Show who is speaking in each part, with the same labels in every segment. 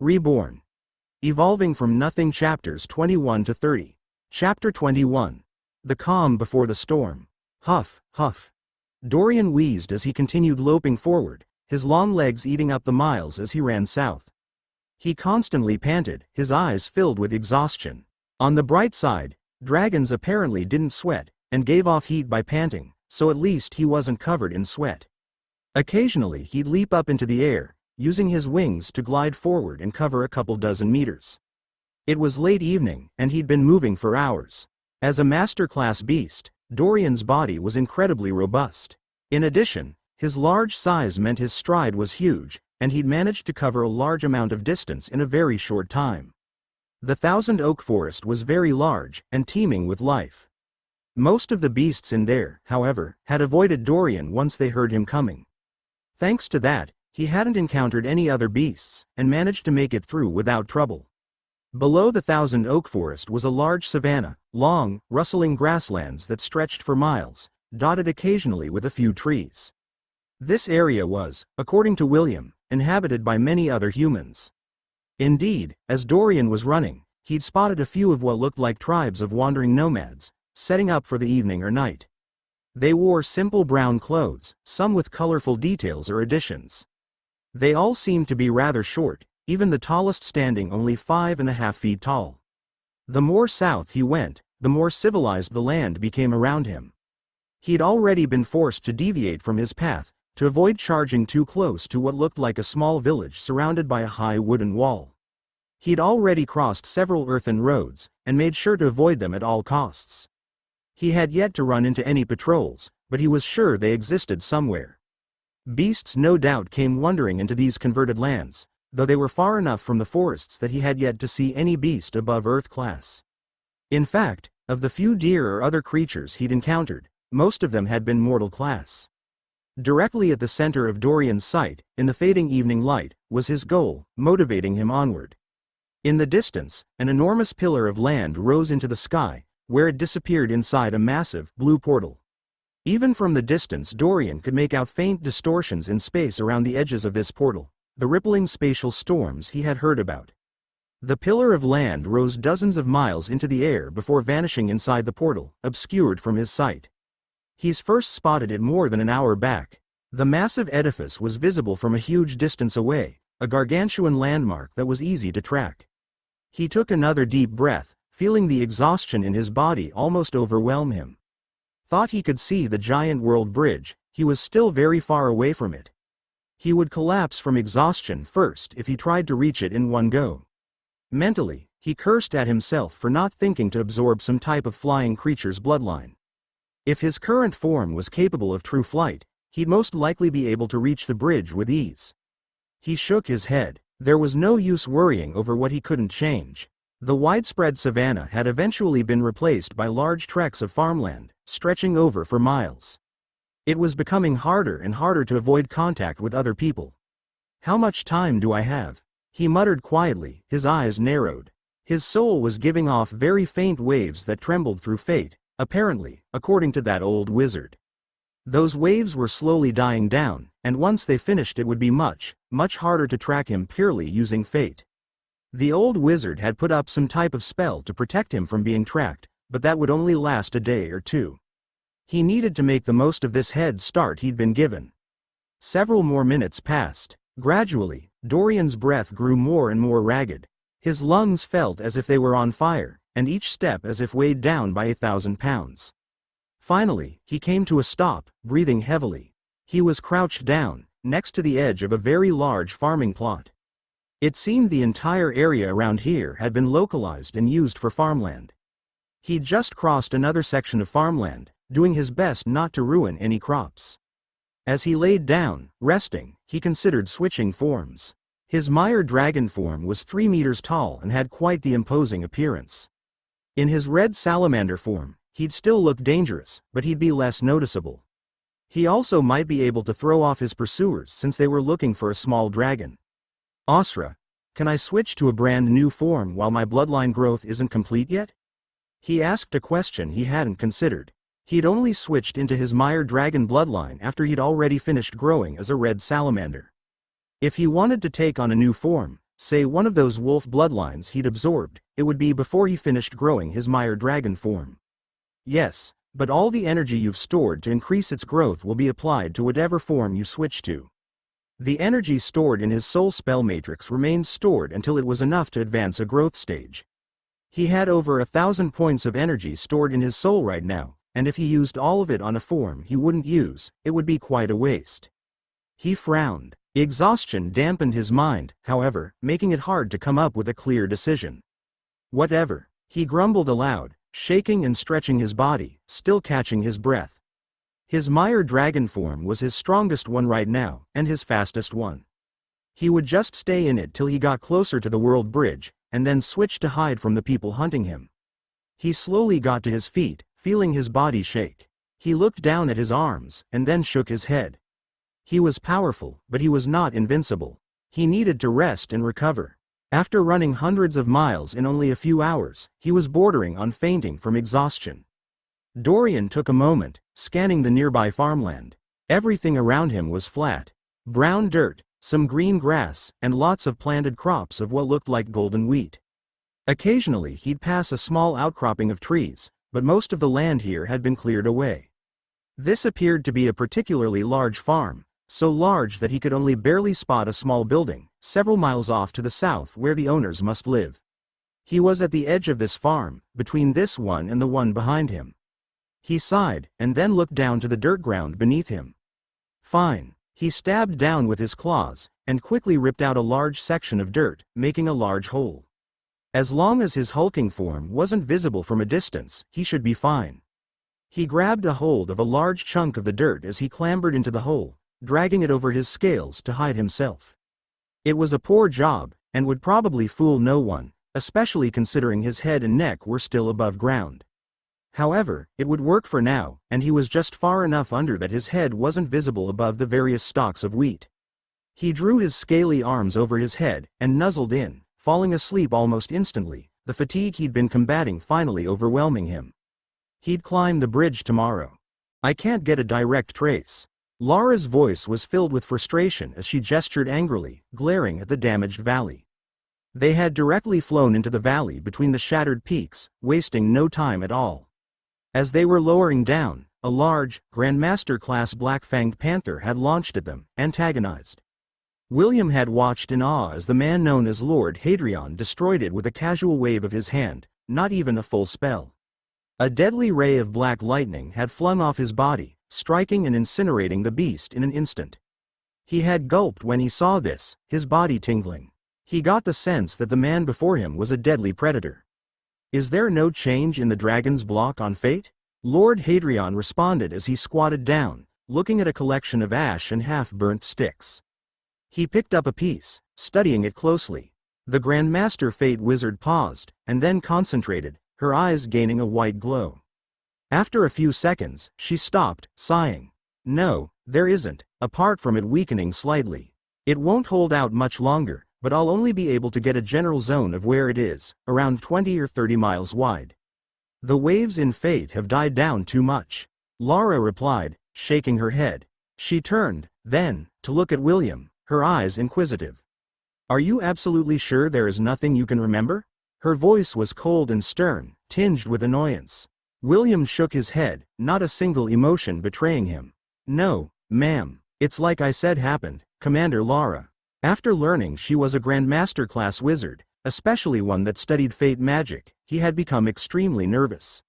Speaker 1: Reborn. Evolving from Nothing Chapters 21 to 30. Chapter 21. The Calm Before the Storm. Huff, huff. Dorian wheezed as he continued loping forward, his long legs eating up the miles as he ran south. He constantly panted, his eyes filled with exhaustion. On the bright side, dragons apparently didn't sweat, and gave off heat by panting, so at least he wasn't covered in sweat. Occasionally he'd leap up into the air, using his wings to glide forward and cover a couple dozen meters. It was late evening, and he'd been moving for hours. As a master-class beast, Dorian's body was incredibly robust. In addition, his large size meant his stride was huge, and he'd managed to cover a large amount of distance in a very short time. The Thousand Oak Forest was very large, and teeming with life. Most of the beasts in there, however, had avoided Dorian once they heard him coming. Thanks to that, he hadn't encountered any other beasts, and managed to make it through without trouble. Below the Thousand Oak Forest was a large savanna, long, rustling grasslands that stretched for miles, dotted occasionally with a few trees. This area was, according to William, inhabited by many other humans. Indeed, as Dorian was running, he'd spotted a few of what looked like tribes of wandering nomads, setting up for the evening or night. They wore simple brown clothes, some with colorful details or additions. They all seemed to be rather short, even the tallest standing only 5.5 feet tall. The more south he went, the more civilized the land became around him. He'd already been forced to deviate from his path, to avoid charging too close to what looked like a small village surrounded by a high wooden wall. He'd already crossed several earthen roads, and made sure to avoid them at all costs. He had yet to run into any patrols, but he was sure they existed somewhere. Beasts no doubt came wandering into these converted lands, though they were far enough from the forests that he had yet to see any beast above Earth class. In fact, of the few deer or other creatures he'd encountered, most of them had been mortal class. Directly at the center of Dorian's sight, in the fading evening light, was his goal, motivating him onward. In the distance, an enormous pillar of land rose into the sky, where it disappeared inside a massive, blue portal. Even from the distance Dorian could make out faint distortions in space around the edges of this portal, the rippling spatial storms he had heard about. The pillar of land rose dozens of miles into the air before vanishing inside the portal, obscured from his sight. He's first spotted it more than an hour back. The massive edifice was visible from a huge distance away, a gargantuan landmark that was easy to track. He took another deep breath, feeling the exhaustion in his body almost overwhelm him. Thought he could see the giant world bridge, he was still very far away from it. He would collapse from exhaustion first if he tried to reach it in one go. Mentally, he cursed at himself for not thinking to absorb some type of flying creature's bloodline. If his current form was capable of true flight, he'd most likely be able to reach the bridge with ease. He shook his head. There was no use worrying over what he couldn't change. The widespread savanna had eventually been replaced by large tracts of farmland, stretching over for miles. It was becoming harder and harder to avoid contact with other people. "How much time do I have?" he muttered quietly, his eyes narrowed. His soul was giving off very faint waves that trembled through fate, apparently, according to that old wizard. Those waves were slowly dying down, and once they finished it would be much, much harder to track him purely using fate. The old wizard had put up some type of spell to protect him from being tracked, but that would only last a day or two. He needed to make the most of this head start he'd been given. Several more minutes passed. Gradually, Dorian's breath grew more and more ragged. His lungs felt as if they were on fire, and each step as if weighed down by 1,000 pounds. Finally, he came to a stop, breathing heavily. He was crouched down, next to the edge of a very large farming plot. It seemed the entire area around here had been localized and used for farmland. He'd just crossed another section of farmland, doing his best not to ruin any crops. As he laid down, resting, he considered switching forms. His mire dragon form was 3 meters tall and had quite the imposing appearance. In his red salamander form, he'd still look dangerous, but he'd be less noticeable. He also might be able to throw off his pursuers since they were looking for a small dragon. "Asra, can I switch to a brand new form while my bloodline growth isn't complete yet?" He asked a question he hadn't considered. He'd only switched into his mire dragon bloodline after he'd already finished growing as a red salamander. If he wanted to take on a new form, say one of those wolf bloodlines he'd absorbed, it would be before he finished growing his Mire dragon form. Yes, but all the energy you've stored to increase its growth will be applied to whatever form you switch to. The energy stored in his soul spell matrix remained stored until it was enough to advance a growth stage. He had over 1,000 points of energy stored in his soul right now, and if he used all of it on a form he wouldn't use, it would be quite a waste. He frowned. Exhaustion dampened his mind, however, making it hard to come up with a clear decision. Whatever, he grumbled aloud, shaking and stretching his body, still catching his breath. His Mire dragon form was his strongest one right now, and his fastest one. He would just stay in it till he got closer to the world bridge, and then switch to hide from the people hunting him. He slowly got to his feet, feeling his body shake. He looked down at his arms, and then shook his head. He was powerful, but he was not invincible. He needed to rest and recover. After running hundreds of miles in only a few hours, he was bordering on fainting from exhaustion. Dorian took a moment, scanning the nearby farmland. Everything around him was flat. Brown dirt, some green grass, and lots of planted crops of what looked like golden wheat. Occasionally he'd pass a small outcropping of trees, but most of the land here had been cleared away. This appeared to be a particularly large farm, so large that he could only barely spot a small building, several miles off to the south where the owners must live. He was at the edge of this farm, between this one and the one behind him. He sighed, and then looked down to the dirt ground beneath him. Fine. He stabbed down with his claws, and quickly ripped out a large section of dirt, making a large hole. As long as his hulking form wasn't visible from a distance, he should be fine. He grabbed a hold of a large chunk of the dirt as he clambered into the hole, dragging it over his scales to hide himself. It was a poor job, and would probably fool no one, especially considering his head and neck were still above ground. However, it would work for now, and he was just far enough under that his head wasn't visible above the various stalks of wheat. He drew his scaly arms over his head, and nuzzled in, falling asleep almost instantly, the fatigue he'd been combating finally overwhelming him. He'd climb the bridge tomorrow. I can't get a direct trace. Laura's voice was filled with frustration as she gestured angrily, glaring at the damaged valley. They had directly flown into the valley between the shattered peaks, wasting no time at all. As they were lowering down, a large, Grandmaster-class black-fanged panther had launched at them, antagonized. William had watched in awe as the man known as Lord Hadrian destroyed it with a casual wave of his hand, not even a full spell. A deadly ray of black lightning had flung off his body, striking and incinerating the beast in an instant. He had gulped when he saw this, his body tingling. He got the sense that the man before him was a deadly predator. Is there no change in the dragon's block on fate? Lord Hadrian responded as he squatted down, looking at a collection of ash and half-burnt sticks. He picked up a piece, studying it closely. The Grandmaster Fate Wizard paused, and then concentrated, her eyes gaining a white glow. After a few seconds, she stopped, sighing. No, there isn't, apart from it weakening slightly. It won't hold out much longer, but I'll only be able to get a general zone of where it is, around 20 or 30 miles wide. The waves in Fate have died down too much. Laura replied, shaking her head. She turned, then, to look at William, her eyes inquisitive. Are you absolutely sure there is nothing you can remember? Her voice was cold and stern, tinged with annoyance. William shook his head, not a single emotion betraying him. No, ma'am, it's like I said happened, Commander Laura. After learning she was a Grandmaster-class wizard, especially one that studied fate magic, he had become extremely nervous.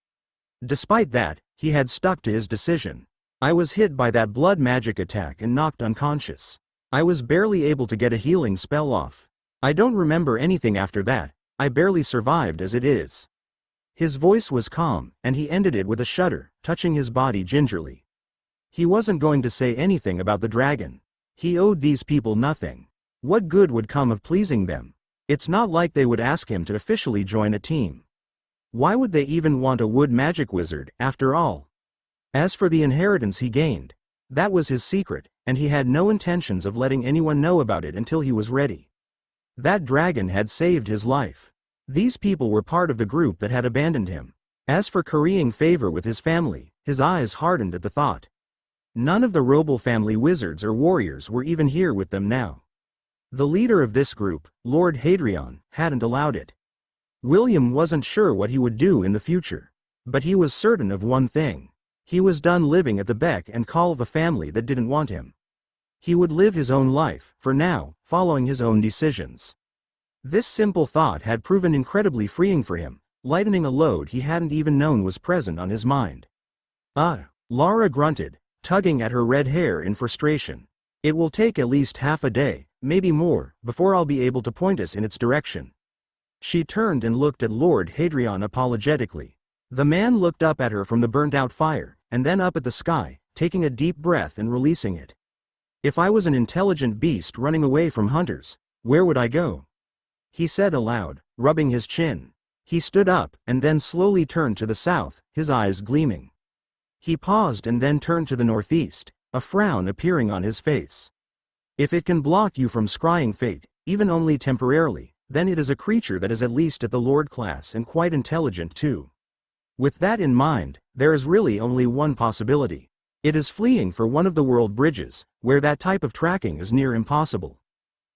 Speaker 1: Despite that, he had stuck to his decision. I was hit by that blood magic attack and knocked unconscious. I was barely able to get a healing spell off. I don't remember anything after that, I barely survived as it is. His voice was calm, and he ended it with a shudder, touching his body gingerly. He wasn't going to say anything about the dragon. He owed these people nothing. What good would come of pleasing them? It's not like they would ask him to officially join a team. Why would they even want a wood magic wizard, after all? As for the inheritance he gained, that was his secret, and he had no intentions of letting anyone know about it until he was ready. That dragon had saved his life. These people were part of the group that had abandoned him. As for currying favor with his family, his eyes hardened at the thought. None of the Roble family wizards or warriors were even here with them now. The leader of this group, Lord Hadrian, hadn't allowed it. William wasn't sure what he would do in the future. But he was certain of one thing. He was done living at the beck and call of a family that didn't want him. He would live his own life, for now, following his own decisions. This simple thought had proven incredibly freeing for him, lightening a load he hadn't even known was present on his mind. Lara grunted, tugging at her red hair in frustration. It will take at least half a day, maybe more, before I'll be able to point us in its direction. She turned and looked at Lord Hadrian apologetically. The man looked up at her from the burnt-out fire, and then up at the sky, taking a deep breath and releasing it. If I was an intelligent beast running away from hunters, where would I go? He said aloud, rubbing his chin. He stood up, and then slowly turned to the south, his eyes gleaming. He paused and then turned to the northeast, a frown appearing on his face. If it can block you from scrying fate, even only temporarily, then it is a creature that is at least at the Lord class and quite intelligent too. With that in mind, there is really only one possibility. It is fleeing for one of the world bridges, where that type of tracking is near impossible.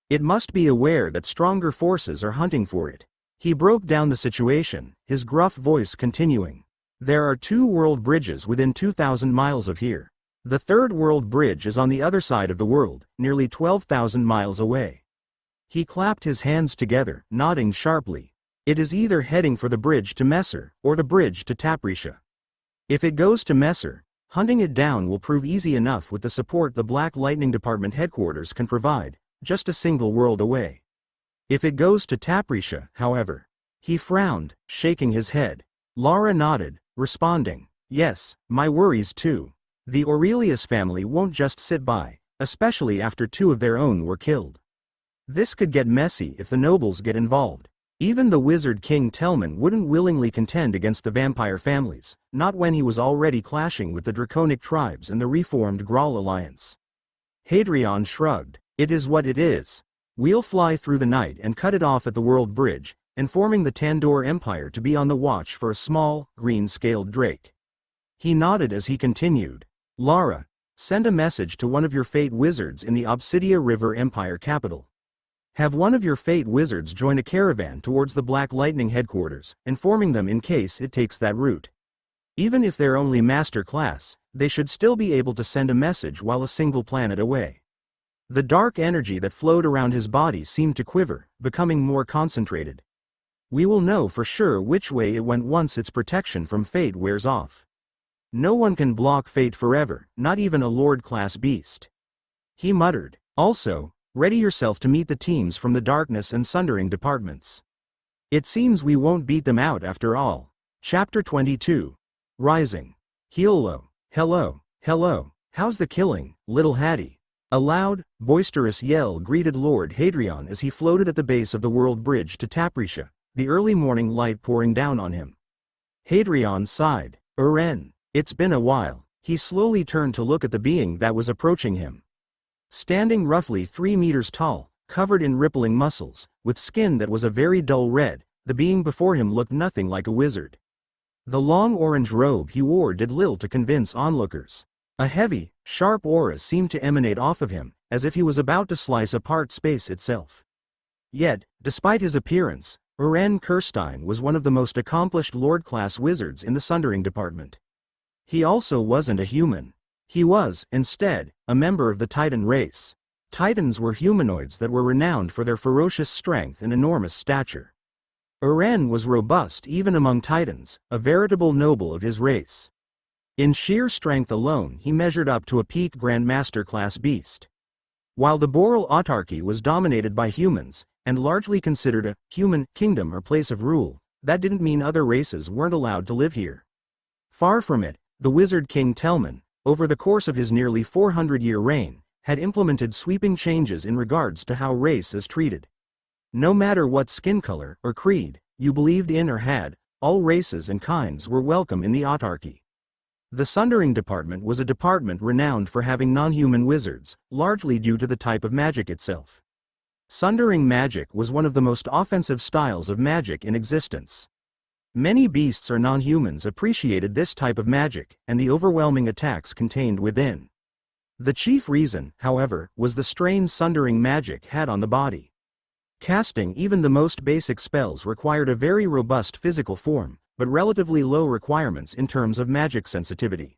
Speaker 1: It must be aware that stronger forces are hunting for it. He broke down the situation, his gruff voice continuing. There are 2 world bridges within 2,000 miles of here. The 3rd world bridge is on the other side of the world, nearly 12,000 miles away. He clapped his hands together, nodding sharply. It is either heading for the bridge to Messer, or the bridge to Taprisha. If it goes to Messer, hunting it down will prove easy enough with the support the Black Lightning Department headquarters can provide, just a single world away. If it goes to Taprisha, however. He frowned, shaking his head. Lara nodded, responding, yes, my worries too. The Aurelius family won't just sit by, especially after 2 of their own were killed. This could get messy if the nobles get involved. Even the wizard King Telman wouldn't willingly contend against the vampire families, not when he was already clashing with the draconic tribes and the reformed Graal alliance. Hadrian shrugged. It is what it is. We'll fly through the night and cut it off at the world bridge, informing the Tandor Empire to be on the watch for a small, green-scaled drake. He nodded as he continued. Lara, send a message to one of your fate wizards in the Obsidia River Empire capital. Have one of your fate wizards join a caravan towards the Black Lightning headquarters, informing them in case it takes that route. Even if they're only master class, they should still be able to send a message while a single planet away. The dark energy that flowed around his body seemed to quiver, becoming more concentrated. We will know for sure which way it went once its protection from fate wears off. No one can block fate forever, not even a Lord-class beast. He muttered. Also, ready yourself to meet the teams from the Darkness and Sundering departments. It seems we won't beat them out after all. Chapter 22. Rising. Hello, how's the killing, little Hattie? A loud, boisterous yell greeted Lord Hadrian as he floated at the base of the world bridge to Taprisha, the early morning light pouring down on him. Hadrian sighed. Uren, it's been a while. He slowly turned to look at the being that was approaching him. Standing roughly 3 meters tall, covered in rippling muscles, with skin that was a very dull red, the being before him looked nothing like a wizard. The long orange robe he wore did little to convince onlookers. A heavy, sharp aura seemed to emanate off of him, as if he was about to slice apart space itself. Yet, despite his appearance, Uren Kirstein was one of the most accomplished Lord-class wizards in the Sundering department. He also wasn't a human. He was, instead, a member of the Titan race. Titans were humanoids that were renowned for their ferocious strength and enormous stature. Uren was robust even among Titans, a veritable noble of his race. In sheer strength alone he measured up to a peak Grandmaster class beast. While the Boral autarky was dominated by humans, and largely considered a human kingdom or place of rule, that didn't mean other races weren't allowed to live here. Far from it, the wizard King Telman, over the course of his nearly 400-year reign, had implemented sweeping changes in regards to how race is treated. No matter what skin color or creed you believed in or had, all races and kinds were welcome in the autarky. The Sundering department was a department renowned for having non-human wizards, largely due to the type of magic itself. Sundering magic was one of the most offensive styles of magic in existence. Many beasts or non-humans appreciated this type of magic and the overwhelming attacks contained within. The chief reason, however, was the strain sundering magic had on the body. Casting even the most basic spells required a very robust physical form, but relatively low requirements in terms of magic sensitivity.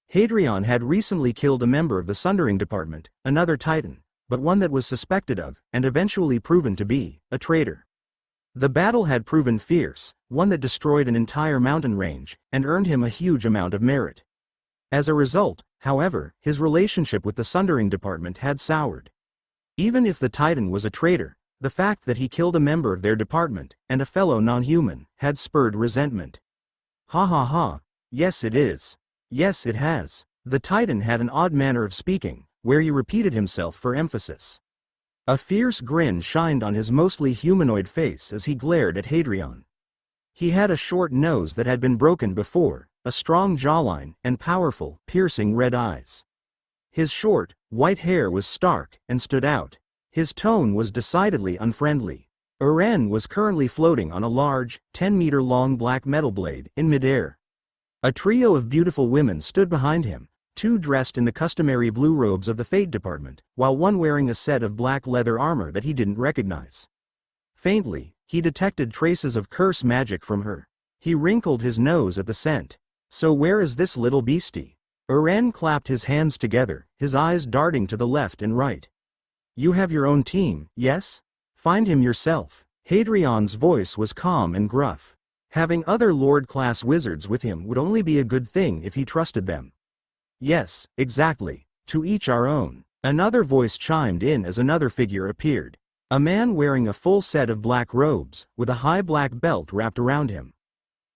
Speaker 1: Hadrian had recently killed a member of the Sundering Department, another Titan, but one that was suspected of, and eventually proven to be, a traitor. The battle had proven fierce, one that destroyed an entire mountain range, and earned him a huge amount of merit. As a result, however, his relationship with the Sundering Department had soured. Even if the Titan was a traitor, the fact that he killed a member of their department, and a fellow non-human, had spurred resentment. Ha ha ha, yes it is. Yes it has. The Titan had an odd manner of speaking, where he repeated himself for emphasis. A fierce grin shined on his mostly humanoid face as he glared at Hadrian. He had a short nose that had been broken before, a strong jawline, and powerful, piercing red eyes. His short, white hair was stark, and stood out. His tone was decidedly unfriendly. Uren was currently floating on a large, 10-meter-long black metal blade, in midair. A trio of beautiful women stood behind him, two dressed in the customary blue robes of the Fate Department, while one wearing a set of black leather armor that he didn't recognize. Faintly, he detected traces of curse magic from her. He wrinkled his nose at the scent. So where is this little beastie? Uren clapped his hands together, his eyes darting to the left and right. You have your own team, yes? Find him yourself. Hadrian's voice was calm and gruff. Having other Lord-class wizards with him would only be a good thing if he trusted them. Yes, exactly. To each our own. Another voice chimed in as another figure appeared. A man wearing a full set of black robes, with a high black belt wrapped around him.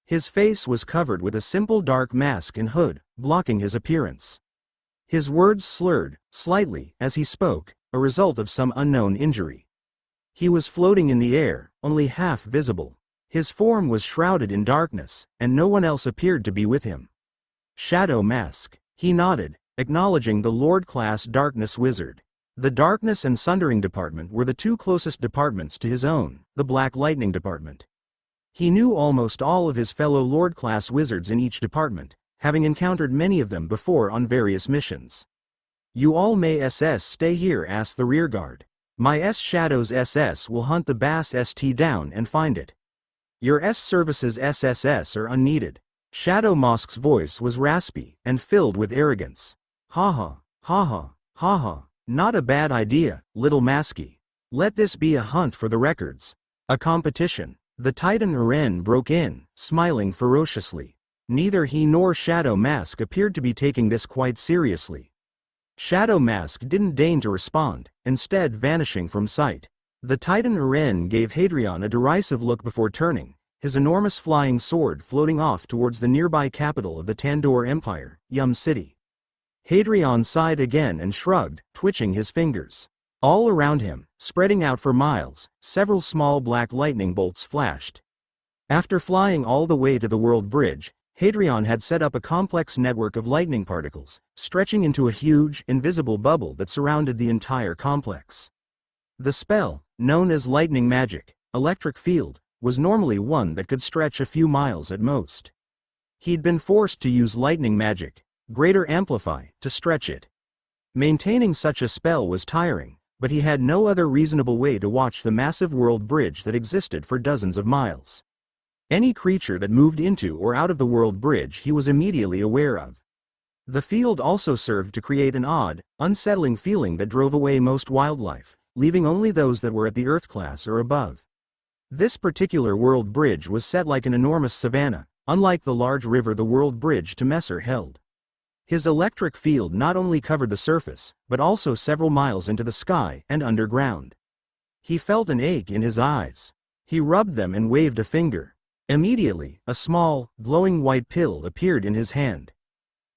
Speaker 1: His face was covered with a simple dark mask and hood, blocking his appearance. His words slurred, slightly, as he spoke, a result of some unknown injury. He was floating in the air, only half visible. His form was shrouded in darkness, and no one else appeared to be with him. Shadow Mask. He nodded, acknowledging the Lord-class Darkness Wizard. The Darkness and Sundering Department were the two closest departments to his own, the Black Lightning Department. He knew almost all of his fellow Lord-class wizards in each department, having encountered many of them before on various missions. You all may SS stay here, asked the rearguard. My S-Shadows SS will hunt the Bass ST down and find it. Your S-Services SSS are unneeded. Shadow Mask's voice was raspy and filled with arrogance. Ha ha, ha ha, ha ha, not a bad idea, little Masky. Let this be a hunt for the records. A competition. The Titan Uren broke in, smiling ferociously. Neither he nor Shadow Mask appeared to be taking this quite seriously. Shadow Mask didn't deign to respond, instead vanishing from sight. The Titan Uren gave Hadrian a derisive look before turning, his enormous flying sword floating off towards the nearby capital of the Tandoor Empire, Yum City. Hadrian sighed again and shrugged, twitching his fingers. All around him, spreading out for miles, several small black lightning bolts flashed. After flying all the way to the World Bridge, Hadrian had set up a complex network of lightning particles, stretching into a huge, invisible bubble that surrounded the entire complex. The spell, known as lightning magic, electric field, was normally one that could stretch a few miles at most. He'd been forced to use lightning magic, greater amplify, to stretch it. Maintaining such a spell was tiring, but he had no other reasonable way to watch the massive world bridge that existed for dozens of miles. Any creature that moved into or out of the world bridge he was immediately aware of. The field also served to create an odd, unsettling feeling that drove away most wildlife, leaving only those that were at the Earth class or above. This particular world bridge was set like an enormous savanna, unlike the large river the world bridge to Messer held. His electric field not only covered the surface, but also several miles into the sky and underground. He felt an ache in his eyes. He rubbed them and waved a finger. Immediately, a small, glowing white pill appeared in his hand.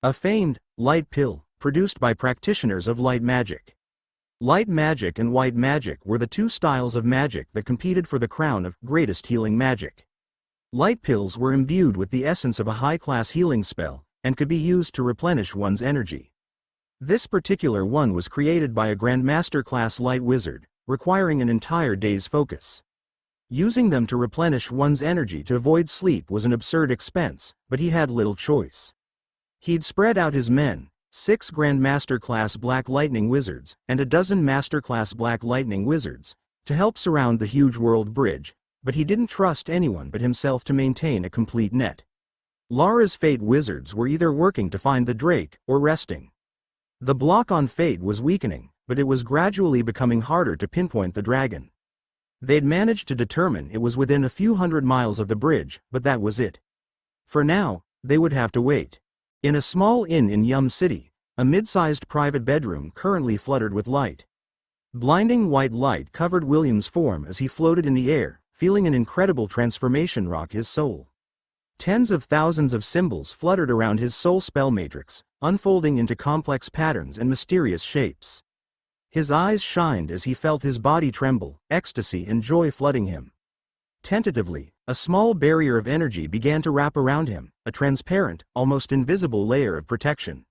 Speaker 1: A famed, light pill, produced by practitioners of light magic. Light magic and white magic were the two styles of magic that competed for the crown of greatest healing magic. Light pills were imbued with the essence of a high-class healing spell, and could be used to replenish one's energy. This particular one was created by a Grandmaster-class light wizard, requiring an entire day's focus. Using them to replenish one's energy to avoid sleep was an absurd expense, but he had little choice. He'd spread out his men, 6 Grandmaster Class Black Lightning Wizards, and a dozen Master Class Black Lightning Wizards, to help surround the huge world bridge, but he didn't trust anyone but himself to maintain a complete net. Lara's Fate Wizards were either working to find the Drake, or resting. The block on Fate was weakening, but it was gradually becoming harder to pinpoint the dragon. They'd managed to determine it was within a few hundred miles of the bridge, but that was it. For now, they would have to wait. In a small inn in Yum City, a mid-sized private bedroom currently fluttered with light. Blinding white light covered William's form as he floated in the air, feeling an incredible transformation rock his soul. Tens of thousands of symbols fluttered around his soul spell matrix, unfolding into complex patterns and mysterious shapes. His eyes shined as he felt his body tremble, ecstasy and joy flooding him. Tentatively, a small barrier of energy began to wrap around him, a transparent, almost invisible layer of protection.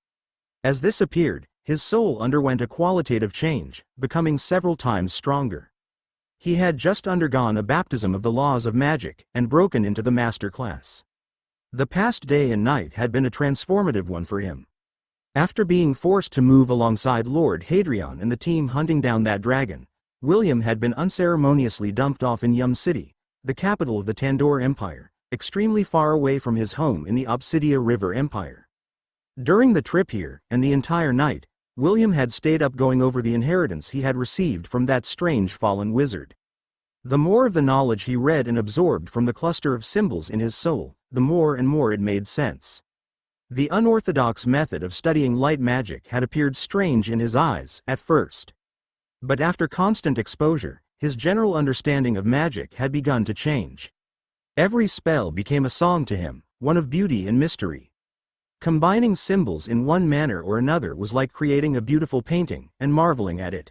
Speaker 1: As this appeared, his soul underwent a qualitative change, becoming several times stronger. He had just undergone a baptism of the laws of magic, and broken into the master class. The past day and night had been a transformative one for him. After being forced to move alongside Lord Hadrian and the team hunting down that dragon, William had been unceremoniously dumped off in Yum City, the capital of the Tandoor Empire, extremely far away from his home in the Obsidia River Empire. During the trip here, and the entire night, William had stayed up going over the inheritance he had received from that strange fallen wizard. The more of the knowledge he read and absorbed from the cluster of symbols in his soul, the more and more it made sense. The unorthodox method of studying light magic had appeared strange in his eyes at first. But after constant exposure, his general understanding of magic had begun to change. Every spell became a song to him, one of beauty and mystery. Combining symbols in one manner or another was like creating a beautiful painting and marveling at it.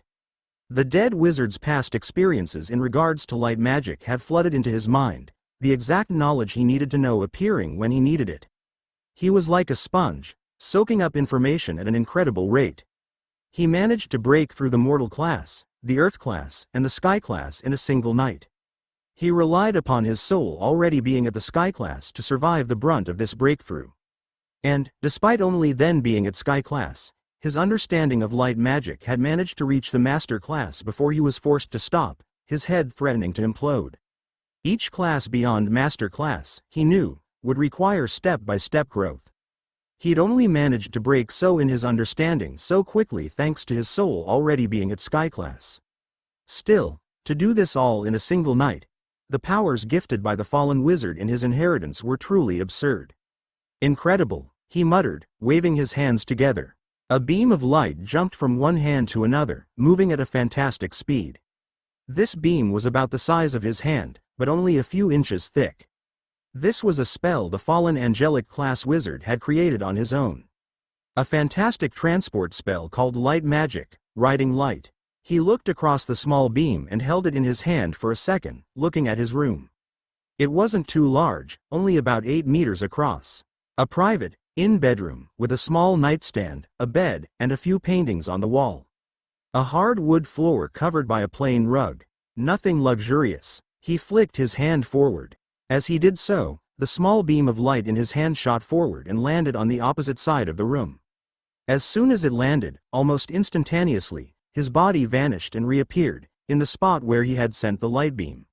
Speaker 1: The dead wizard's past experiences in regards to light magic had flooded into his mind, the exact knowledge he needed to know appearing when he needed it. He was like a sponge, soaking up information at an incredible rate. He managed to break through the mortal class, the earth class, and the sky class in a single night. He relied upon his soul already being at the sky class to survive the brunt of this breakthrough. And, despite only then being at sky class, his understanding of light magic had managed to reach the master class before he was forced to stop, his head threatening to implode. Each class beyond master class, he knew, would require step-by-step growth. He'd only managed to break so in his understanding so quickly thanks to his soul already being at sky class. Still, to do this all in a single night, the powers gifted by the fallen wizard in his inheritance were truly absurd. Incredible, he muttered, waving his hands together. A beam of light jumped from one hand to another, moving at a fantastic speed. This beam was about the size of his hand, but only a few inches thick. This was a spell the fallen angelic class wizard had created on his own. A fantastic transport spell called Light Magic, Riding Light. He looked across the small beam and held it in his hand for a second, looking at his room. It wasn't too large, only about 8 meters across. A private, in-bedroom, with a small nightstand, a bed, and a few paintings on the wall. A hard wood floor covered by a plain rug. Nothing luxurious. He flicked his hand forward. As he did so, the small beam of light in his hand shot forward and landed on the opposite side of the room. As soon as it landed, almost instantaneously, his body vanished and reappeared, in the spot where he had sent the light beam.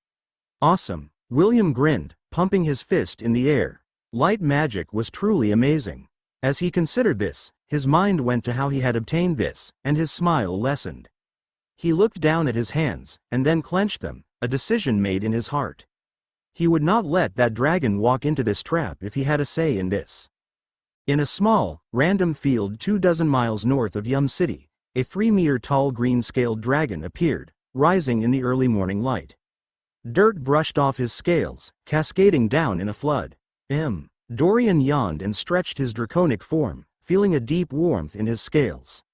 Speaker 1: Awesome, William grinned, pumping his fist in the air. Light magic was truly amazing. As he considered this, his mind went to how he had obtained this, and his smile lessened. He looked down at his hands, and then clenched them, a decision made in his heart. He would not let that dragon walk into this trap if he had a say in this. In a small, random field 24 miles north of Yum City, a 3-meter-tall green-scaled dragon appeared, rising in the early morning light. Dirt brushed off his scales, cascading down in a flood. Dorian yawned and stretched his draconic form, feeling a deep warmth in his scales.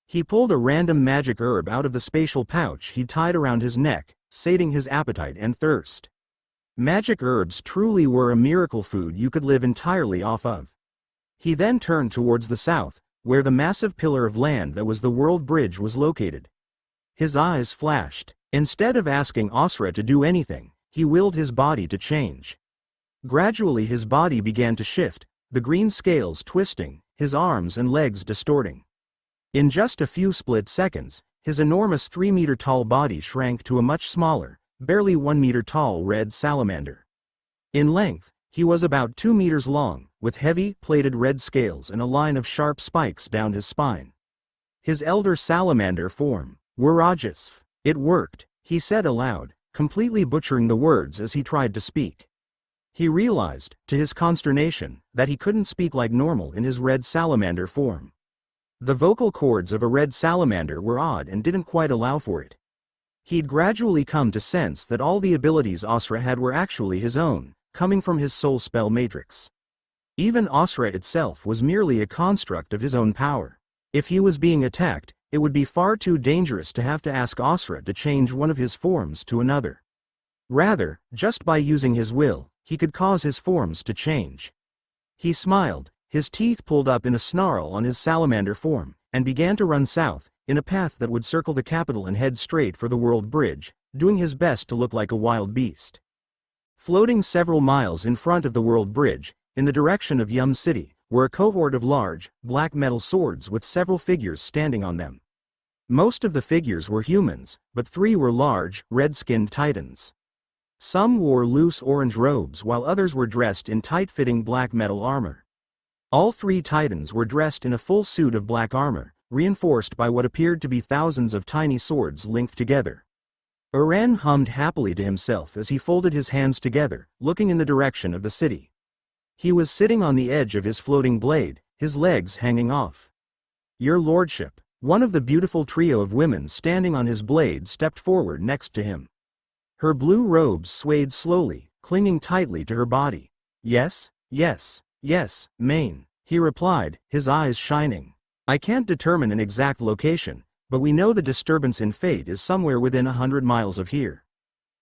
Speaker 1: He pulled a random magic herb out of the spatial pouch he tied around his neck, sating his appetite and thirst. Magic herbs truly were a miracle food you could live entirely off of. He then turned towards the south, where the massive pillar of land that was the world bridge was located. His eyes flashed. Instead of asking Osra to do anything, he willed his body to change. Gradually his body began to shift, the green scales twisting, his arms and legs distorting. In just a few split seconds, his enormous 3-meter-tall body shrank to a much smaller, barely 1-meter-tall red salamander. In length, he was about 2 meters long, with heavy, plated red scales and a line of sharp spikes down his spine. His elder salamander form, Warajasv. It worked, he said aloud, completely butchering the words as he tried to speak. He realized, to his consternation, that he couldn't speak like normal in his red salamander form. The vocal cords of a red salamander were odd and didn't quite allow for it. He'd gradually come to sense that all the abilities Asra had were actually his own, coming from his soul spell matrix. Even Asra itself was merely a construct of his own power. If he was being attacked, it would be far too dangerous to have to ask Asra to change one of his forms to another. Rather, just by using his will, he could cause his forms to change. He smiled, his teeth pulled up in a snarl on his salamander form, and began to run south, in a path that would circle the capital and head straight for the World Bridge, doing his best to look like a wild beast. Floating several miles in front of the World Bridge, in the direction of Yum City, were a cohort of large, black metal swords with several figures standing on them. Most of the figures were humans, but 3 were large, red-skinned titans. Some wore loose orange robes while others were dressed in tight-fitting black metal armor. All 3 titans were dressed in a full suit of black armor, reinforced by what appeared to be thousands of tiny swords linked together. Uren hummed happily to himself as he folded his hands together, looking in the direction of the city. He was sitting on the edge of his floating blade, his legs hanging off. "Your lordship," one of the beautiful trio of women standing on his blade stepped forward next to him. Her blue robes swayed slowly, clinging tightly to her body. "Yes, yes, yes, Maine," he replied, his eyes shining. "I can't determine an exact location, but we know the disturbance in fate is somewhere within 100 miles of here."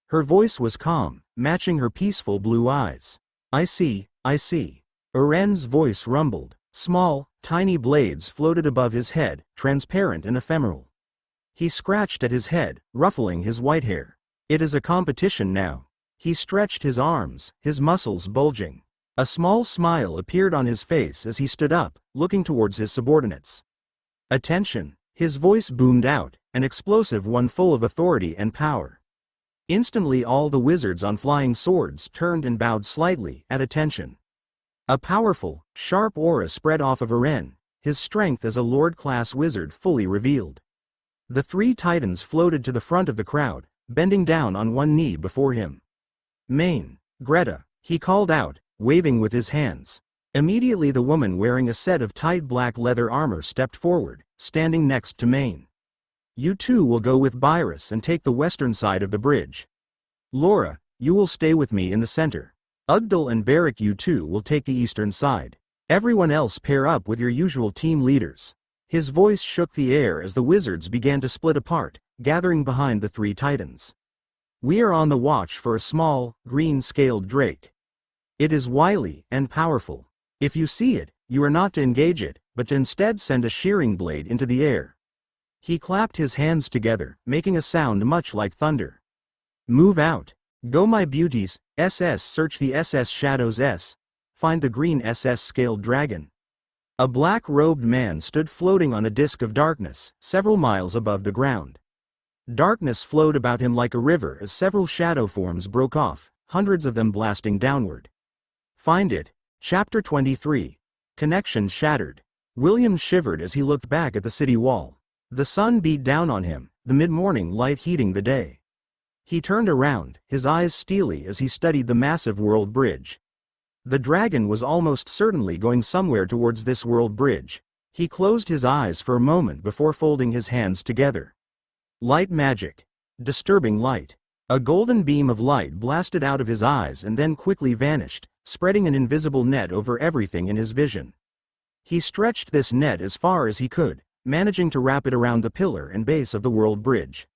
Speaker 1: Her voice was calm, matching her peaceful blue eyes. I see, I see." Uren's voice rumbled. Small, tiny blades floated above his head, transparent and ephemeral. He scratched at his head, ruffling his white hair. "It is a competition now." He stretched his arms, his muscles bulging. A small smile appeared on his face as he stood up, looking towards his subordinates. "Attention!" His voice boomed out, an explosive one full of authority and power. Instantly all the wizards on flying swords turned and bowed slightly, at attention. A powerful, sharp aura spread off of Uren, his strength as a Lord-class wizard fully revealed. The 3 titans floated to the front of the crowd, bending down on one knee before him. "Maine, Greta," he called out, waving with his hands. Immediately the woman wearing a set of tight black leather armor stepped forward, standing next to Maine. "You 2 will go with Byrus and take the western side of the bridge. Laura, you will stay with me in the center. Ugdal and Barrick, you 2 will take the eastern side. Everyone else pair up with your usual team leaders." His voice shook the air as the wizards began to split apart, gathering behind the 3 titans. "We are on the watch for a small, green-scaled drake. It is wily and powerful. If you see it, you are not to engage it, but to instead send a shearing blade into the air." He clapped his hands together, making a sound much like thunder. "Move out. Go, my beauties. SS search the SS shadows S. Find the green SS scaled dragon." A black-robed man stood floating on a disk of darkness, several miles above the ground. Darkness flowed about him like a river as several shadow forms broke off, hundreds of them blasting downward. Find it. Chapter 23. Connection shattered. William shivered as he looked back at the city wall. The sun beat down on him, the mid-morning light heating the day. He turned around, his eyes steely as he studied the massive world bridge. The dragon was almost certainly going somewhere towards this world bridge. He closed his eyes for a moment before folding his hands together. Light magic. Disturbing light. A golden beam of light blasted out of his eyes and then quickly vanished, spreading an invisible net over everything in his vision. He stretched this net as far as he could, managing to wrap it around the pillar and base of the world bridge.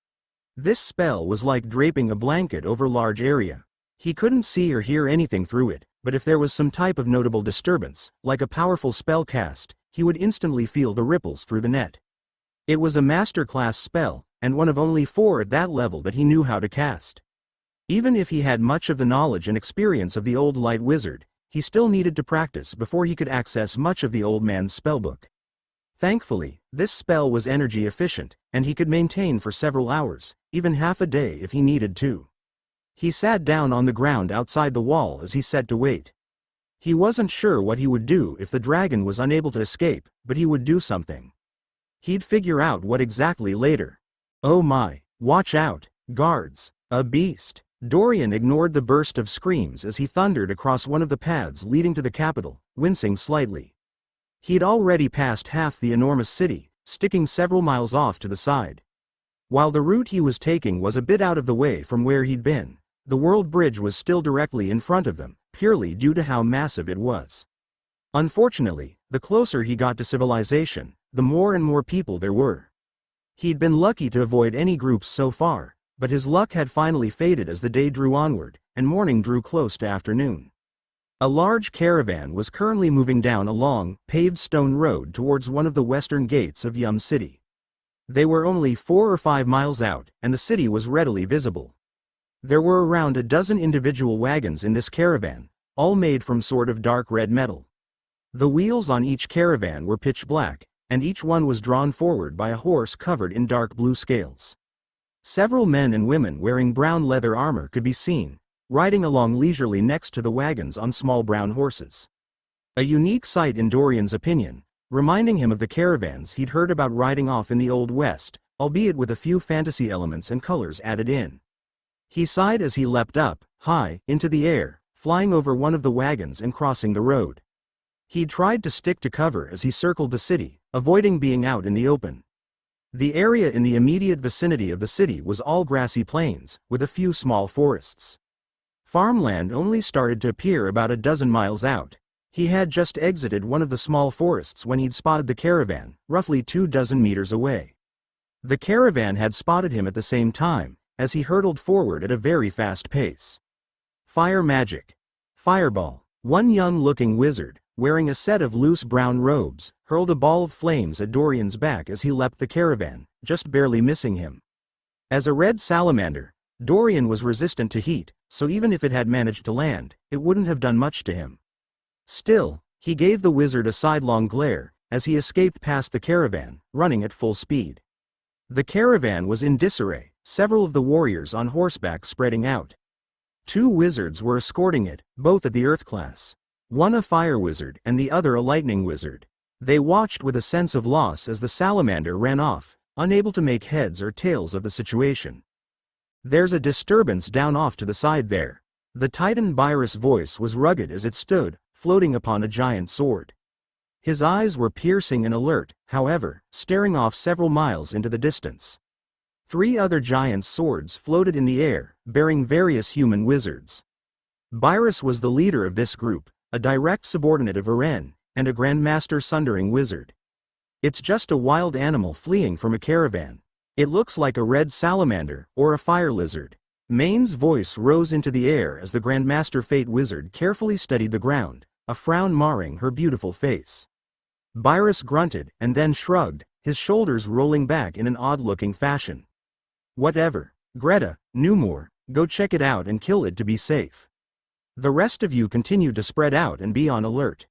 Speaker 1: This spell was like draping a blanket over a large area. He couldn't see or hear anything through it, but if there was some type of notable disturbance, like a powerful spell cast, he would instantly feel the ripples through the net. It was a master-class spell, and one of only 4 at that level that he knew how to cast. Even if he had much of the knowledge and experience of the old light wizard, he still needed to practice before he could access much of the old man's spellbook. Thankfully, this spell was energy efficient, and he could maintain for several hours, even half a day if he needed to. He sat down on the ground outside the wall as he set to wait. He wasn't sure what he would do if the dragon was unable to escape, but he would do something. He'd figure out what exactly later. Oh my, watch out, guards, a beast. Dorian ignored the burst of screams as he thundered across one of the paths leading to the capital, wincing slightly. He'd already passed half the enormous city, sticking several miles off to the side. While the route he was taking was a bit out of the way from where he'd been, the world bridge was still directly in front of them, purely due to how massive it was. Unfortunately, the closer he got to civilization, the more and more people there were. He'd been lucky to avoid any groups so far, but his luck had finally faded as the day drew onward, and morning drew close to afternoon. A large caravan was currently moving down a long, paved stone road towards one of the western gates of Yum City. They were only 4 or 5 miles out, and the city was readily visible. There were around a dozen individual wagons in this caravan, all made from sort of dark red metal. The wheels on each caravan were pitch black, and each one was drawn forward by a horse covered in dark blue scales. Several men and women wearing brown leather armor could be seen, riding along leisurely next to the wagons on small brown horses. A unique sight in Dorian's opinion, reminding him of the caravans he'd heard about riding off in the Old West, albeit with a few fantasy elements and colors added in. He sighed as he leapt up, high, into the air, flying over one of the wagons and crossing the road. He tried to stick to cover as he circled the city, avoiding being out in the open. The area in the immediate vicinity of the city was all grassy plains, with a few small forests. Farmland only started to appear about a dozen miles out. He had just exited one of the small forests when he'd spotted the caravan, roughly 24 meters away. The caravan had spotted him at the same time, as he hurtled forward at a very fast pace. Fire magic. Fireball. One young-looking wizard, wearing a set of loose brown robes, hurled a ball of flames at Dorian's back as he leapt the caravan, just barely missing him. As a red salamander, Dorian was resistant to heat, so even if it had managed to land, it wouldn't have done much to him. Still, he gave the wizard a sidelong glare, as he escaped past the caravan, running at full speed. The caravan was in disarray, several of the warriors on horseback spreading out. 2 wizards were escorting it, both at the Earth class. One a fire wizard and the other a lightning wizard. They watched with a sense of loss as the salamander ran off, unable to make heads or tails of the situation. "There's a disturbance down off to the side there." The Titan Byrus' voice was rugged as it stood, floating upon a giant sword. His eyes were piercing and alert, however, staring off several miles into the distance. 3 other giant swords floated in the air, bearing various human wizards. Byrus was the leader of this group, a direct subordinate of Eren, and a Grandmaster Sundering wizard. "It's just a wild animal fleeing from a caravan. It looks like a red salamander, or a fire lizard." Main's voice rose into the air as the Grandmaster Fate wizard carefully studied the ground, a frown marring her beautiful face. Byrus grunted, and then shrugged, his shoulders rolling back in an odd-looking fashion. "Whatever. Greta, Numor, go check it out and kill it to be safe. The rest of you continue to spread out and be on alert.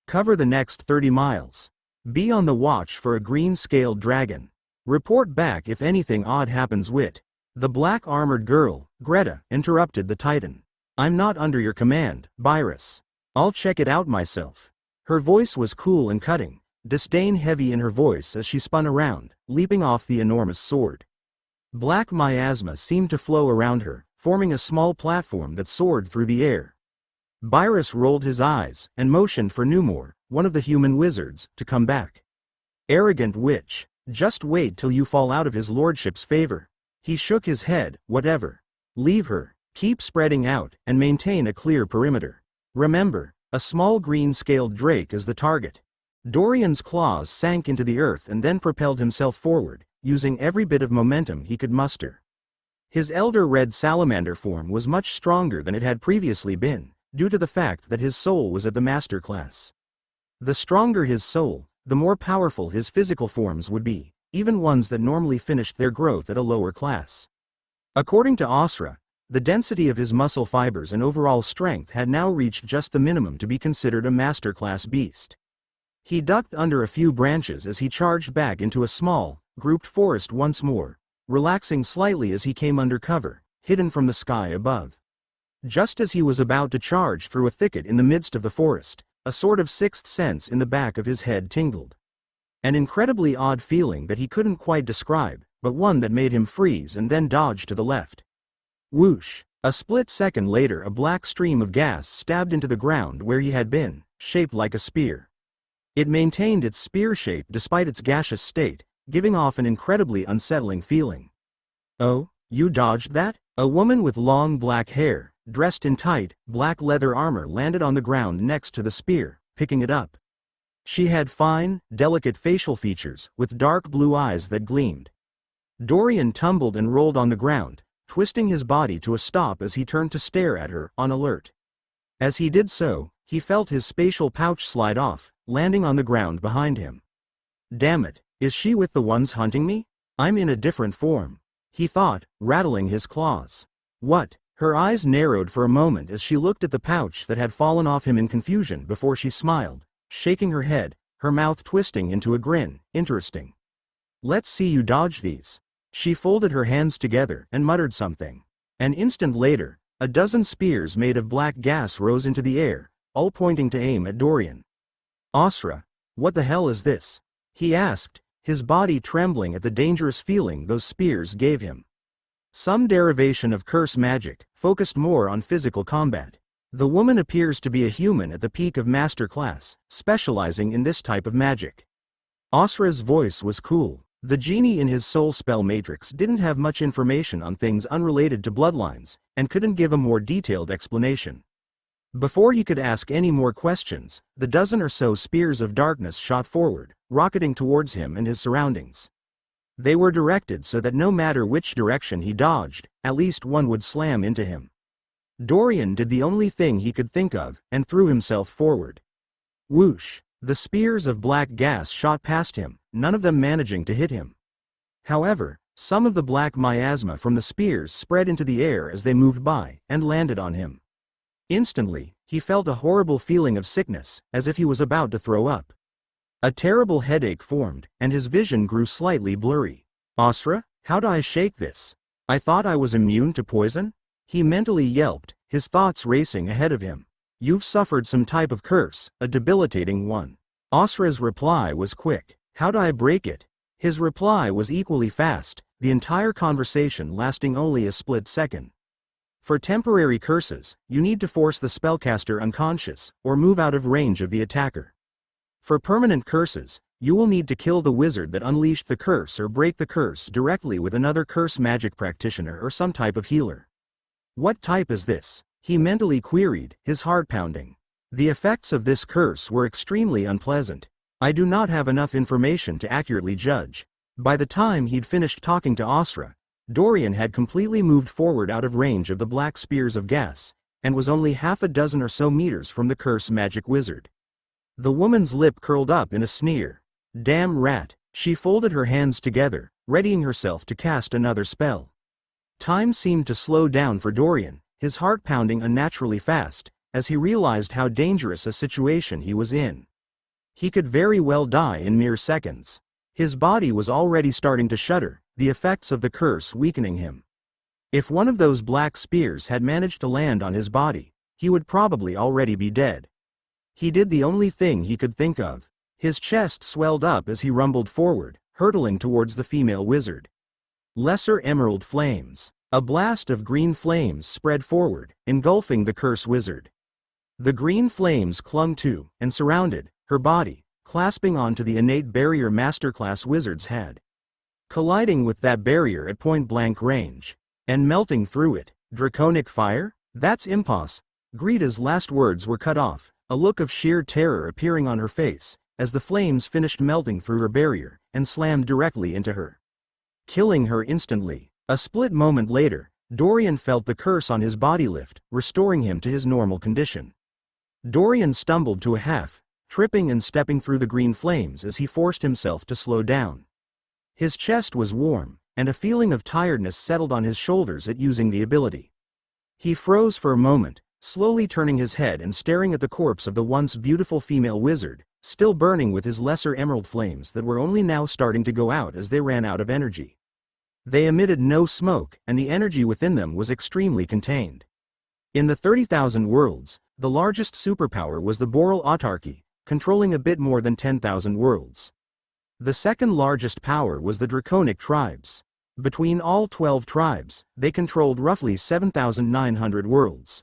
Speaker 1: Cover the next 30 miles. Be on the watch for a green-scaled dragon. Report back if anything odd happens with." The black-armored girl, Greta, interrupted the Titan. "I'm not under your command, Byrus. I'll check it out myself." Her voice was cool and cutting, disdain heavy in her voice as she spun around, leaping off the enormous sword. Black miasma seemed to flow around her, forming a small platform that soared through the air. Byrus rolled his eyes, and motioned for Numor, one of the human wizards, to come back. "Arrogant witch, just wait till you fall out of his lordship's favor." He shook his head. "Whatever. Leave her, keep spreading out, and maintain a clear perimeter. Remember, a small green-scaled drake is the target." Dorian's claws sank into the earth and then propelled himself forward, using every bit of momentum he could muster. His elder red salamander form was much stronger than it had previously been, due to the fact that his soul was at the master class. The stronger his soul, the more powerful his physical forms would be, even ones that normally finished their growth at a lower class. According to Asra, The density of his muscle fibers and overall strength had now reached just the minimum to be considered a master-class beast. He ducked under a few branches as he charged back into a small, grouped forest once more, relaxing slightly as he came under cover, hidden from the sky above. Just as he was about to charge through a thicket in the midst of the forest, a sort of sixth sense in the back of his head tingled. An incredibly odd feeling that he couldn't quite describe, but one that made him freeze and then dodge to the left. Whoosh! A split second later a black stream of gas stabbed into the ground where he had been, shaped like a spear. It maintained its spear shape despite its gaseous state, giving off an incredibly unsettling feeling. "Oh, you dodged that?" A woman with long black hair, dressed in tight, black leather armor landed on the ground next to the spear, picking it up. She had fine, delicate facial features, with dark blue eyes that gleamed. Dorian tumbled and rolled on the ground, twisting his body to a stop as he turned to stare at her, on alert. As he did so, he felt his spatial pouch slide off, landing on the ground behind him. "Damn it, is she with the ones hunting me? I'm in a different form," he thought, rattling his claws. "What?" Her eyes narrowed for a moment as she looked at the pouch that had fallen off him in confusion before she smiled, shaking her head, her mouth twisting into a grin. "Interesting. Let's see you dodge these." She folded her hands together and muttered something. An instant later, a dozen spears made of black gas rose into the air, all pointing to aim at Dorian. "Osra, what the hell is this?" he asked, his body trembling at the dangerous feeling those spears gave him. "Some derivation of curse magic, focused more on physical combat. The woman appears to be a human at the peak of master class, specializing in this type of magic." Osra's voice was cool. The genie in his soul spell matrix didn't have much information on things unrelated to bloodlines, and couldn't give a more detailed explanation. Before he could ask any more questions, the dozen or so spears of darkness shot forward, rocketing towards him and his surroundings. They were directed so that no matter which direction he dodged, at least one would slam into him. Dorian did the only thing he could think of, and threw himself forward. Whoosh! The spears of black gas shot past him, none of them managing to hit him. However, some of the black miasma from the spears spread into the air as they moved by, and landed on him. Instantly, he felt a horrible feeling of sickness, as if he was about to throw up. A terrible headache formed, and his vision grew slightly blurry. "Osra, how do I shake this? I thought I was immune to poison?" He mentally yelped, his thoughts racing ahead of him. "You've suffered some type of curse, a debilitating one." Osra's reply was quick. "How do I break it?" His reply was equally fast, the entire conversation lasting only a split second. "For temporary curses, you need to force the spellcaster unconscious, or move out of range of the attacker. For permanent curses, you will need to kill the wizard that unleashed the curse or break the curse directly with another curse magic practitioner or some type of healer." "What type is this?" he mentally queried, his heart pounding. "The effects of this curse were extremely unpleasant. I do not have enough information to accurately judge." By the time he'd finished talking to Osra, Dorian had completely moved forward out of range of the black spears of gas, and was only half a dozen or so meters from the curse magic wizard. The woman's lip curled up in a sneer. "Damn rat." She folded her hands together, readying herself to cast another spell. Time seemed to slow down for Dorian, his heart pounding unnaturally fast, as he realized how dangerous a situation he was in. He could very well die in mere seconds. His body was already starting to shudder, the effects of the curse weakening him. If one of those black spears had managed to land on his body, he would probably already be dead. He did the only thing he could think of. His chest swelled up as he rumbled forward, hurtling towards the female wizard. Lesser emerald flames. A blast of green flames spread forward, engulfing the curse wizard. The green flames clung to, and surrounded, her body, clasping onto the innate barrier masterclass wizards had. Colliding with that barrier at point-blank range, and melting through it. Draconic fire? That's impos. Greta's last words were cut off, a look of sheer terror appearing on her face, as the flames finished melting through her barrier, and slammed directly into her, killing her instantly. A split moment later, Dorian felt the curse on his body lift, restoring him to his normal condition. Dorian stumbled to a half, tripping and stepping through the green flames as he forced himself to slow down. His chest was warm, and a feeling of tiredness settled on his shoulders at using the ability. He froze for a moment, slowly turning his head and staring at the corpse of the once beautiful female wizard, still burning with his lesser emerald flames that were only now starting to go out as they ran out of energy. They emitted no smoke, and the energy within them was extremely contained. In the 30,000 worlds, the largest superpower was the Boral autarky, controlling a bit more than 10,000 worlds. The second largest power was the Draconic tribes. Between all 12 tribes, they controlled roughly 7,900 worlds.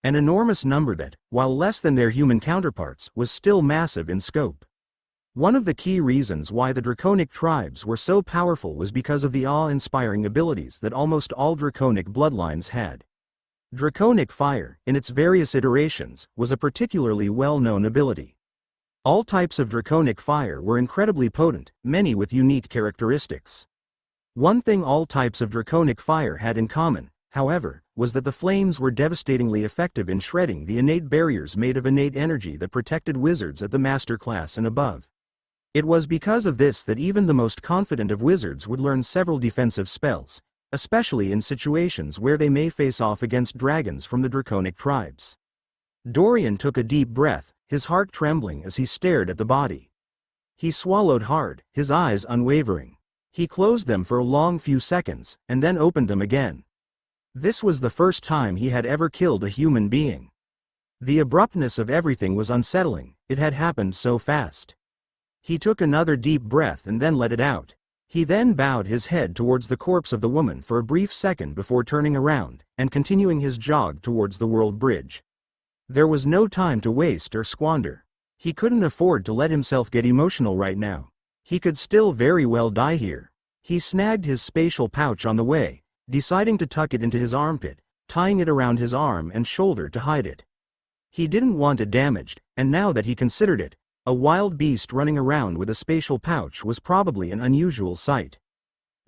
Speaker 1: An enormous number that, while less than their human counterparts, was still massive in scope. One of the key reasons why the Draconic tribes were so powerful was because of the awe-inspiring abilities that almost all Draconic bloodlines had. Draconic fire, in its various iterations, was a particularly well-known ability. All types of Draconic fire were incredibly potent, many with unique characteristics. One thing all types of Draconic fire had in common, however, was that the flames were devastatingly effective in shredding the innate barriers made of innate energy that protected wizards at the master class and above. It was because of this that even the most confident of wizards would learn several defensive spells, especially in situations where they may face off against dragons from the Draconic tribes. Dorian took a deep breath, his heart trembling as he stared at the body. He swallowed hard, his eyes unwavering. He closed them for a long few seconds, and then opened them again. This was the first time he had ever killed a human being. The abruptness of everything was unsettling, it had happened so fast. He took another deep breath and then let it out. He then bowed his head towards the corpse of the woman for a brief second before turning around, and continuing his jog towards the world bridge. There was no time to waste or squander. He couldn't afford to let himself get emotional right now. He could still very well die here. He snagged his spatial pouch on the way, deciding to tuck it into his armpit, tying it around his arm and shoulder to hide it. He didn't want it damaged, and now that he considered it, a wild beast running around with a spatial pouch was probably an unusual sight.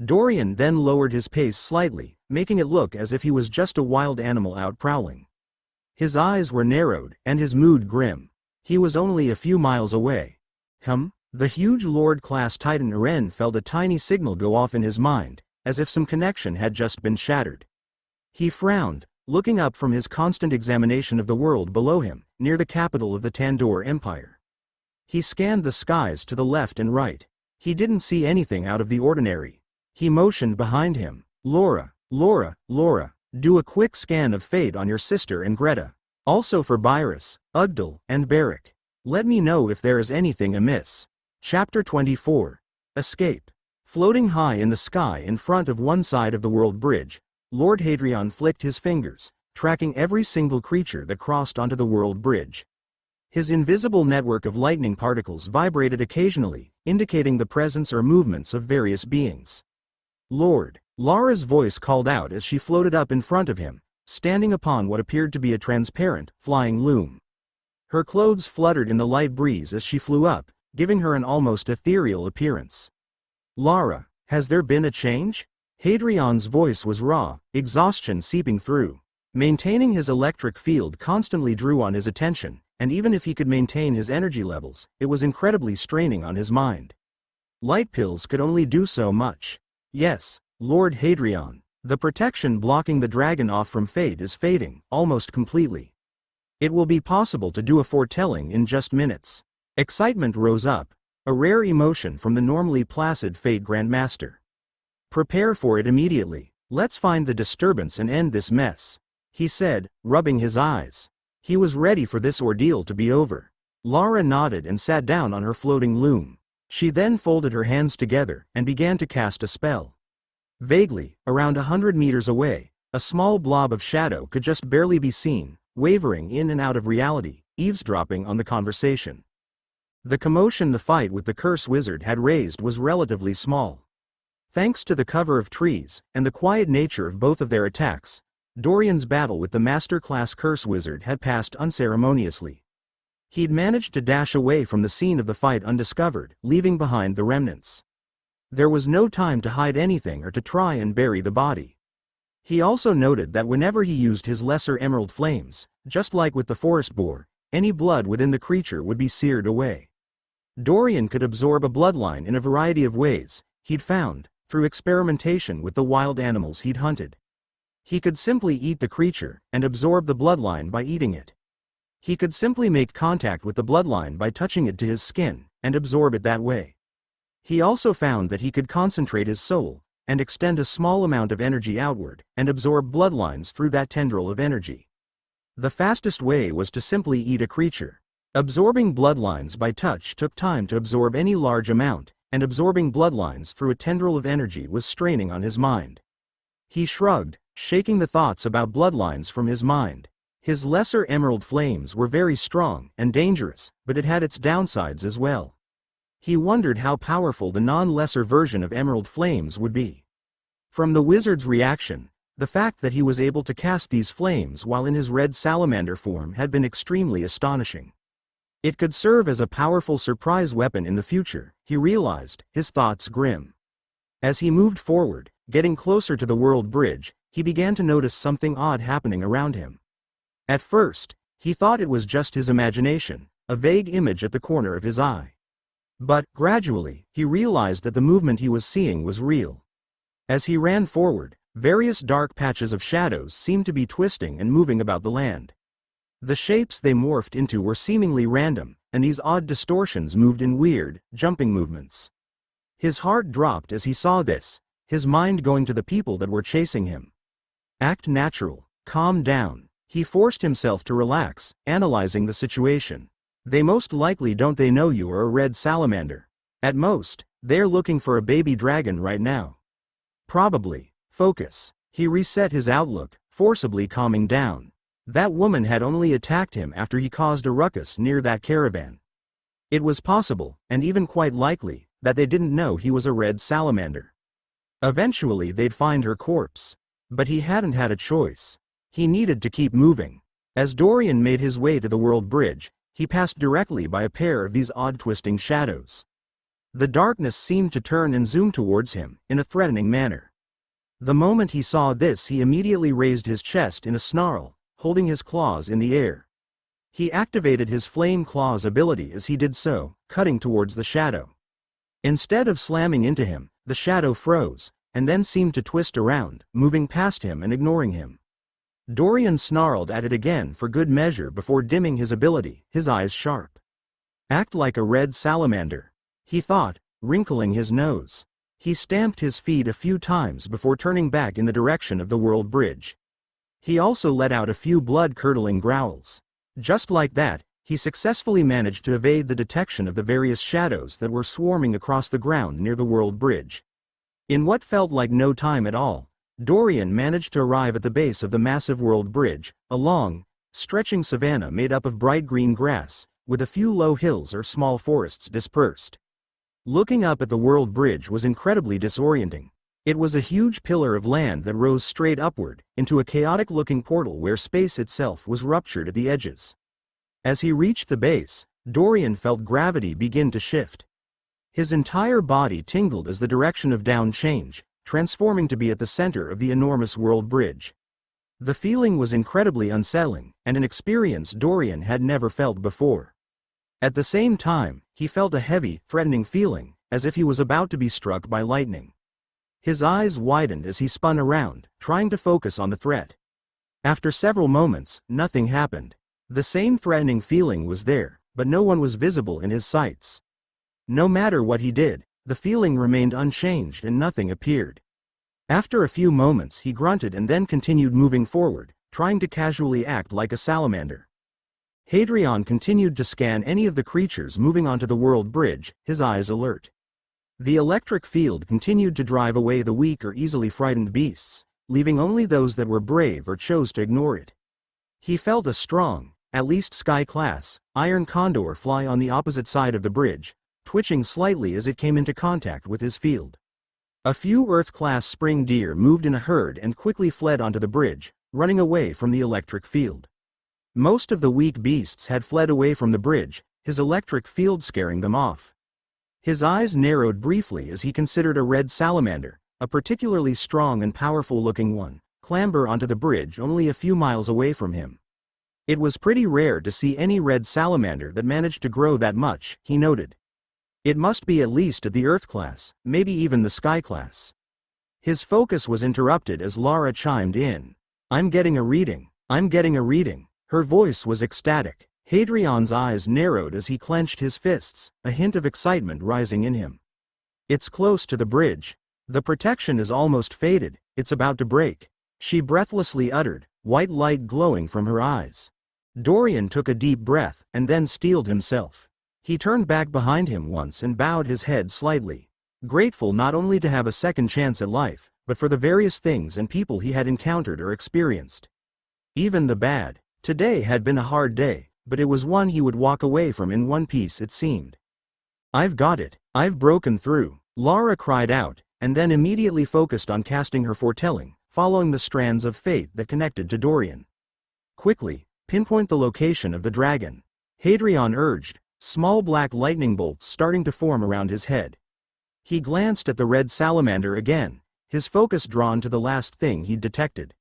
Speaker 1: Dorian then lowered his pace slightly, making it look as if he was just a wild animal out prowling. His eyes were narrowed, and his mood grim. He was only a few miles away. The huge Lord-class Titan Eren felt a tiny signal go off in his mind, as if some connection had just been shattered. He frowned, looking up from his constant examination of the world below him, near the capital of the Tandoor Empire. He scanned the skies to the left and right. He didn't see anything out of the ordinary. He motioned behind him. Laura, do a quick scan of fate on your sister and Greta. Also for Byrus, Ugdal, and Barrick. Let me know if there is anything amiss. Chapter 24. Escape. Floating high in the sky in front of one side of the world bridge, Lord Hadrian flicked his fingers, tracking every single creature that crossed onto the world bridge. His invisible network of lightning particles vibrated occasionally, indicating the presence or movements of various beings. Lord, Lara's voice called out as she floated up in front of him, standing upon what appeared to be a transparent, flying loom. Her clothes fluttered in the light breeze as she flew up, giving her an almost ethereal appearance. Lara, has there been a change? Hadrian's voice was raw, exhaustion seeping through. Maintaining his electric field constantly drew on his attention, and even if he could maintain his energy levels, it was incredibly straining on his mind. Light pills could only do so much. Yes, Lord Hadrian, the protection blocking the dragon off from fate is fading, almost completely. It will be possible to do a foretelling in just minutes. Excitement rose up, a rare emotion from the normally placid Fate Grandmaster. Prepare for it immediately. Let's find the disturbance and end this mess, he said, rubbing his eyes. He was ready for this ordeal to be over. Lara nodded and sat down on her floating loom. She then folded her hands together and began to cast a spell. Vaguely, around 100 meters away, a small blob of shadow could just barely be seen, wavering in and out of reality, eavesdropping on the conversation. The commotion the fight with the Curse Wizard had raised was relatively small. Thanks to the cover of trees, and the quiet nature of both of their attacks, Dorian's battle with the Master-class Curse Wizard had passed unceremoniously. He'd managed to dash away from the scene of the fight undiscovered, leaving behind the remnants. There was no time to hide anything or to try and bury the body. He also noted that whenever he used his lesser emerald flames, just like with the forest boar, any blood within the creature would be seared away. Dorian could absorb a bloodline in a variety of ways, he'd found, through experimentation with the wild animals he'd hunted. He could simply eat the creature and absorb the bloodline by eating it. He could simply make contact with the bloodline by touching it to his skin and absorb it that way. He also found that he could concentrate his soul and extend a small amount of energy outward and absorb bloodlines through that tendril of energy. The fastest way was to simply eat a creature. Absorbing bloodlines by touch took time to absorb any large amount, and absorbing bloodlines through a tendril of energy was straining on his mind. He shrugged, shaking the thoughts about bloodlines from his mind. His lesser emerald flames were very strong and dangerous, but it had its downsides as well. He wondered how powerful the non-lesser version of emerald flames would be. From the wizard's reaction, the fact that he was able to cast these flames while in his red salamander form had been extremely astonishing. It could serve as a powerful surprise weapon in the future, he realized, his thoughts grim. As he moved forward, getting closer to the world bridge, he began to notice something odd happening around him. At first, he thought it was just his imagination, a vague image at the corner of his eye. But, gradually, he realized that the movement he was seeing was real. As he ran forward, various dark patches of shadows seemed to be twisting and moving about the land. The shapes they morphed into were seemingly random, and these odd distortions moved in weird, jumping movements. His heart dropped as he saw this, his mind going to the people that were chasing him. Act natural, calm down. He forced himself to relax, analyzing the situation. They most likely don't they know you are a red salamander. At most, they're looking for a baby dragon right now. Probably. Focus. He reset his outlook, forcibly calming down. That woman had only attacked him after he caused a ruckus near that caravan. It was possible, and even quite likely, that they didn't know he was a red salamander. Eventually they'd find her corpse. But he hadn't had a choice. He needed to keep moving. As Dorian made his way to the world bridge, he passed directly by a pair of these odd twisting shadows. The darkness seemed to turn and zoom towards him, in a threatening manner. The moment he saw this, he immediately raised his chest in a snarl, holding his claws in the air. He activated his flame claws ability as he did so, cutting towards the shadow. Instead of slamming into him, the shadow froze, and then seemed to twist around, moving past him and ignoring him. Dorian snarled at it again for good measure before dimming his ability, his eyes sharp. Act like a red salamander, he thought, wrinkling his nose. He stamped his feet a few times before turning back in the direction of the world bridge. He also let out a few blood-curdling growls. Just like that, he successfully managed to evade the detection of the various shadows that were swarming across the ground near the world bridge. In what felt like no time at all, Dorian managed to arrive at the base of the massive world bridge, a long, stretching savanna made up of bright green grass, with a few low hills or small forests dispersed. Looking up at the world bridge was incredibly disorienting. It was a huge pillar of land that rose straight upward, into a chaotic-looking portal where space itself was ruptured at the edges. As he reached the base, Dorian felt gravity begin to shift. His entire body tingled as the direction of down changed, transforming to be at the center of the enormous world bridge. The feeling was incredibly unsettling, and an experience Dorian had never felt before. At the same time, he felt a heavy, threatening feeling, as if he was about to be struck by lightning. His eyes widened as he spun around, trying to focus on the threat. After several moments, nothing happened. The same threatening feeling was there, but no one was visible in his sights. No matter what he did, the feeling remained unchanged and nothing appeared. After a few moments he grunted and then continued moving forward, trying to casually act like a salamander. Hadrian continued to scan any of the creatures moving onto the world bridge, his eyes alert. The electric field continued to drive away the weak or easily frightened beasts, leaving only those that were brave or chose to ignore it. He felt a strong, at least sky-class, iron condor fly on the opposite side of the bridge, twitching slightly as it came into contact with his field. A few Earth-class spring deer moved in a herd and quickly fled onto the bridge, running away from the electric field. Most of the weak beasts had fled away from the bridge, his electric field scaring them off. His eyes narrowed briefly as he considered a red salamander, a particularly strong and powerful-looking one, clamber onto the bridge only a few miles away from him. It was pretty rare to see any red salamander that managed to grow that much, he noted. It must be at least at the Earth class, maybe even the Sky class. His focus was interrupted as Lara chimed in. I'm getting a reading. I'm getting a reading. Her voice was ecstatic. Hadrian's eyes narrowed as he clenched his fists, a hint of excitement rising in him. It's close to the bridge. The protection is almost faded, it's about to break. She breathlessly uttered, white light glowing from her eyes. Dorian took a deep breath, and then steeled himself. He turned back behind him once and bowed his head slightly, grateful not only to have a second chance at life, but for the various things and people he had encountered or experienced. Even the bad. Today had been a hard day, but it was one he would walk away from in one piece, it seemed. I've got it. I've broken through, Lara cried out, and then immediately focused on casting her foretelling, following the strands of fate that connected to Dorian. Quickly, pinpoint the location of the dragon, Hadrian urged, small black lightning bolts starting to form around his head. He glanced at the red salamander again, his focus drawn to the last thing he'd detected.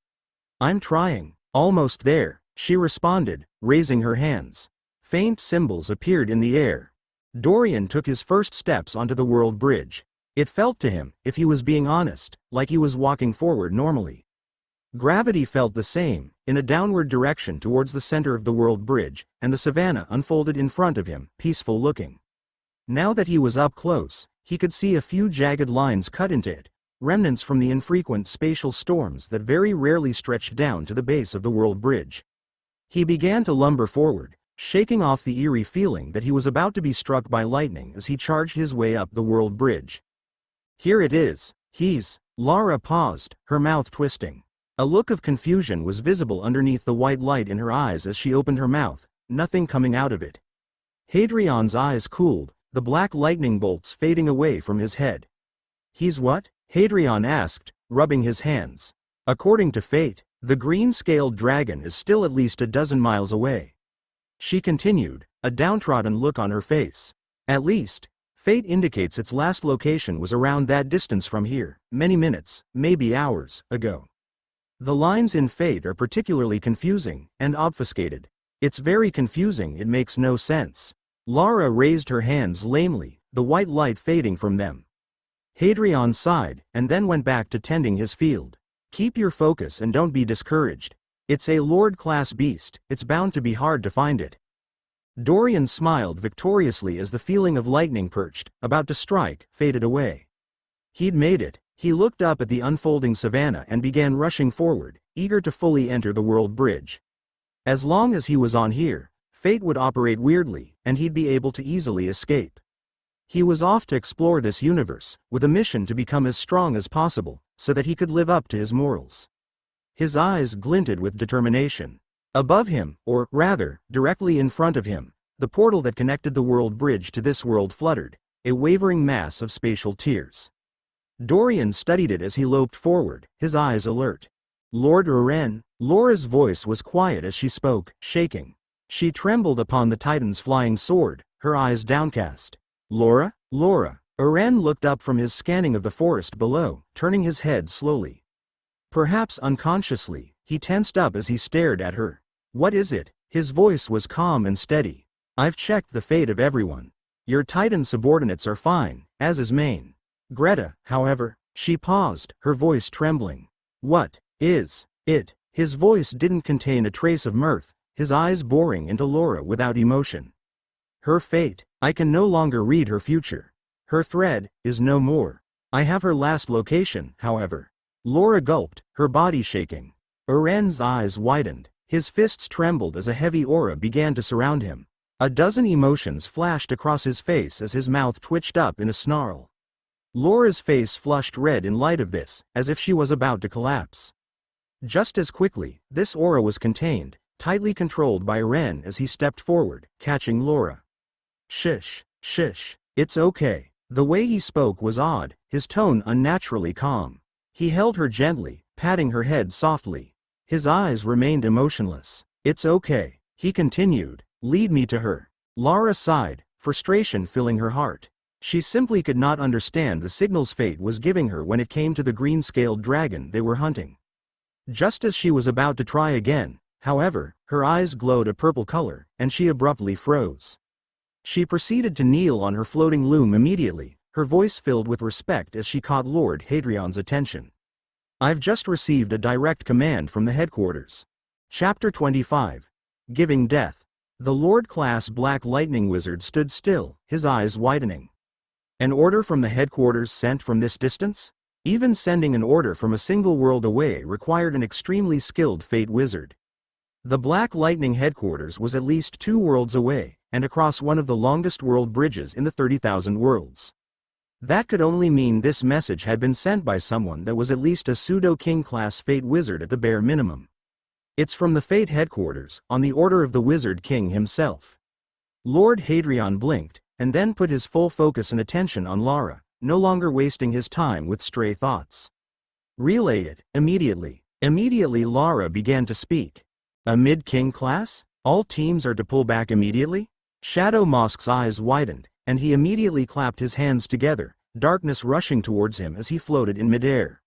Speaker 1: I'm trying. Almost there, she responded, raising her hands. Faint symbols appeared in the air. Dorian took his first steps onto the world bridge. It felt to him, if he was being honest, like he was walking forward normally. Gravity felt the same, in a downward direction towards the center of the world bridge, and the savannah unfolded in front of him, peaceful looking. Now that he was up close, he could see a few jagged lines cut into it, remnants from the infrequent spatial storms that very rarely stretched down to the base of the world bridge. He began to lumber forward, shaking off the eerie feeling that he was about to be struck by lightning as he charged his way up the world bridge. Here it is. Lara paused, her mouth twisting. A look of confusion was visible underneath the white light in her eyes as she opened her mouth, nothing coming out of it. Hadrian's eyes cooled, the black lightning bolts fading away from his head. He's what? Hadrian asked, rubbing his hands. According to fate, the green-scaled dragon is still at least a dozen miles away. She continued, a downtrodden look on her face. At least, fate indicates its last location was around that distance from here, many minutes, maybe hours, ago. The lines in fate are particularly confusing, and obfuscated. It's very confusing, it makes no sense. Lara raised her hands lamely, the white light fading from them. Hadrian sighed, and then went back to tending his field. Keep your focus and don't be discouraged. It's a Lord-class beast, it's bound to be hard to find it. Dorian smiled victoriously as the feeling of lightning perched, about to strike, faded away. He'd made it. He looked up at the unfolding savannah and began rushing forward, eager to fully enter the world bridge. As long as he was on here, fate would operate weirdly, and he'd be able to easily escape. He was off to explore this universe, with a mission to become as strong as possible, so that he could live up to his morals. His eyes glinted with determination. Above him, or rather, directly in front of him, the portal that connected the world bridge to this world fluttered, a wavering mass of spatial tears. Dorian studied it as he loped forward, his eyes alert. Lord Uren, Laura's voice was quiet as she spoke, shaking. She trembled upon the Titan's flying sword, her eyes downcast. Laura? Uren looked up from his scanning of the forest below, turning his head slowly. Perhaps unconsciously, he tensed up as he stared at her. What is it? His voice was calm and steady. I've checked the fate of everyone. Your Titan subordinates are fine, as is Maine. Greta, however, she paused, her voice trembling. What is it? His voice didn't contain a trace of mirth, his eyes boring into Laura without emotion. Her fate, I can no longer read her future. Her thread is no more. I have her last location, however. Laura gulped, her body shaking. Uren's eyes widened. His fists trembled as a heavy aura began to surround him. A dozen emotions flashed across his face as his mouth twitched up in a snarl. Laura's face flushed red in light of this, as if she was about to collapse. Just as quickly, this aura was contained, tightly controlled by Uren as he stepped forward, catching Laura. Shish, it's okay. The way he spoke was odd, his tone unnaturally calm. He held her gently, patting her head softly. His eyes remained emotionless. It's okay, he continued, lead me to her. Lara sighed, frustration filling her heart. She simply could not understand the signals fate was giving her when it came to the green-scaled dragon they were hunting. Just as she was about to try again, however, her eyes glowed a purple color, and she abruptly froze. She proceeded to kneel on her floating loom immediately, her voice filled with respect as she caught Lord Hadrian's attention. I've just received a direct command from the headquarters. Chapter 25. Giving Death. The Lord-class Black Lightning Wizard stood still, his eyes widening. An order from the headquarters sent from this distance? Even sending an order from a single world away required an extremely skilled Fate Wizard. The Black Lightning headquarters was at least 2 worlds away, and across one of the longest world bridges in the 30,000 worlds. That could only mean this message had been sent by someone that was at least a pseudo-king-class Fate Wizard at the bare minimum. It's from the Fate headquarters, on the order of the Wizard King himself. Lord Hadrian blinked, and then put his full focus and attention on Lara, no longer wasting his time with stray thoughts. Relay it, immediately. Immediately Lara began to speak. A mid-king class? All teams are to pull back immediately? Shadow Mosk's eyes widened, and he immediately clapped his hands together, darkness rushing towards him as he floated in midair.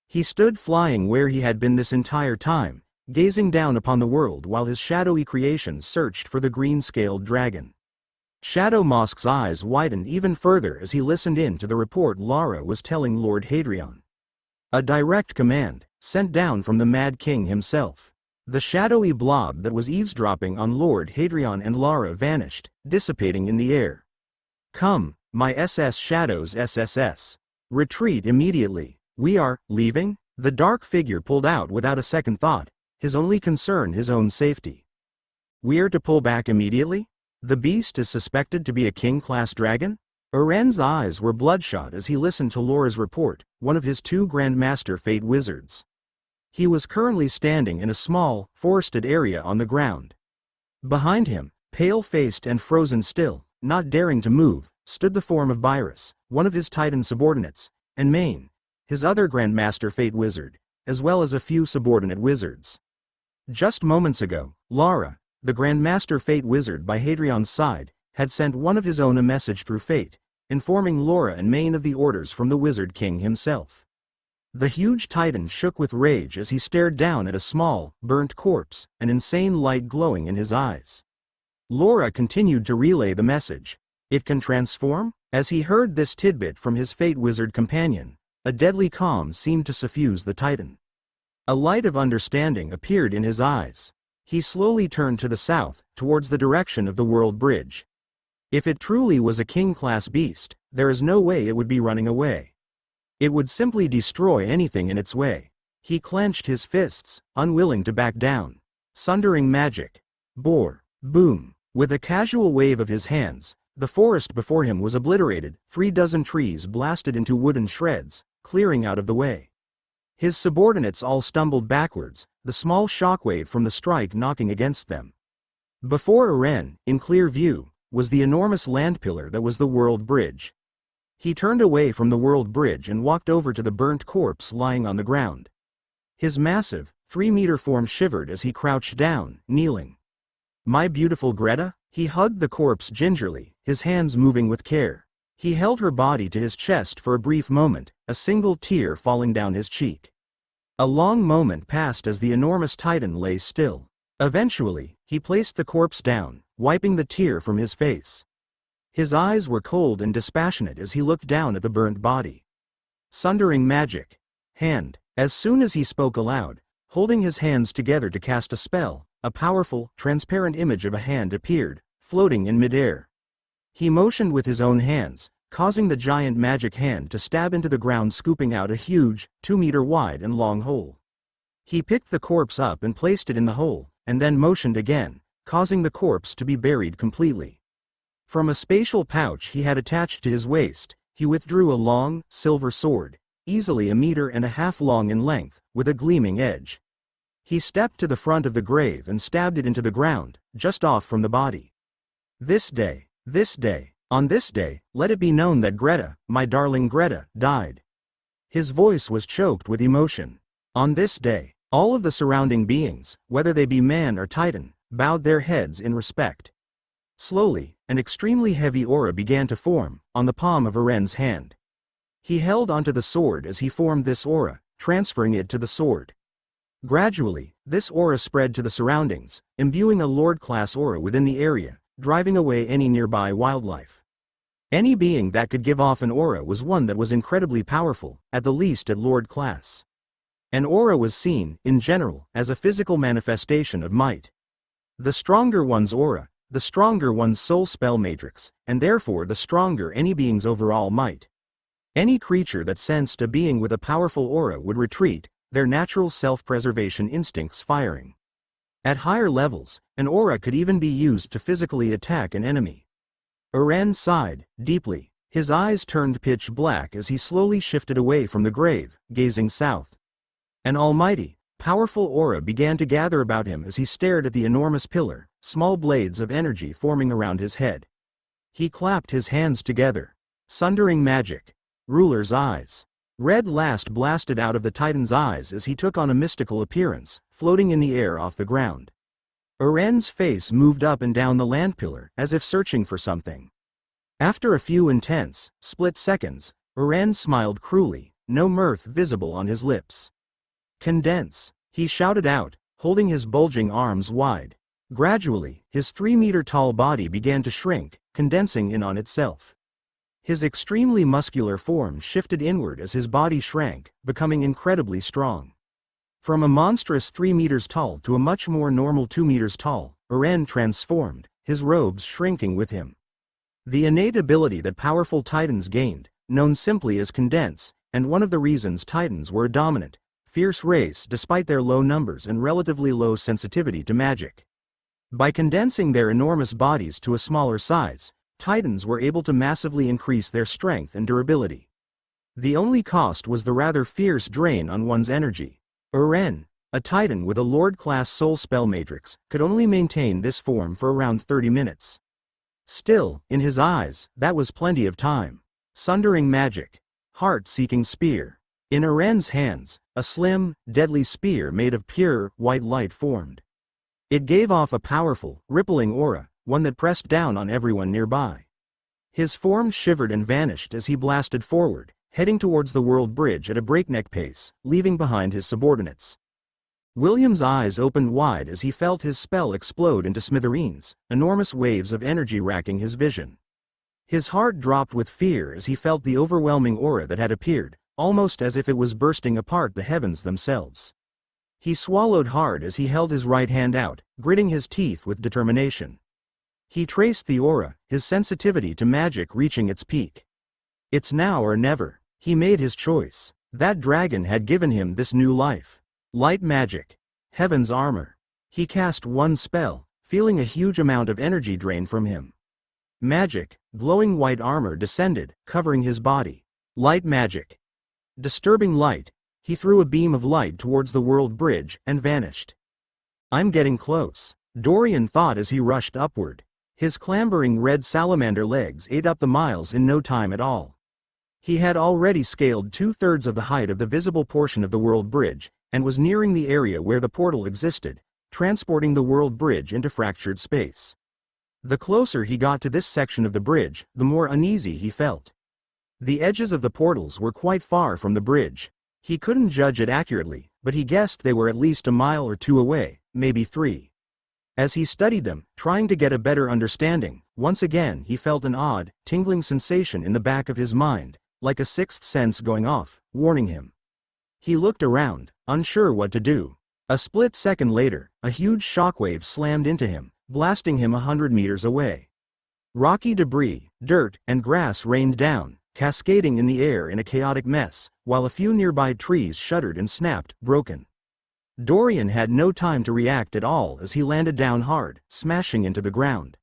Speaker 1: He stood flying where he had been this entire time, gazing down upon the world while his shadowy creations searched for the green-scaled dragon. Shadow Mosk's eyes widened even further as he listened in to the report Lara was telling Lord Hadrian. A direct command, sent down from the Mad King himself. The shadowy blob that was eavesdropping on Lord Hadrian and Lara vanished, dissipating in the air. Come, my SS Shadows SSS. Retreat immediately. We are leaving? The dark figure pulled out without a second thought, his only concern his own safety. We're to pull back immediately? The beast is suspected to be a king-class dragon? Uren's eyes were bloodshot as he listened to Lara's report, one of his 2 Grandmaster Fate Wizards. He was currently standing in a small, forested area on the ground. Behind him, pale-faced and frozen still, not daring to move, stood the form of Byrus, one of his Titan subordinates, and Maine, his other Grandmaster Fate Wizard, as well as a few subordinate wizards. Just moments ago, Lara, the Grandmaster Fate Wizard by Hadrian's side, had sent one of his own a message through Fate, informing Lara and Maine of the orders from the Wizard King himself. The huge Titan shook with rage as he stared down at a small, burnt corpse, an insane light glowing in his eyes. Lara continued to relay the message. It can transform? As he heard this tidbit from his Fate Wizard companion, a deadly calm seemed to suffuse the Titan. A light of understanding appeared in his eyes. He slowly turned to the south, towards the direction of the World Bridge. If it truly was a king-class beast, there is no way it would be running away. It would simply destroy anything in its way. He clenched his fists, unwilling to back down. Sundering magic. Bore. Boom. With a casual wave of his hands, the forest before him was obliterated, 3 dozen trees blasted into wooden shreds, clearing out of the way. His subordinates all stumbled backwards, the small shockwave from the strike knocking against them. Before Uren, in clear view, was the enormous land pillar that was the World Bridge. He turned away from the World Bridge and walked over to the burnt corpse lying on the ground. His massive, 3-meter form shivered as he crouched down, kneeling. My beautiful Greta? He hugged the corpse gingerly, his hands moving with care. He held her body to his chest for a brief moment, a single tear falling down his cheek. A long moment passed as the enormous Titan lay still. Eventually, he placed the corpse down, wiping the tear from his face. His eyes were cold and dispassionate as he looked down at the burnt body. Sundering magic. Hand. As soon as he spoke aloud, holding his hands together to cast a spell, a powerful, transparent image of a hand appeared, floating in midair. He motioned with his own hands, causing the giant magic hand to stab into the ground, scooping out a huge, 2-meter wide and long hole. He picked the corpse up and placed it in the hole, and then motioned again, causing the corpse to be buried completely. From a spatial pouch he had attached to his waist, he withdrew a long, silver sword, easily 1.5 meters long in length, with a gleaming edge. He stepped to the front of the grave and stabbed it into the ground, just off from the body. This day, on this day, let it be known that Greta, my darling Greta, died. His voice was choked with emotion. On this day, all of the surrounding beings, whether they be man or Titan, bowed their heads in respect. Slowly, an extremely heavy aura began to form, on the palm of Uren's hand. He held onto the sword as he formed this aura, transferring it to the sword. Gradually, this aura spread to the surroundings, imbuing a Lord-class aura within the area, driving away any nearby wildlife. Any being that could give off an aura was one that was incredibly powerful, at the least at Lord class. An aura was seen, in general, as a physical manifestation of might. The stronger one's aura, the stronger one's soul spell matrix, and therefore the stronger any being's overall might. Any creature that sensed a being with a powerful aura would retreat, their natural self-preservation instincts firing. At higher levels, an aura could even be used to physically attack an enemy. Eren sighed, deeply. His eyes turned pitch black as he slowly shifted away from the grave, gazing south. An almighty, powerful aura began to gather about him as he stared at the enormous pillar, small blades of energy forming around his head. He clapped his hands together. Sundering magic. Ruler's eyes. Red last blasted out of the Titan's eyes as he took on a mystical appearance, floating in the air off the ground. Eren's face moved up and down the land pillar, as if searching for something. After a few intense, split seconds, Eren smiled cruelly, no mirth visible on his lips. "Condense," he shouted out, holding his bulging arms wide. Gradually, his 3-meter-tall body began to shrink, condensing in on itself. His extremely muscular form shifted inward as his body shrank, becoming incredibly strong. From a monstrous 3 meters tall to a much more normal 2 meters tall, Eren transformed, his robes shrinking with him. The innate ability that powerful Titans gained, known simply as condense, and one of the reasons Titans were a dominant, fierce race despite their low numbers and relatively low sensitivity to magic. By condensing their enormous bodies to a smaller size, Titans were able to massively increase their strength and durability. The only cost was the rather fierce drain on one's energy. Eren, a Titan with a Lord-class soul spell matrix, could only maintain this form for around 30 minutes. Still, in his eyes, that was plenty of time. Sundering magic. Heart-seeking spear. In Eren's hands, a slim, deadly spear made of pure, white light formed. It gave off a powerful, rippling aura, one that pressed down on everyone nearby. His form shivered and vanished as he blasted forward, heading towards the world bridge at a breakneck pace, leaving behind his subordinates. William's eyes opened wide as he felt his spell explode into smithereens, enormous waves of energy racking his vision. His heart dropped with fear as he felt the overwhelming aura that had appeared, almost as if it was bursting apart the heavens themselves. He swallowed hard as he held his right hand out, gritting his teeth with determination. He traced the aura, his sensitivity to magic reaching its peak. It's now or never. He made his choice. That dragon had given him this new life. Light magic. Heaven's armor. He cast one spell, feeling a huge amount of energy drain from him. Magic, glowing white armor descended, covering his body. Light magic. Disturbing light. He threw a beam of light towards the world bridge and vanished. I'm getting close, Dorian thought as he rushed upward. His clambering red salamander legs ate up the miles in no time at all. He had already scaled 2/3 of the height of the visible portion of the world bridge, and was nearing the area where the portal existed, transporting the world bridge into fractured space. The closer he got to this section of the bridge, the more uneasy he felt. The edges of the portals were quite far from the bridge. He couldn't judge it accurately, but he guessed they were at least a mile or two away, maybe 3. As he studied them, trying to get a better understanding, once again he felt an odd, tingling sensation in the back of his mind, like a sixth sense going off, warning him. He looked around, unsure what to do. A split second later, a huge shockwave slammed into him, blasting him 100 meters away. Rocky debris, dirt, and grass rained down, cascading in the air in a chaotic mess, while a few nearby trees shuddered and snapped, broken. Dorian had no time to react at all as he landed down hard, smashing into the ground.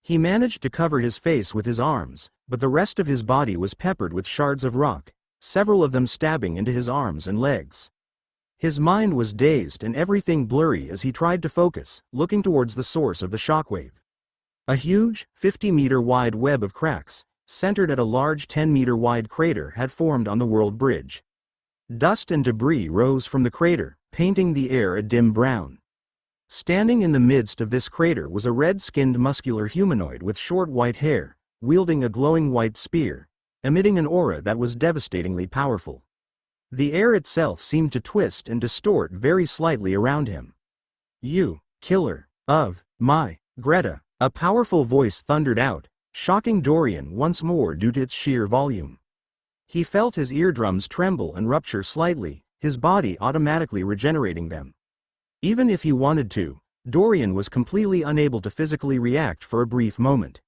Speaker 1: He managed to cover his face with his arms, but the rest of his body was peppered with shards of rock, several of them stabbing into his arms and legs. His mind was dazed and everything blurry as he tried to focus, looking towards the source of the shockwave. A huge, 50-meter-wide web of cracks, centered at a large 10-meter-wide crater, had formed on the world bridge. Dust and debris rose from the crater, painting the air a dim brown. Standing in the midst of this crater was a red-skinned muscular humanoid with short white hair, wielding a glowing white spear, emitting an aura that was devastatingly powerful. The air itself seemed to twist and distort very slightly around him. "You, killer of my Greta," a powerful voice thundered out, shocking Dorian once more due to its sheer volume. He felt his eardrums tremble and rupture slightly, his body automatically regenerating them. Even if he wanted to, Dorian was completely unable to physically react for a brief moment.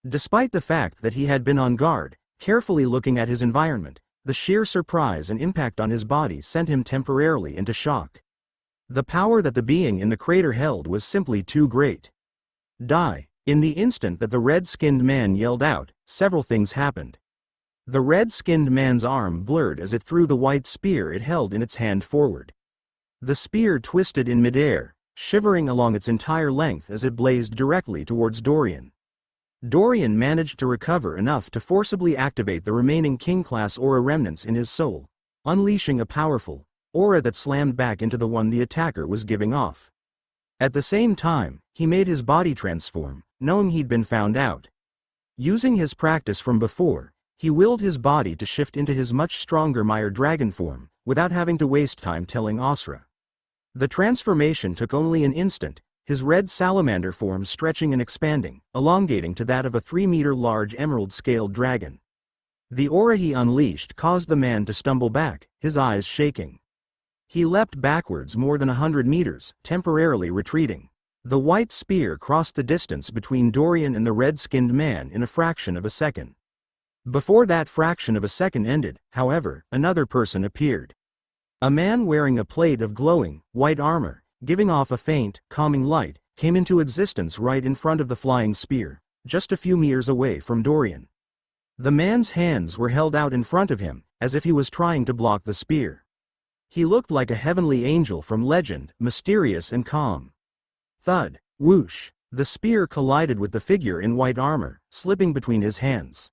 Speaker 1: Despite the fact that he had been on guard, carefully looking at his environment, the sheer surprise and impact on his body sent him temporarily into shock. The power that the being in the crater held was simply too great. Die. In the instant that the red-skinned man yelled out, several things happened. The red-skinned man's arm blurred as it threw the white spear it held in its hand forward. The spear twisted in midair, shivering along its entire length as it blazed directly towards Dorian. Dorian managed to recover enough to forcibly activate the remaining king-class aura remnants in his soul, unleashing a powerful aura that slammed back into the one the attacker was giving off. At the same time, he made his body transform, knowing he'd been found out. Using his practice from before, he willed his body to shift into his much stronger Mire dragon form, without having to waste time telling Asra. The transformation took only an instant, his red salamander form stretching and expanding, elongating to that of a 3-meter large emerald-scaled dragon. The aura he unleashed caused the man to stumble back, his eyes shaking. He leapt backwards more than 100 meters, temporarily retreating. The white spear crossed the distance between Dorian and the red-skinned man in a fraction of a second. Before that fraction of a second ended, however, another person appeared. A man wearing a plate of glowing, white armor, giving off a faint, calming light, came into existence right in front of the flying spear, just a few meters away from Dorian. The man's hands were held out in front of him, as if he was trying to block the spear. He looked like a heavenly angel from legend, mysterious and calm. Thud, whoosh, the spear collided with the figure in white armor, slipping between his hands.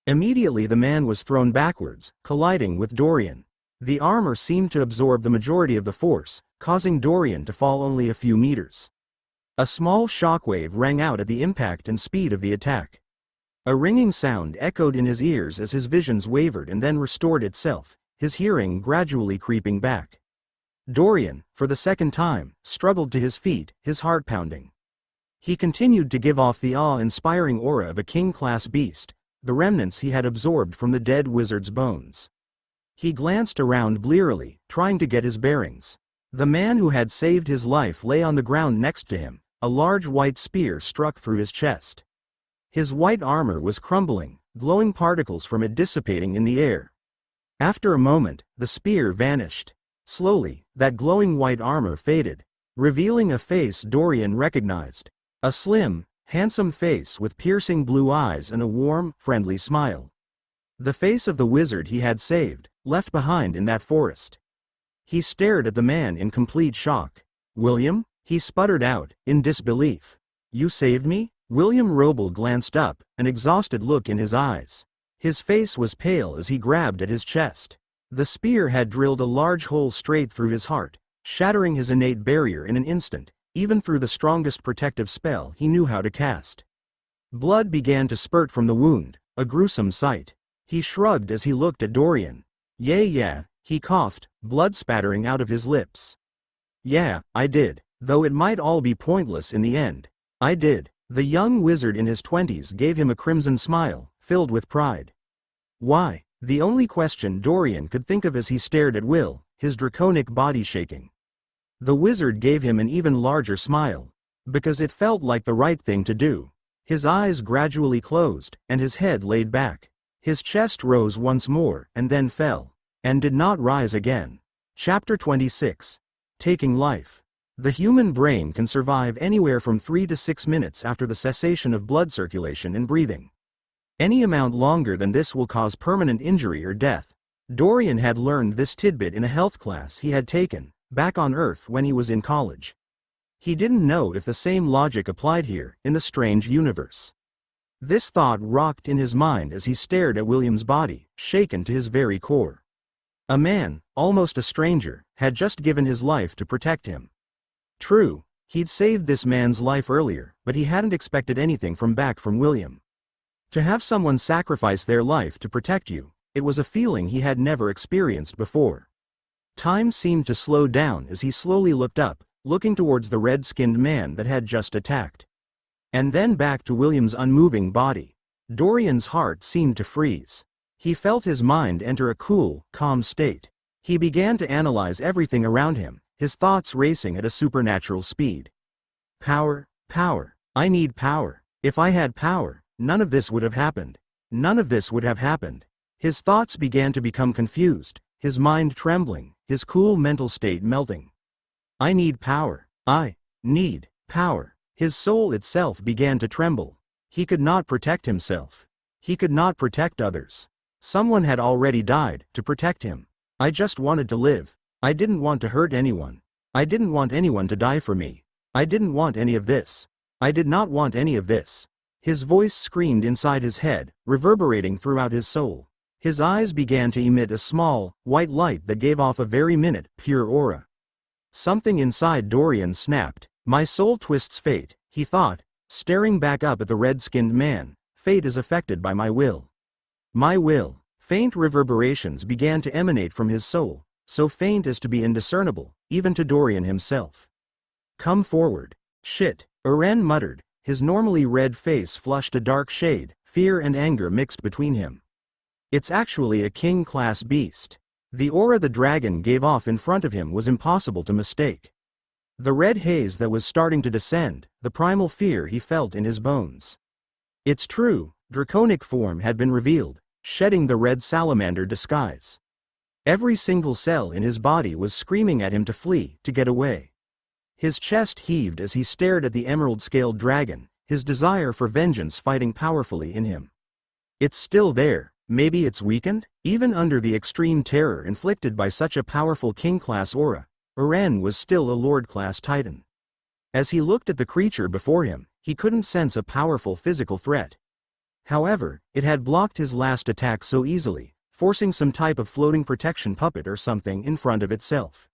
Speaker 1: Immediately the man was thrown backwards, colliding with Dorian. The armor seemed to absorb the majority of the force, causing Dorian to fall only a few meters. A small shockwave rang out at the impact and speed of the attack. A ringing sound echoed in his ears as his visions wavered and then restored itself, his hearing gradually creeping back. Dorian, for the second time, struggled to his feet, his heart pounding. He continued to give off the awe-inspiring aura of a king-class beast, the remnants he had absorbed from the dead wizard's bones. He glanced around blearily, trying to get his bearings. The man who had saved his life lay on the ground next to him, a large white spear struck through his chest. His white armor was crumbling, glowing particles from it dissipating in the air. After a moment, the spear vanished. Slowly, that glowing white armor faded, revealing a face Dorian recognized. A slim, handsome face with piercing blue eyes and a warm, friendly smile. The face of the wizard he had saved, left behind in that forest. He stared at the man in complete shock. "William?" he sputtered out, in disbelief. "You saved me?" William Roble glanced up, an exhausted look in his eyes. His face was pale as he grabbed at his chest. The spear had drilled a large hole straight through his heart, shattering his innate barrier in an instant, even through the strongest protective spell he knew how to cast. Blood began to spurt from the wound, a gruesome sight. He shrugged as he looked at Dorian. Yeah, he coughed, blood spattering out of his lips. "Yeah, I did, though it might all be pointless in the end. I did." The young wizard in his 20s gave him a crimson smile, filled with pride. "Why?" The only question Dorian could think of as he stared at Will, his draconic body shaking. The wizard gave him an even larger smile. Because it felt like the right thing to do. His eyes gradually closed, and his head laid back. His chest rose once more, and then fell, and did not rise again. Chapter 26. Taking Life. The human brain can survive anywhere from 3 to 6 minutes after the cessation of blood circulation and breathing. Any amount longer than this will cause permanent injury or death. Dorian had learned this tidbit in a health class he had taken, back on Earth when he was in college. He didn't know if the same logic applied here, in the strange universe. This thought rocked in his mind as he stared at William's body, shaken to his very core. A man, almost a stranger, had just given his life to protect him. True, he'd saved this man's life earlier, but he hadn't expected anything from William. To have someone sacrifice their life to protect you, it was a feeling he had never experienced before. Time seemed to slow down as he slowly looked up, looking towards the red-skinned man that had just attacked. And then back to William's unmoving body. Dorian's heart seemed to freeze. He felt his mind enter a cool, calm state. He began to analyze everything around him, his thoughts racing at a supernatural speed. Power, power. I need power. If I had power, none of this would have happened. None of this would have happened. His thoughts began to become confused, his mind trembling, his cool mental state melting. I need power. I need power. His soul itself began to tremble. He could not protect himself. He could not protect others. Someone had already died to protect him. I just wanted to live. I didn't want to hurt anyone. I didn't want anyone to die for me. I didn't want any of this. I did not want any of this. His voice screamed inside his head, reverberating throughout his soul. His eyes began to emit a small, white light that gave off a very minute, pure aura. Something inside Dorian snapped. My soul twists fate, he thought, staring back up at the red-skinned man. Fate is affected by my will. My will. Faint reverberations began to emanate from his soul, so faint as to be indiscernible, even to Dorian himself. Come forward. Shit, Eren muttered, his normally red face flushed a dark shade, fear and anger mixed between him. It's actually a king-class beast. The aura the dragon gave off in front of him was impossible to mistake. The red haze that was starting to descend, the primal fear he felt in his bones. It's true, draconic form had been revealed, shedding the red salamander disguise. Every single cell in his body was screaming at him to flee, to get away. His chest heaved as he stared at the emerald-scaled dragon, his desire for vengeance fighting powerfully in him. It's still there, maybe it's weakened? Even under the extreme terror inflicted by such a powerful king-class aura, Eren was still a lord-class titan. As he looked at the creature before him, he couldn't sense a powerful physical threat. However, it had blocked his last attack so easily, forcing some type of floating protection puppet or something in front of itself.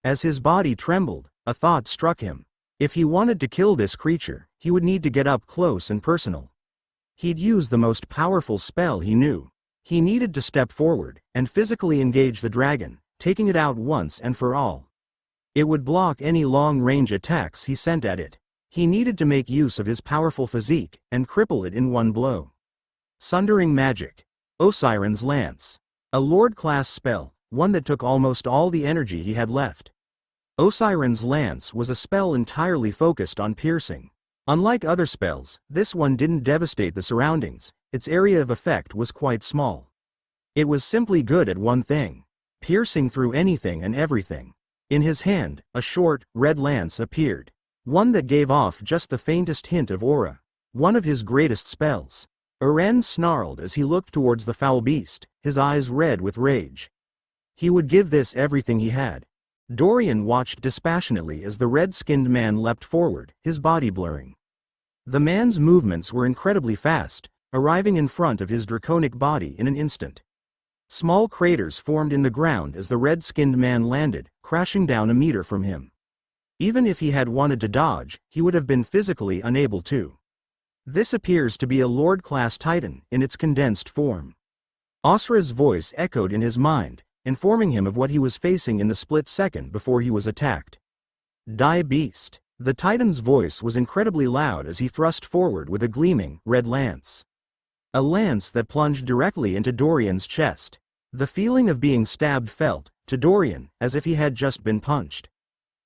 Speaker 1: As his body trembled, a thought struck him. If he wanted to kill this creature, he would need to get up close and personal. He'd use the most powerful spell he knew. He needed to step forward and physically engage the dragon, taking it out once and for all. It would block any long-range attacks he sent at it. He needed to make use of his powerful physique and cripple it in one blow. Sundering Magic. Osiren's Lance. A Lord-class spell, one that took almost all the energy he had left. Osiren's Lance was a spell entirely focused on piercing. Unlike other spells, this one didn't devastate the surroundings, its area of effect was quite small. It was simply good at one thing: piercing through anything and everything. In his hand, a short, red lance appeared. One that gave off just the faintest hint of aura. One of his greatest spells. Eren snarled as he looked towards the foul beast, his eyes red with rage. He would give this everything he had. Dorian watched dispassionately as the red-skinned man leapt forward, his body blurring. The man's movements were incredibly fast, arriving in front of his draconic body in an instant. Small craters formed in the ground as the red-skinned man landed, crashing down a meter from him. Even if he had wanted to dodge, he would have been physically unable to. This appears to be a Lord-class Titan in its condensed form. Asra's voice echoed in his mind, informing him of what he was facing in the split second before he was attacked. Die beast. The Titan's voice was incredibly loud as he thrust forward with a gleaming, red lance. A lance that plunged directly into Dorian's chest. The feeling of being stabbed felt, to Dorian, as if he had just been punched.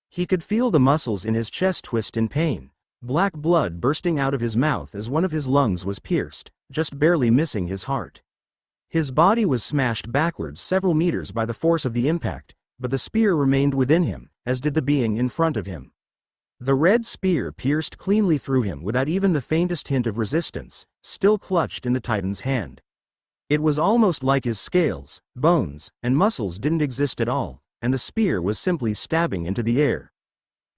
Speaker 1: He could feel the muscles in his chest twist in pain, black blood bursting out of his mouth as one of his lungs was pierced, just barely missing his heart. His body was smashed backwards several meters by the force of the impact, but the spear remained within him, as did the being in front of him. The red spear pierced cleanly through him without even the faintest hint of resistance, still clutched in the Titan's hand. It was almost like his scales, bones, and muscles didn't exist at all, and the spear was simply stabbing into the air.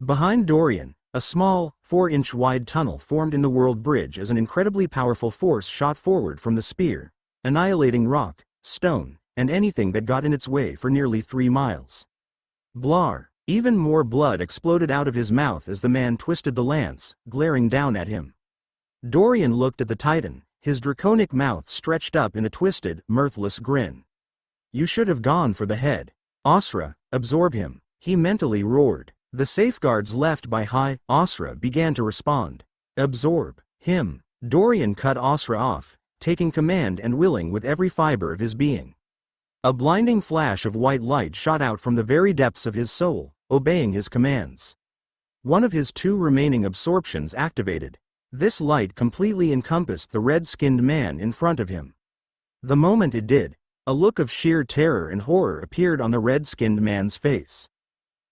Speaker 1: Behind Dorian, a small, 4-inch wide tunnel formed in the world bridge as an incredibly powerful force shot forward from the spear, annihilating rock, stone, and anything that got in its way for nearly 3 miles. Blar. Even more blood exploded out of his mouth as the man twisted the lance, glaring down at him. Dorian looked at the Titan, his draconic mouth stretched up in a twisted, mirthless grin. You should have gone for the head. Asra, absorb him, he mentally roared. The safeguards left by High Asra began to respond. Absorb him. Dorian cut Asra off, taking command and willing with every fiber of his being. A blinding flash of white light shot out from the very depths of his soul, obeying his commands. One of his 2 remaining absorptions activated. This light completely encompassed the red-skinned man in front of him. The moment it did, a look of sheer terror and horror appeared on the red-skinned man's face.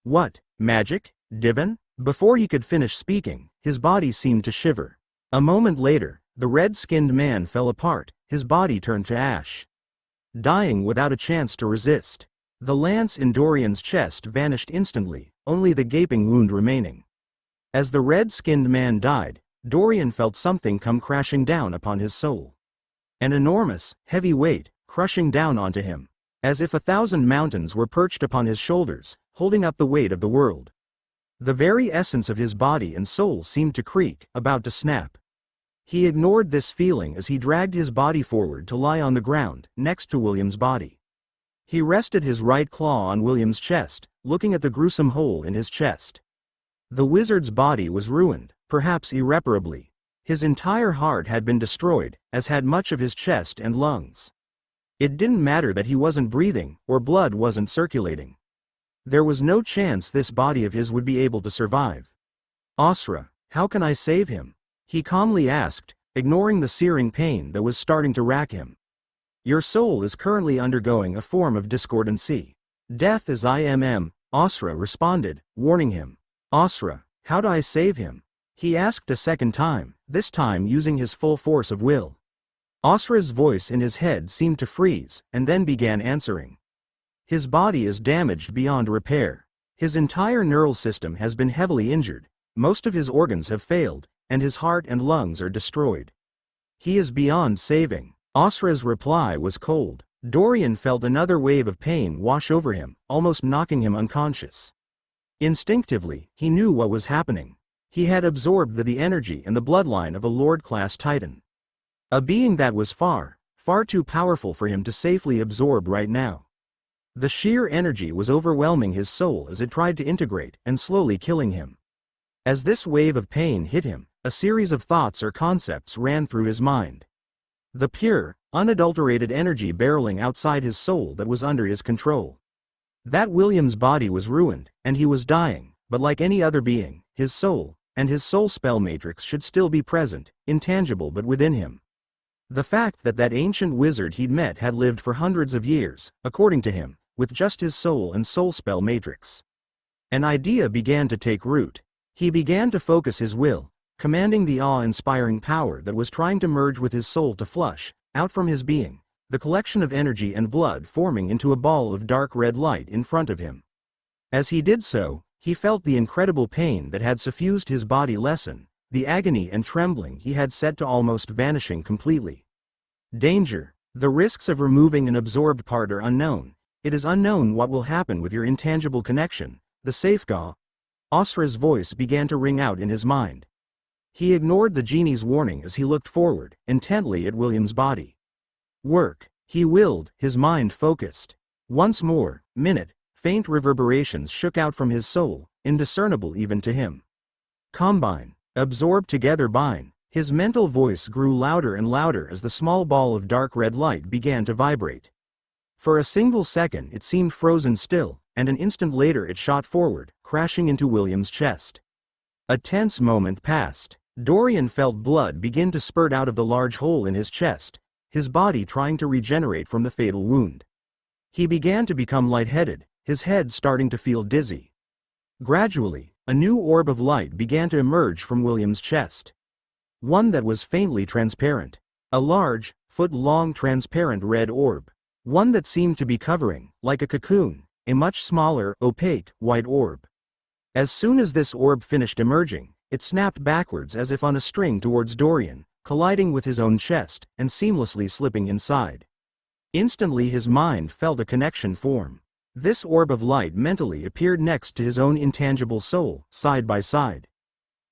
Speaker 1: What, magic, divine? Before he could finish speaking, his body seemed to shiver. A moment later, the red-skinned man fell apart, his body turned to ash. Dying without a chance to resist. The lance in Dorian's chest vanished instantly, only the gaping wound remaining. As the red-skinned man died, Dorian felt something come crashing down upon his soul. An enormous, heavy weight, crushing down onto him, as if 1,000 mountains were perched upon his shoulders, holding up the weight of the world. The very essence of his body and soul seemed to creak, about to snap. He ignored this feeling as he dragged his body forward to lie on the ground, next to William's body. He rested his right claw on William's chest, looking at the gruesome hole in his chest. The wizard's body was ruined, perhaps irreparably. His entire heart had been destroyed, as had much of his chest and lungs. It didn't matter that he wasn't breathing, or blood wasn't circulating. There was no chance this body of his would be able to survive. "Asra, how can I save him?" he calmly asked, ignoring the searing pain that was starting to rack him. "Your soul is currently undergoing a form of discordancy. Death is IMM, Asra responded, warning him. "Asra, how do I save him?" he asked a second time, this time using his full force of will. Asra's voice in his head seemed to freeze, and then began answering. "His body is damaged beyond repair. His entire neural system has been heavily injured, most of his organs have failed, and his heart and lungs are destroyed. He is beyond saving." Asra's reply was cold. Dorian felt another wave of pain wash over him, almost knocking him unconscious. Instinctively, he knew what was happening. He had absorbed the energy and the bloodline of a Lord-class Titan. A being that was far, far too powerful for him to safely absorb right now. The sheer energy was overwhelming his soul as it tried to integrate, and slowly killing him. As this wave of pain hit him, a series of thoughts or concepts ran through his mind. The pure, unadulterated energy barreling outside his soul that was under his control. That William's body was ruined, and he was dying, but like any other being, his soul, and his soul spell matrix should still be present, intangible but within him. The fact that that ancient wizard he'd met had lived for hundreds of years, according to him, with just his soul and soul spell matrix. An idea began to take root. He began to focus his will, commanding the awe-inspiring power that was trying to merge with his soul to flush, out from his being, the collection of energy and blood forming into a ball of dark red light in front of him. As he did so, he felt the incredible pain that had suffused his body lessen, the agony and trembling he had set to almost vanishing completely. Danger. The risks of removing an absorbed part are unknown. It is unknown what will happen with your intangible connection, the safeguard. Asra's voice began to ring out in his mind. He ignored the genie's warning as he looked forward, intently at William's body. Work, he willed, his mind focused. Once more, faint reverberations shook out from his soul, indiscernible even to him. Combine, absorb together bind. His mental voice grew louder and louder as the small ball of dark red light began to vibrate. For a single second it seemed frozen still, and an instant later it shot forward, crashing into William's chest. A tense moment passed. Dorian felt blood begin to spurt out of the large hole in his chest, his body trying to regenerate from the fatal wound. He began to become lightheaded, his head starting to feel dizzy. Gradually, a new orb of light began to emerge from William's chest. One that was faintly transparent. A large, foot-long transparent red orb. One that seemed to be covering, like a cocoon, a much smaller, opaque, white orb. As soon as this orb finished emerging, it snapped backwards as if on a string towards Dorian, colliding with his own chest, and seamlessly slipping inside. Instantly his mind felt a connection form. This orb of light mentally appeared next to his own intangible soul, side by side.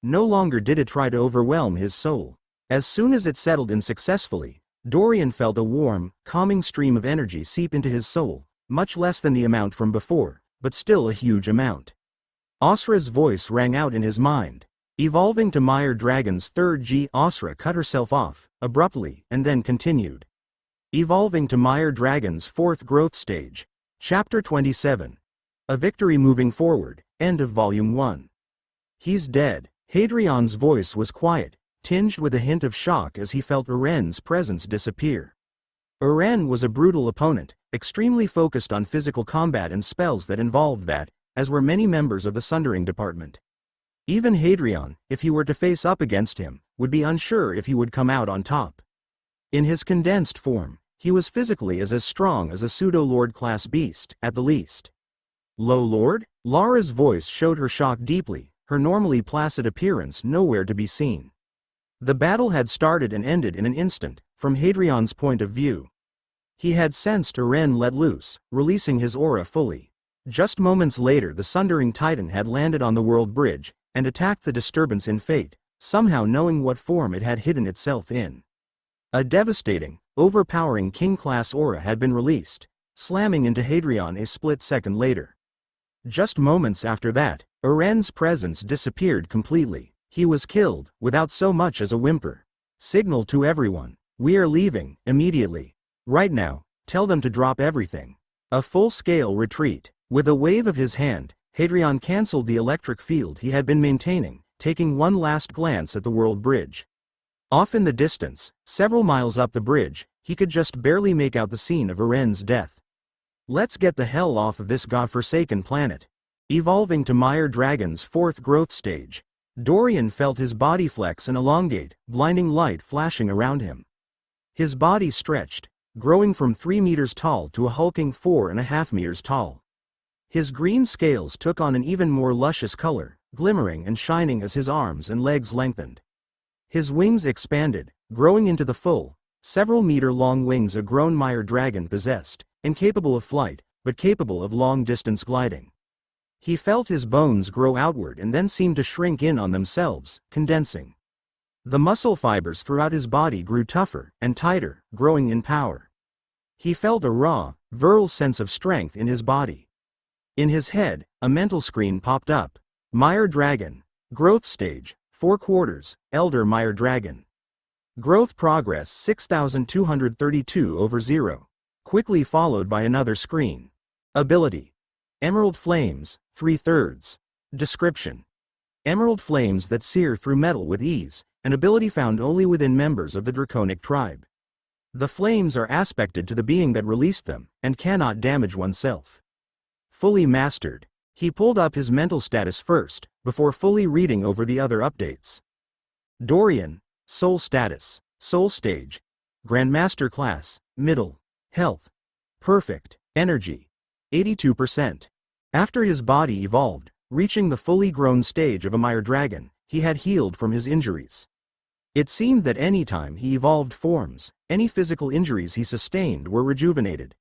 Speaker 1: No longer did it try to overwhelm his soul. As soon as it settled in successfully, Dorian felt a warm, calming stream of energy seep into his soul, much less than the amount from before, but still a huge amount. Asra's voice rang out in his mind. Evolving to Meyer Dragon's third G. Asra cut herself off, abruptly, and then continued. Evolving to Mire Dragon's fourth growth stage. Chapter 27. A Victory Moving Forward, End of Volume 1. He's dead. Hadrian's voice was quiet, tinged with a hint of shock as he felt Uren's presence disappear. Uren was a brutal opponent, extremely focused on physical combat and spells that involved that, as were many members of the Sundering Department. Even Hadrian, if he were to face up against him, would be unsure if he would come out on top. In his condensed form, he was physically as strong as a pseudo-lord class beast, at the least. Low Lord? Lara's voice showed her shock deeply, her normally placid appearance nowhere to be seen. The battle had started and ended in an instant, from Hadrian's point of view. He had sensed Uren let loose, releasing his aura fully. Just moments later the Sundering Titan had landed on the world bridge, and attacked the disturbance in fate, somehow knowing what form it had hidden itself in. A devastating, overpowering king-class aura had been released, slamming into Hadrian a split second later. Just moments after that, Uren's presence disappeared completely. He was killed, without so much as a whimper. Signal to everyone. We are leaving, immediately. Right now, tell them to drop everything. A full-scale retreat. With a wave of his hand, Hadrian cancelled the electric field he had been maintaining, taking one last glance at the world bridge. Off in the distance, several miles up the bridge, he could just barely make out the scene of Uren's death. Let's get the hell off of this godforsaken planet. Evolving to Mire Dragon's fourth growth stage. Dorian felt his body flex and elongate, blinding light flashing around him. His body stretched, growing from 3 meters tall to a hulking 4.5 meters tall. His green scales took on an even more luscious color, glimmering and shining as his arms and legs lengthened. His wings expanded, growing into the full, several-meter-long wings a grown Mire dragon possessed, incapable of flight, but capable of long-distance gliding. He felt his bones grow outward and then seemed to shrink in on themselves, condensing. The muscle fibers throughout his body grew tougher and tighter, growing in power. He felt a raw, virile sense of strength in his body. In his head, a mental screen popped up. Mire Dragon. Growth stage, 4 quarters, Elder Mire Dragon. Growth progress 6232/0. Quickly followed by another screen. Ability. Emerald Flames, 3/3. Description. Emerald flames that sear through metal with ease, an ability found only within members of the Draconic tribe. The flames are aspected to the being that released them, and cannot damage oneself. Fully mastered. He pulled up his mental status first, before fully reading over the other updates. Dorian. Soul status. Soul stage. Grandmaster class. Middle. Health. Perfect. Energy. 82%. After his body evolved, reaching the fully grown stage of a Mire dragon, he had healed from his injuries. It seemed that any time he evolved forms, any physical injuries he sustained were rejuvenated.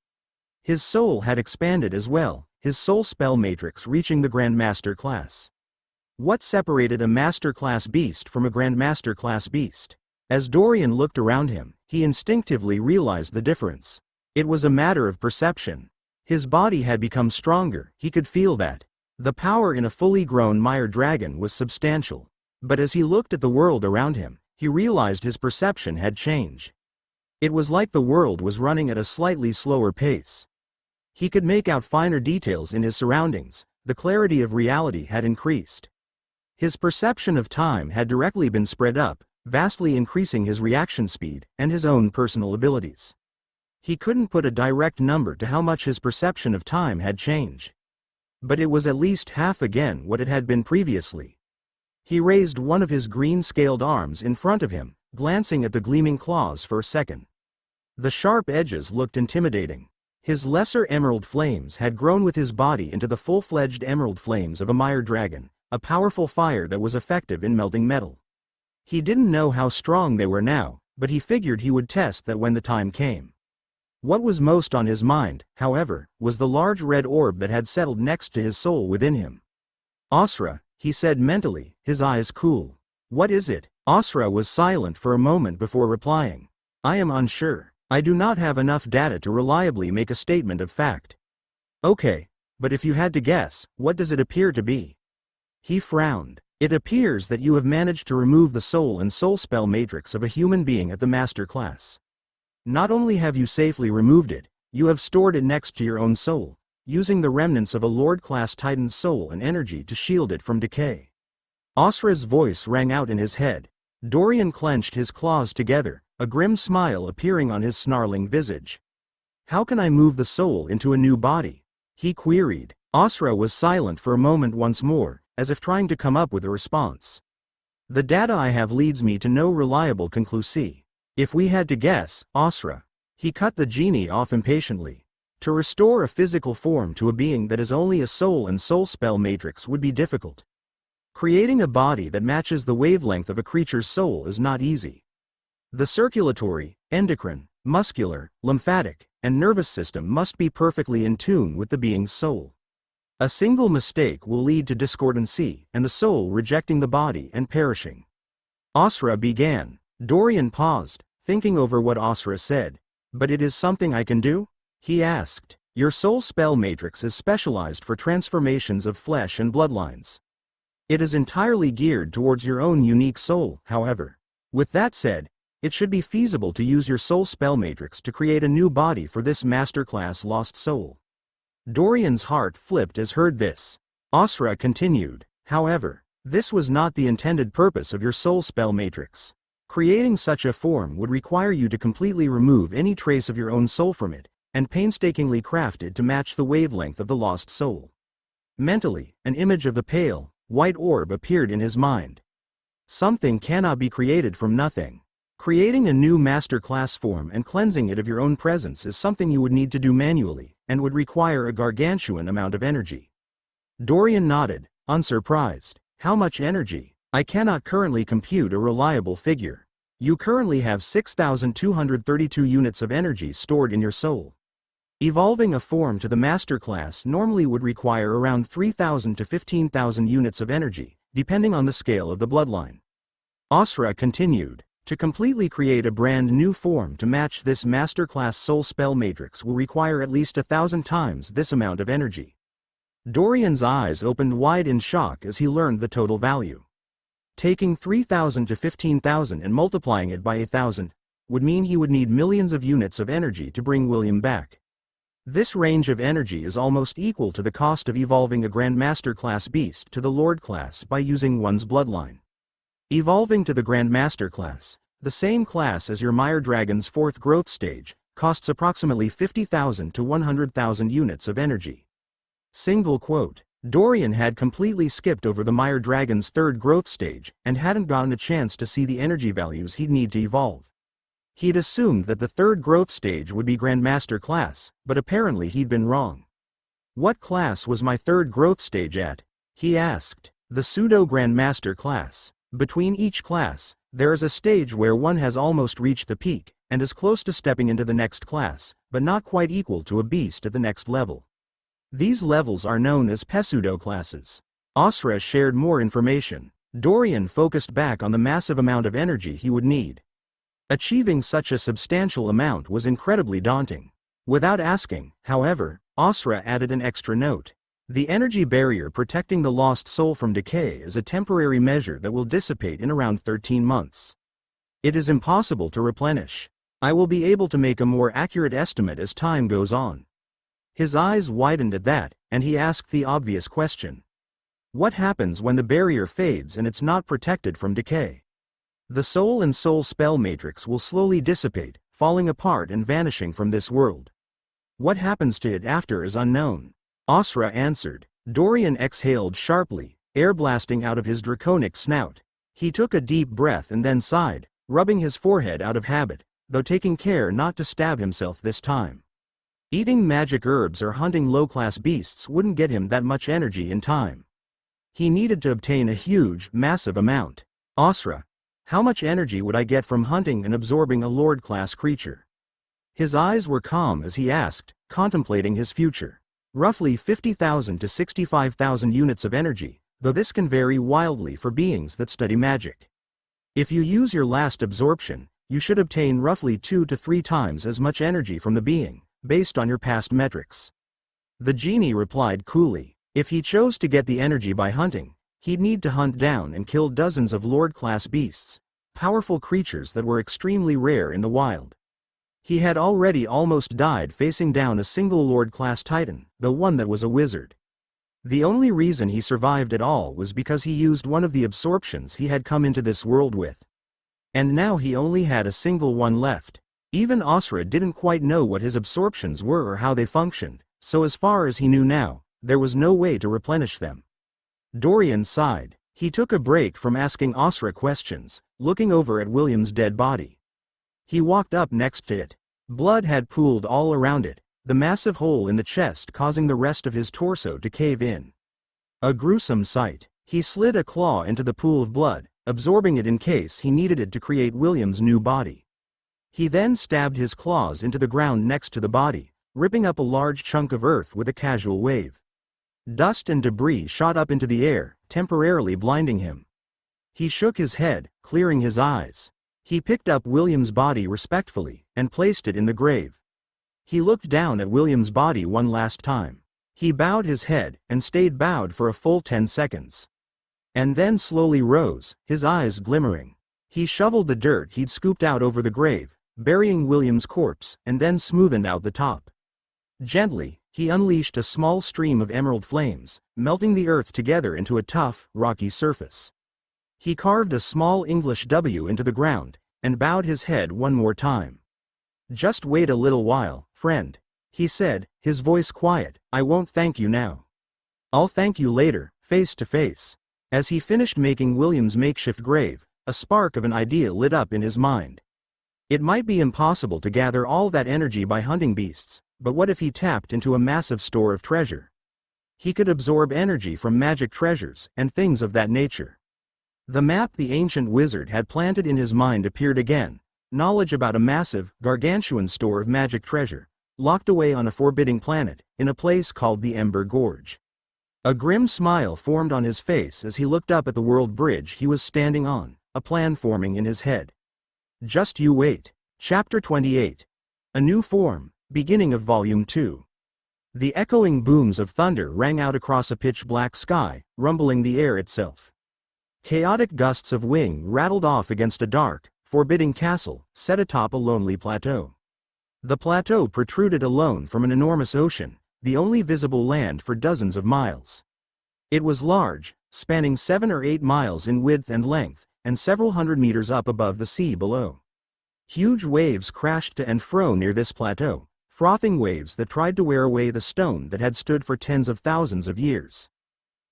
Speaker 1: His soul had expanded as well, his soul spell matrix reaching the Grandmaster class. What separated a Master class beast from a Grandmaster class beast? As Dorian looked around him, he instinctively realized the difference. It was a matter of perception. His body had become stronger, he could feel that. The power in a fully grown Mire dragon was substantial. But as he looked at the world around him, he realized his perception had changed. It was like the world was running at a slightly slower pace. He could make out finer details in his surroundings, the clarity of reality had increased. His perception of time had directly been sped up, vastly increasing his reaction speed and his own personal abilities. He couldn't put a direct number to how much his perception of time had changed. But it was at least half again what it had been previously. He raised one of his green-scaled arms in front of him, glancing at the gleaming claws for a second. The sharp edges looked intimidating. His lesser emerald flames had grown with his body into the full-fledged emerald flames of a Mire dragon, a powerful fire that was effective in melting metal. He didn't know how strong they were now, but he figured he would test that when the time came. What was most on his mind, however, was the large red orb that had settled next to his soul within him. Asra, he said mentally, his eyes cool. What is it? Asra was silent for a moment before replying. I am unsure. I do not have enough data to reliably make a statement of fact. Okay, but if you had to guess, what does it appear to be? He frowned. It appears that you have managed to remove the soul and soul spell matrix of a human being at the master class. Not only have you safely removed it, you have stored it next to your own soul, using the remnants of a Lord-class Titan's soul and energy to shield it from decay. Asra's voice rang out in his head. Dorian clenched his claws together, a grim smile appearing on his snarling visage. How can I move the soul into a new body? He queried. Asra was silent for a moment once more, as if trying to come up with a response. The data I have leads me to no reliable conclusion. If we had to guess, Asra. He cut the genie off impatiently. To restore a physical form to a being that is only a soul and soul spell matrix would be difficult. Creating a body that matches the wavelength of a creature's soul is not easy. The circulatory, endocrine, muscular, lymphatic, and nervous system must be perfectly in tune with the being's soul. A single mistake will lead to discordancy, and the soul rejecting the body and perishing. Asra began. Dorian paused, thinking over what Asra said. But it is something I can do? He asked. Your soul spell matrix is specialized for transformations of flesh and bloodlines. It is entirely geared towards your own unique soul, however. With that said, it should be feasible to use your soul spell matrix to create a new body for this masterclass lost soul. Dorian's heart flipped as heard this. Asra continued. However, this was not the intended purpose of your soul spell matrix. Creating such a form would require you to completely remove any trace of your own soul from it, and painstakingly craft it to match the wavelength of the lost soul. Mentally, an image of the pale, white orb appeared in his mind. Something cannot be created from nothing. Creating a new master class form and cleansing it of your own presence is something you would need to do manually, and would require a gargantuan amount of energy. Dorian nodded, unsurprised. How much energy? I cannot currently compute a reliable figure. You currently have 6,232 units of energy stored in your soul. Evolving a form to the master class normally would require around 3,000 to 15,000 units of energy, depending on the scale of the bloodline. Asra continued. To completely create a brand new form to match this master class soul spell matrix will require at least 1,000 times this amount of energy. Dorian's eyes opened wide in shock as he learned the total value. Taking 3,000 to 15,000 and multiplying it by 1,000 would mean he would need millions of units of energy to bring William back. This range of energy is almost equal to the cost of evolving a Grandmaster class beast to the Lord class by using one's bloodline. Evolving to the Grandmaster class, the same class as your Mire Dragon's 4th growth stage, costs approximately 50,000 to 100,000 units of energy. Single quote. Dorian had completely skipped over the Mire Dragon's 3rd growth stage and hadn't gotten a chance to see the energy values he'd need to evolve. He'd assumed that the 3rd growth stage would be Grandmaster class, but apparently he'd been wrong. What class was my 3rd growth stage at? He asked. The pseudo-Grandmaster class. Between each class, there is a stage where one has almost reached the peak, and is close to stepping into the next class, but not quite equal to a beast at the next level. These levels are known as pseudo classes. Asra shared more information. Dorian focused back on the massive amount of energy he would need. Achieving such a substantial amount was incredibly daunting. Without asking, however, Asra added an extra note. The energy barrier protecting the lost soul from decay is a temporary measure that will dissipate in around 13 months. It is impossible to replenish. I will be able to make a more accurate estimate as time goes on. His eyes widened at that, and he asked the obvious question. What happens when the barrier fades and it's not protected from decay? The soul and soul spell matrix will slowly dissipate, falling apart and vanishing from this world. What happens to it after is unknown. Asra answered. Dorian exhaled sharply, air blasting out of his draconic snout. He took a deep breath and then sighed, rubbing his forehead out of habit, though taking care not to stab himself this time. Eating magic herbs or hunting low-class beasts wouldn't get him that much energy in time. He needed to obtain a huge, massive amount. Asra, how much energy would I get from hunting and absorbing a Lord-class creature? His eyes were calm as he asked, contemplating his future. Roughly 50,000 to 65,000 units of energy, though this can vary wildly for beings that study magic. If you use your last absorption, you should obtain roughly 2 to 3 times as much energy from the being, based on your past metrics. The genie replied coolly. If he chose to get the energy by hunting, he'd need to hunt down and kill dozens of Lord-class beasts, powerful creatures that were extremely rare in the wild. He had already almost died facing down a single Lord-class Titan, the one that was a wizard. The only reason he survived at all was because he used one of the absorptions he had come into this world with. And now he only had a single one left. Even Asra didn't quite know what his absorptions were or how they functioned, so as far as he knew now, there was no way to replenish them. Dorian sighed. He took a break from asking Asra questions, looking over at William's dead body. He walked up next to it. Blood had pooled all around it, the massive hole in the chest causing the rest of his torso to cave in. A gruesome sight. He slid a claw into the pool of blood, absorbing it in case he needed it to create William's new body. He then stabbed his claws into the ground next to the body, ripping up a large chunk of earth with a casual wave. Dust and debris shot up into the air, temporarily blinding him. He shook his head, clearing his eyes. He picked up William's body respectfully, and placed it in the grave. He looked down at William's body one last time. He bowed his head, and stayed bowed for a full 10 seconds. And then slowly rose, his eyes glimmering. He shoveled the dirt he'd scooped out over the grave, burying William's corpse, and then smoothened out the top. Gently, he unleashed a small stream of emerald flames, melting the earth together into a tough, rocky surface. He carved a small English W into the ground, and bowed his head one more time. "Just wait a little while, friend," he said, his voice quiet. "I won't thank you now. I'll thank you later, face to face." As he finished making William's makeshift grave, a spark of an idea lit up in his mind. It might be impossible to gather all that energy by hunting beasts, but what if he tapped into a massive store of treasure? He could absorb energy from magic treasures, and things of that nature. The map the ancient wizard had planted in his mind appeared again, knowledge about a massive, gargantuan store of magic treasure, locked away on a forbidding planet, in a place called the Ember Gorge. A grim smile formed on his face as he looked up at the world bridge he was standing on, a plan forming in his head. Just you wait. Chapter 28. A New Form, beginning of Volume 2. The echoing booms of thunder rang out across a pitch-black sky, rumbling the air itself. Chaotic gusts of wind rattled off against a dark, forbidding castle, set atop a lonely plateau. The plateau protruded alone from an enormous ocean, the only visible land for dozens of miles. It was large, spanning 7 or 8 miles in width and length, and several hundred meters up above the sea below. Huge waves crashed to and fro near this plateau, frothing waves that tried to wear away the stone that had stood for tens of thousands of years.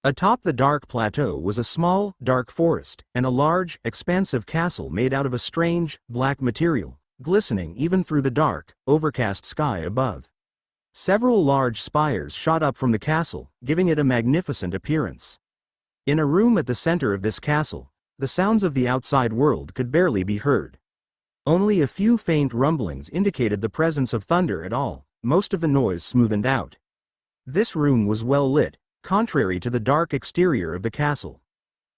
Speaker 1: Atop the dark plateau was a small, dark forest, and a large, expansive castle made out of a strange, black material, glistening even through the dark, overcast sky above. Several large spires shot up from the castle, giving it a magnificent appearance. In a room at the center of this castle, the sounds of the outside world could barely be heard. Only a few faint rumblings indicated the presence of thunder at all, most of the noise smoothened out. This room was well lit, contrary to the dark exterior of the castle.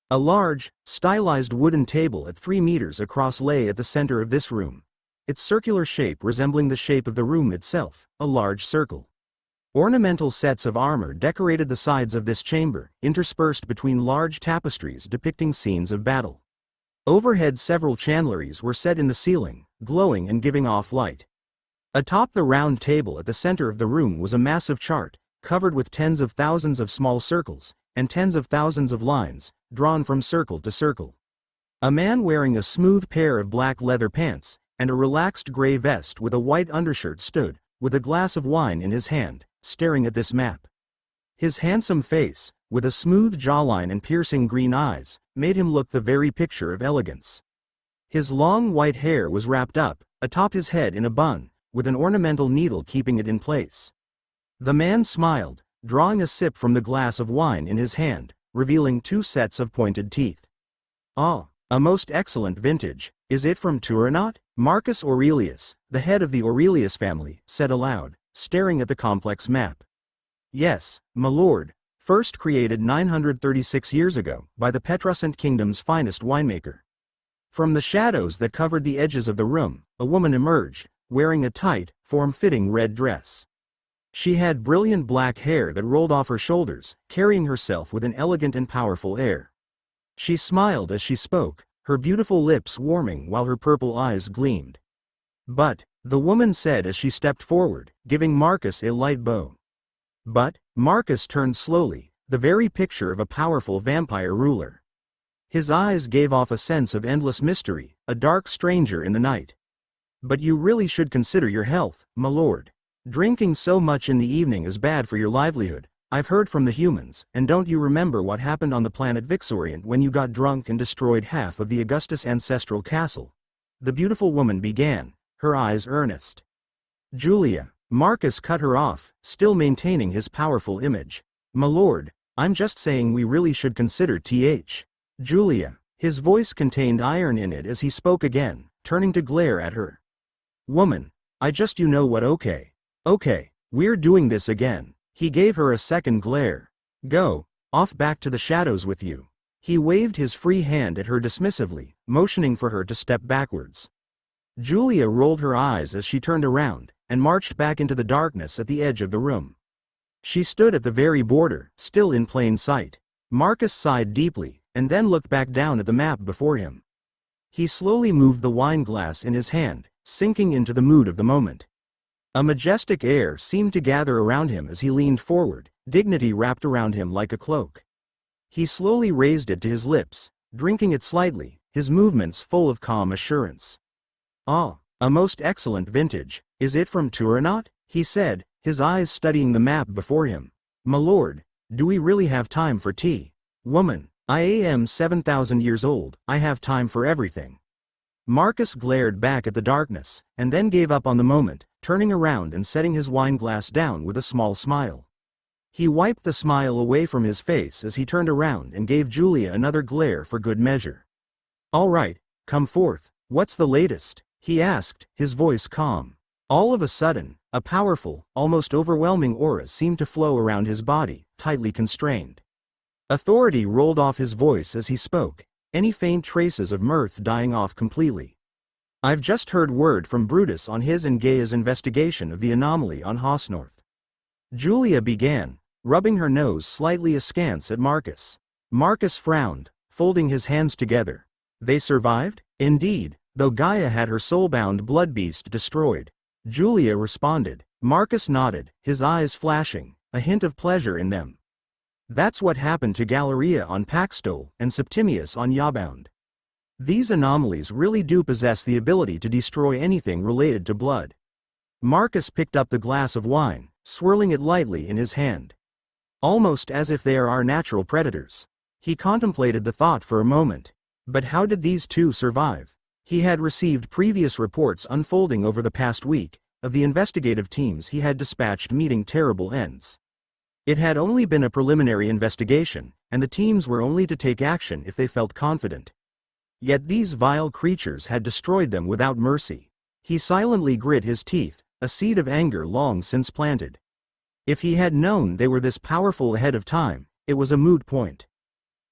Speaker 1: A large, stylized wooden table at 3 meters across lay at the center of this room, its circular shape resembling the shape of the room itself, a large circle. Ornamental sets of armor decorated the sides of this chamber, interspersed between large tapestries depicting scenes of battle. Overhead several chandeliers were set in the ceiling, glowing and giving off light. Atop the round table at the center of the room was a massive chart, covered with tens of thousands of small circles, and tens of thousands of lines, drawn from circle to circle. A man wearing a smooth pair of black leather pants, and a relaxed gray vest with a white undershirt stood, with a glass of wine in his hand, staring at this map. His handsome face, with a smooth jawline and piercing green eyes, made him look the very picture of elegance. His long white hair was wrapped up, atop his head in a bun, with an ornamental needle keeping it in place. The man smiled, drawing a sip from the glass of wine in his hand, revealing 2 sets of pointed teeth. "Ah, a most excellent vintage. Is it from Turinot?" Marcus Aurelius, the head of the Aurelius family, said aloud, staring at the complex map. "Yes, my lord, first created 936 years ago, by the Petruscent kingdom's finest winemaker." From the shadows that covered the edges of the room, a woman emerged, wearing a tight, form-fitting red dress. She had brilliant black hair that rolled off her shoulders, carrying herself with an elegant and powerful air. She smiled as she spoke, her beautiful lips warming while her purple eyes gleamed. "But, the woman said as she stepped forward, giving Marcus a light bow. But Marcus turned slowly, the very picture of a powerful vampire ruler. His eyes gave off a sense of endless mystery, a dark stranger in the night. But you really should consider your health, my lord. Drinking so much in the evening is bad for your livelihood. I've heard from the humans, and don't you remember what happened on the planet Vixorian when you got drunk and destroyed half of the Augustus ancestral castle? The beautiful woman began, her eyes earnest. Julia, Marcus cut her off, still maintaining his powerful image. My lord, I'm just saying we really should consider Julia. His voice contained iron in it as he spoke again, turning to glare at her. Woman, you know what, okay, we're doing this again. He gave her a second glare. Go, off back to the shadows with you. He waved his free hand at her dismissively, motioning for her to step backwards. Julia rolled her eyes as she turned around, and marched back into the darkness at the edge of the room. She stood at the very border, still in plain sight. Marcus sighed deeply, and then looked back down at the map before him. He slowly moved the wine glass in his hand, sinking into the mood of the moment. A majestic air seemed to gather around him as he leaned forward, dignity wrapped around him like a cloak. He slowly raised it to his lips, drinking it slightly, his movements full of calm assurance. Ah, a most excellent vintage. Is it from Turinot? He said, his eyes studying the map before him. My lord, do we really have time for tea? Woman, I am 7,000 years old, I have time for everything. Marcus glared back at the darkness, and then gave up on the moment, turning around and setting his wineglass down with a small smile. He wiped the smile away from his face as he turned around and gave Julia another glare for good measure. All right, come forth, what's the latest? He asked, his voice calm. All of a sudden, a powerful, almost overwhelming aura seemed to flow around his body, tightly constrained. Authority rolled off his voice as he spoke, any faint traces of mirth dying off completely. I've just heard word from Brutus on his and Gaia's investigation of the anomaly on Hosnorth. Julia began, rubbing her nose slightly askance at Marcus. Marcus frowned, folding his hands together. They survived? Indeed, though Gaia had her soul-bound blood beast destroyed. Julia responded. Marcus nodded, his eyes flashing, a hint of pleasure in them. That's what happened to Galleria on Paxtol and Septimius on Yawbound. These anomalies really do possess the ability to destroy anything related to blood. Marcus picked up the glass of wine, swirling it lightly in his hand. Almost as if they are our natural predators. He contemplated the thought for a moment. But how did these two survive? He had received previous reports unfolding over the past week, of the investigative teams he had dispatched meeting terrible ends. It had only been a preliminary investigation, and the teams were only to take action if they felt confident. Yet these vile creatures had destroyed them without mercy. He silently grit his teeth, a seed of anger long since planted. If he had known they were this powerful ahead of time, it was a moot point.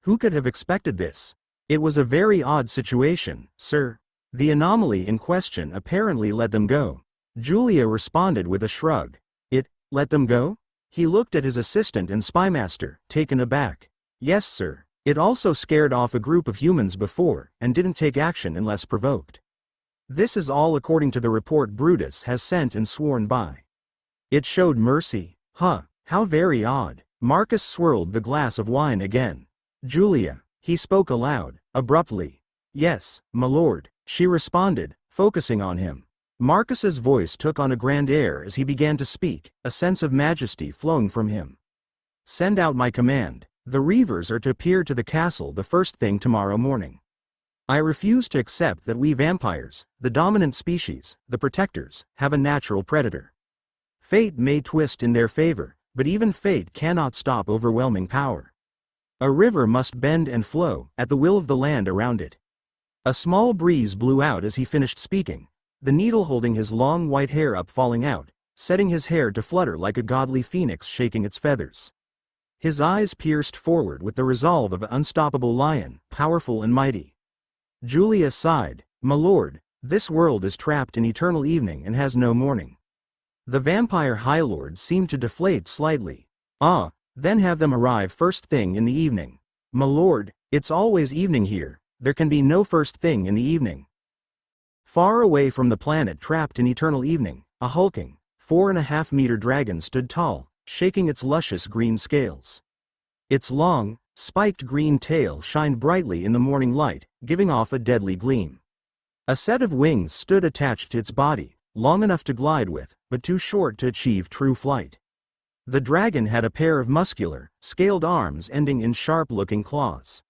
Speaker 1: Who could have expected this? It was a very odd situation, sir. The anomaly in question apparently let them go. Julia responded with a shrug. It let them go? He looked at his assistant and spymaster, taken aback. Yes, sir. It also scared off a group of humans before, and didn't take action unless provoked. This is all according to the report Brutus has sent and sworn by. It showed mercy. Huh, how very odd. Marcus swirled the glass of wine again. Julia, he spoke aloud, abruptly. Yes, my lord, she responded, focusing on him. Marcus's voice took on a grand air as he began to speak, a sense of majesty flowing from him. Send out my command. The Reavers are to appear to the castle the first thing tomorrow morning. I refuse to accept that we vampires, the dominant species, the protectors, have a natural predator. Fate may twist in their favor, but even fate cannot stop overwhelming power. A river must bend and flow, at the will of the land around it. A small breeze blew out as he finished speaking, the needle holding his long white hair up falling out, setting his hair to flutter like a godly phoenix shaking its feathers. His eyes pierced forward with the resolve of an unstoppable lion, powerful and mighty. Julia sighed. My lord, this world is trapped in eternal evening and has no morning. The vampire High Lord seemed to deflate slightly. Ah, then have them arrive first thing in the evening. My lord, it's always evening here, there can be no first thing in the evening. Far away from the planet trapped in eternal evening, a hulking, 4.5-meter dragon stood tall, shaking its luscious green scales. Its long, spiked green tail shined brightly in the morning light, giving off a deadly gleam. A set of wings stood attached to its body, long enough to glide with, but too short to achieve true flight. The dragon had a pair of muscular, scaled arms ending in sharp-looking claws.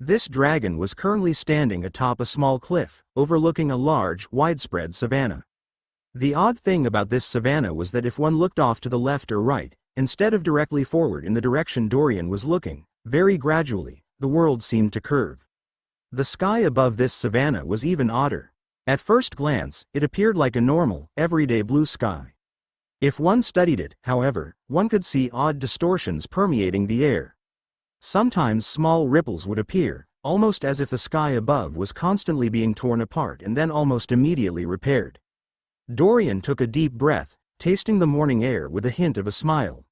Speaker 1: This dragon was currently standing atop a small cliff, overlooking a large, widespread savanna. The odd thing about this savanna was that if one looked off to the left or right, instead of directly forward in the direction Dorian was looking, very gradually, the world seemed to curve. The sky above this savanna was even odder. At first glance, it appeared like a normal, everyday blue sky. If one studied it, however, one could see odd distortions permeating the air. Sometimes small ripples would appear, almost as if the sky above was constantly being torn apart and then almost immediately repaired. Dorian took a deep breath, tasting the morning air with a hint of a smile.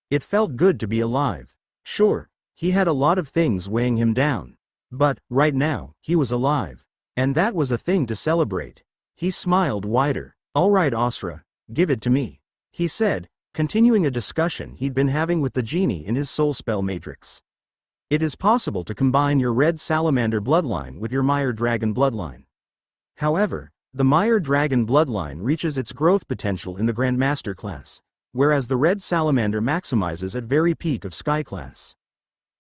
Speaker 1: It felt good to be alive. Sure, he had a lot of things weighing him down. But, right now, he was alive. And that was a thing to celebrate. He smiled wider. "All right, Asra, give it to me," he said, continuing a discussion he'd been having with the genie in his soul spell matrix. It is possible to combine your red salamander bloodline with your Mire dragon bloodline. However, the Mire dragon bloodline reaches its growth potential in the Grandmaster class, whereas the red salamander maximizes at very peak of sky class.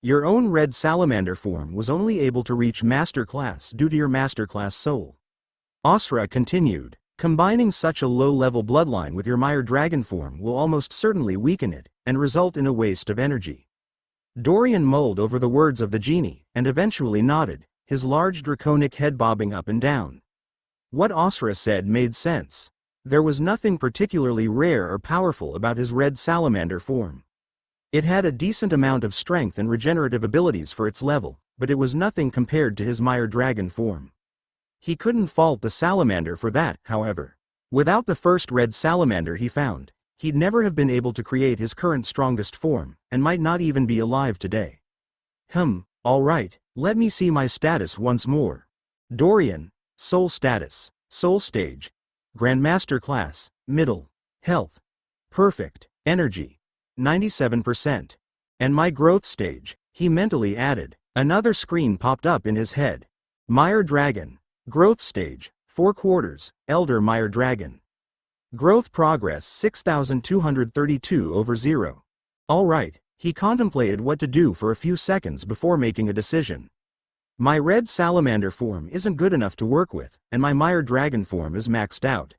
Speaker 1: Your own red salamander form was only able to reach master class due to your master class soul. Asra continued, combining such a low-level bloodline with your Mire dragon form will almost certainly weaken it, and result in a waste of energy. Dorian mulled over the words of the genie, and eventually nodded, his large draconic head bobbing up and down. What Asra said made sense. There was nothing particularly rare or powerful about his red salamander form. It had a decent amount of strength and regenerative abilities for its level, but it was nothing compared to his Mire dragon form. He couldn't fault the salamander for that, however. Without the first red salamander he found, he'd never have been able to create his current strongest form, and might not even be alive today. All right, let me see my status once more. Dorian, soul status, soul stage, Grandmaster class, middle, health, perfect, energy, 97%. And my growth stage, he mentally added. Another screen popped up in his head. Mire dragon, growth stage, 4/4, elder Mire dragon. Growth progress 6232/0. Alright, he contemplated what to do for a few seconds before making a decision. My red salamander form isn't good enough to work with, and my Mire dragon form is maxed out.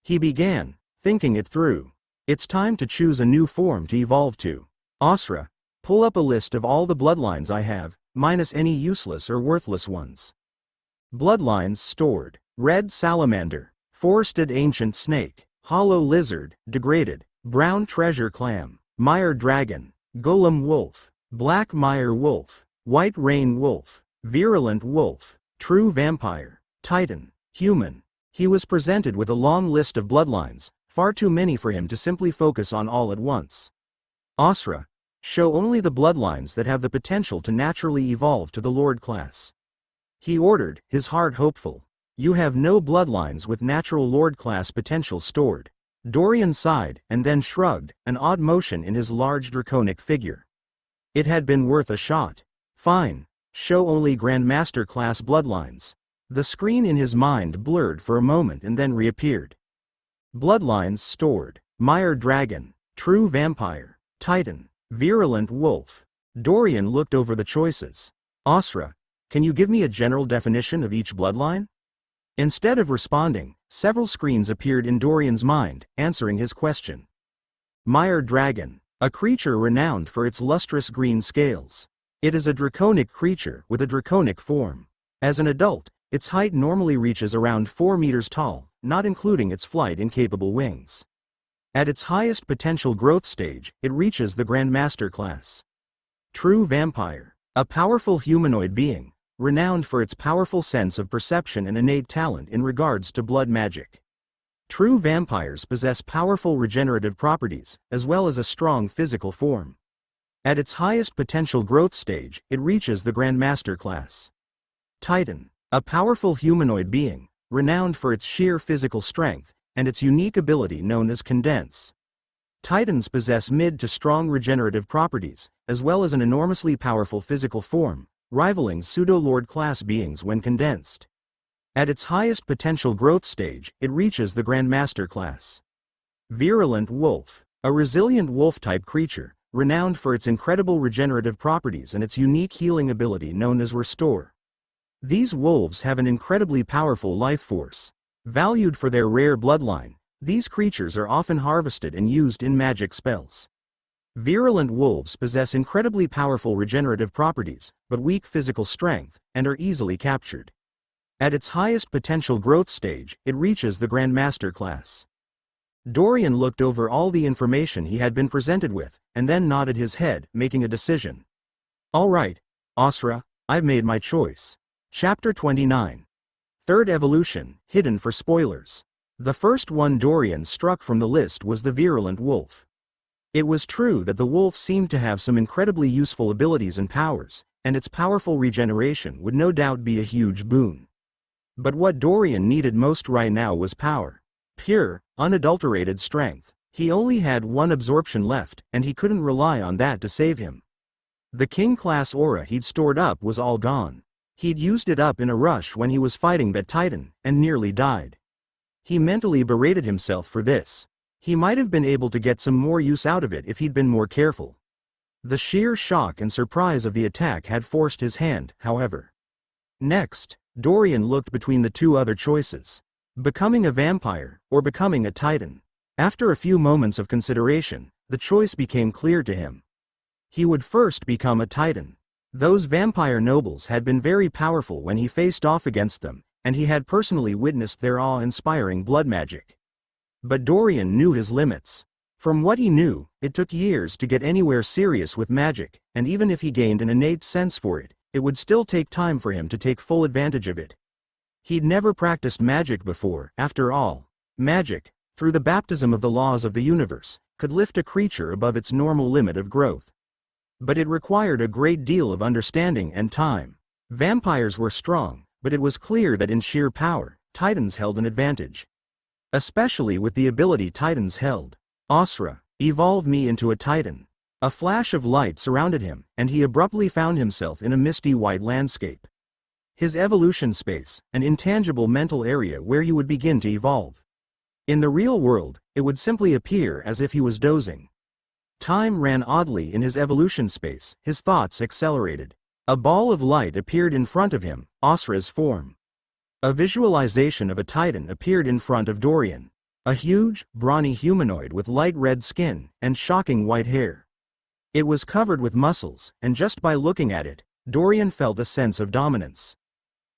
Speaker 1: He began, thinking it through. It's time to choose a new form to evolve to. Asra, pull up a list of all the bloodlines I have, minus any useless or worthless ones. Bloodlines stored: red salamander, forested ancient snake, hollow lizard, degraded, brown treasure clam, Mire dragon, golem wolf, black Mire wolf, white rain wolf, virulent wolf, true vampire, titan, human. He was presented with a long list of bloodlines, far too many for him to simply focus on all at once. Asra, show only the bloodlines that have the potential to naturally evolve to the Lord class. He ordered, his heart hopeful. You have no bloodlines with natural Lord class potential stored. Dorian sighed, and then shrugged, an odd motion in his large draconic figure. It had been worth a shot. Fine. Show only Grandmaster class bloodlines. The screen in his mind blurred for a moment and then reappeared. Bloodlines stored: Mire dragon, true vampire, titan, virulent wolf. Dorian looked over the choices. Asra, can you give me a general definition of each bloodline? Instead of responding, several screens appeared in Dorian's mind, answering his question. Mire dragon, a creature renowned for its lustrous green scales. It is a draconic creature with a draconic form. As an adult, its height normally reaches around 4 meters tall, not including its flight-incapable wings. At its highest potential growth stage, it reaches the Grandmaster class. True vampire, a powerful humanoid being, renowned for its powerful sense of perception and innate talent in regards to blood magic. True vampires possess powerful regenerative properties, as well as a strong physical form. At its highest potential growth stage, it reaches the Grandmaster class. Titan, a powerful humanoid being, renowned for its sheer physical strength, and its unique ability known as condense. Titans possess mid to strong regenerative properties, as well as an enormously powerful physical form, rivaling pseudo-lord class beings when condensed. At its highest potential growth stage, it reaches the Grandmaster class. Virulent Wolf. A resilient wolf-type creature, renowned for its incredible regenerative properties and its unique healing ability known as Restore. These wolves have an incredibly powerful life force. Valued for their rare bloodline, these creatures are often harvested and used in magic spells. Virulent wolves possess incredibly powerful regenerative properties, but weak physical strength, and are easily captured. At its highest potential growth stage, it reaches the Grandmaster class. Dorian looked over all the information he had been presented with, and then nodded his head, making a decision. All right, Asra, I've made my choice. Chapter 29. Third Evolution, Hidden for Spoilers. The first one Dorian struck from the list was the Virulent Wolf. It was true that the wolf seemed to have some incredibly useful abilities and powers, and its powerful regeneration would no doubt be a huge boon. But what Dorian needed most right now was power. Pure, unadulterated strength. He only had one absorption left, and he couldn't rely on that to save him. The king-class aura he'd stored up was all gone. He'd used it up in a rush when he was fighting that titan, and nearly died. He mentally berated himself for this. He might have been able to get some more use out of it if he'd been more careful. The sheer shock and surprise of the attack had forced his hand, however. Next, Dorian looked between the two other choices. Becoming a vampire, or becoming a titan. After a few moments of consideration, the choice became clear to him. He would first become a titan. Those vampire nobles had been very powerful when he faced off against them, and he had personally witnessed their awe-inspiring blood magic. But Dorian knew his limits. From what he knew, it took years to get anywhere serious with magic, and even if he gained an innate sense for it, it would still take time for him to take full advantage of it. He'd never practiced magic before, after all. Magic, through the baptism of the laws of the universe, could lift a creature above its normal limit of growth. But it required a great deal of understanding and time. Vampires were strong, but it was clear that in sheer power, titans held an advantage. Especially with the ability titans held. Asra, evolve me into a titan. A flash of light surrounded him, and he abruptly found himself in a misty white landscape. His evolution space, an intangible mental area where he would begin to evolve. In the real world, it would simply appear as if he was dozing. Time ran oddly in his evolution space, his thoughts accelerated. A ball of light appeared in front of him, Asra's form. A visualization of a titan appeared in front of Dorian. A huge, brawny humanoid with light red skin and shocking white hair. It was covered with muscles, and just by looking at it, Dorian felt a sense of dominance.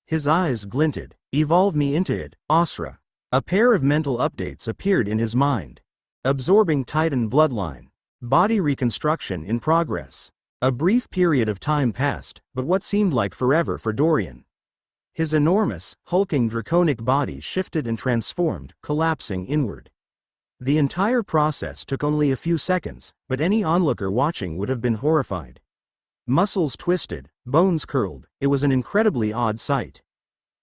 Speaker 1: His eyes glinted. Evolve me into it, Asra. A pair of mental updates appeared in his mind. Absorbing Titan bloodline. Body reconstruction in progress. A brief period of time passed, but what seemed like forever for Dorian. His enormous, hulking draconic body shifted and transformed, collapsing inward. The entire process took only a few seconds, but any onlooker watching would have been horrified. Muscles twisted, bones curled, it was an incredibly odd sight.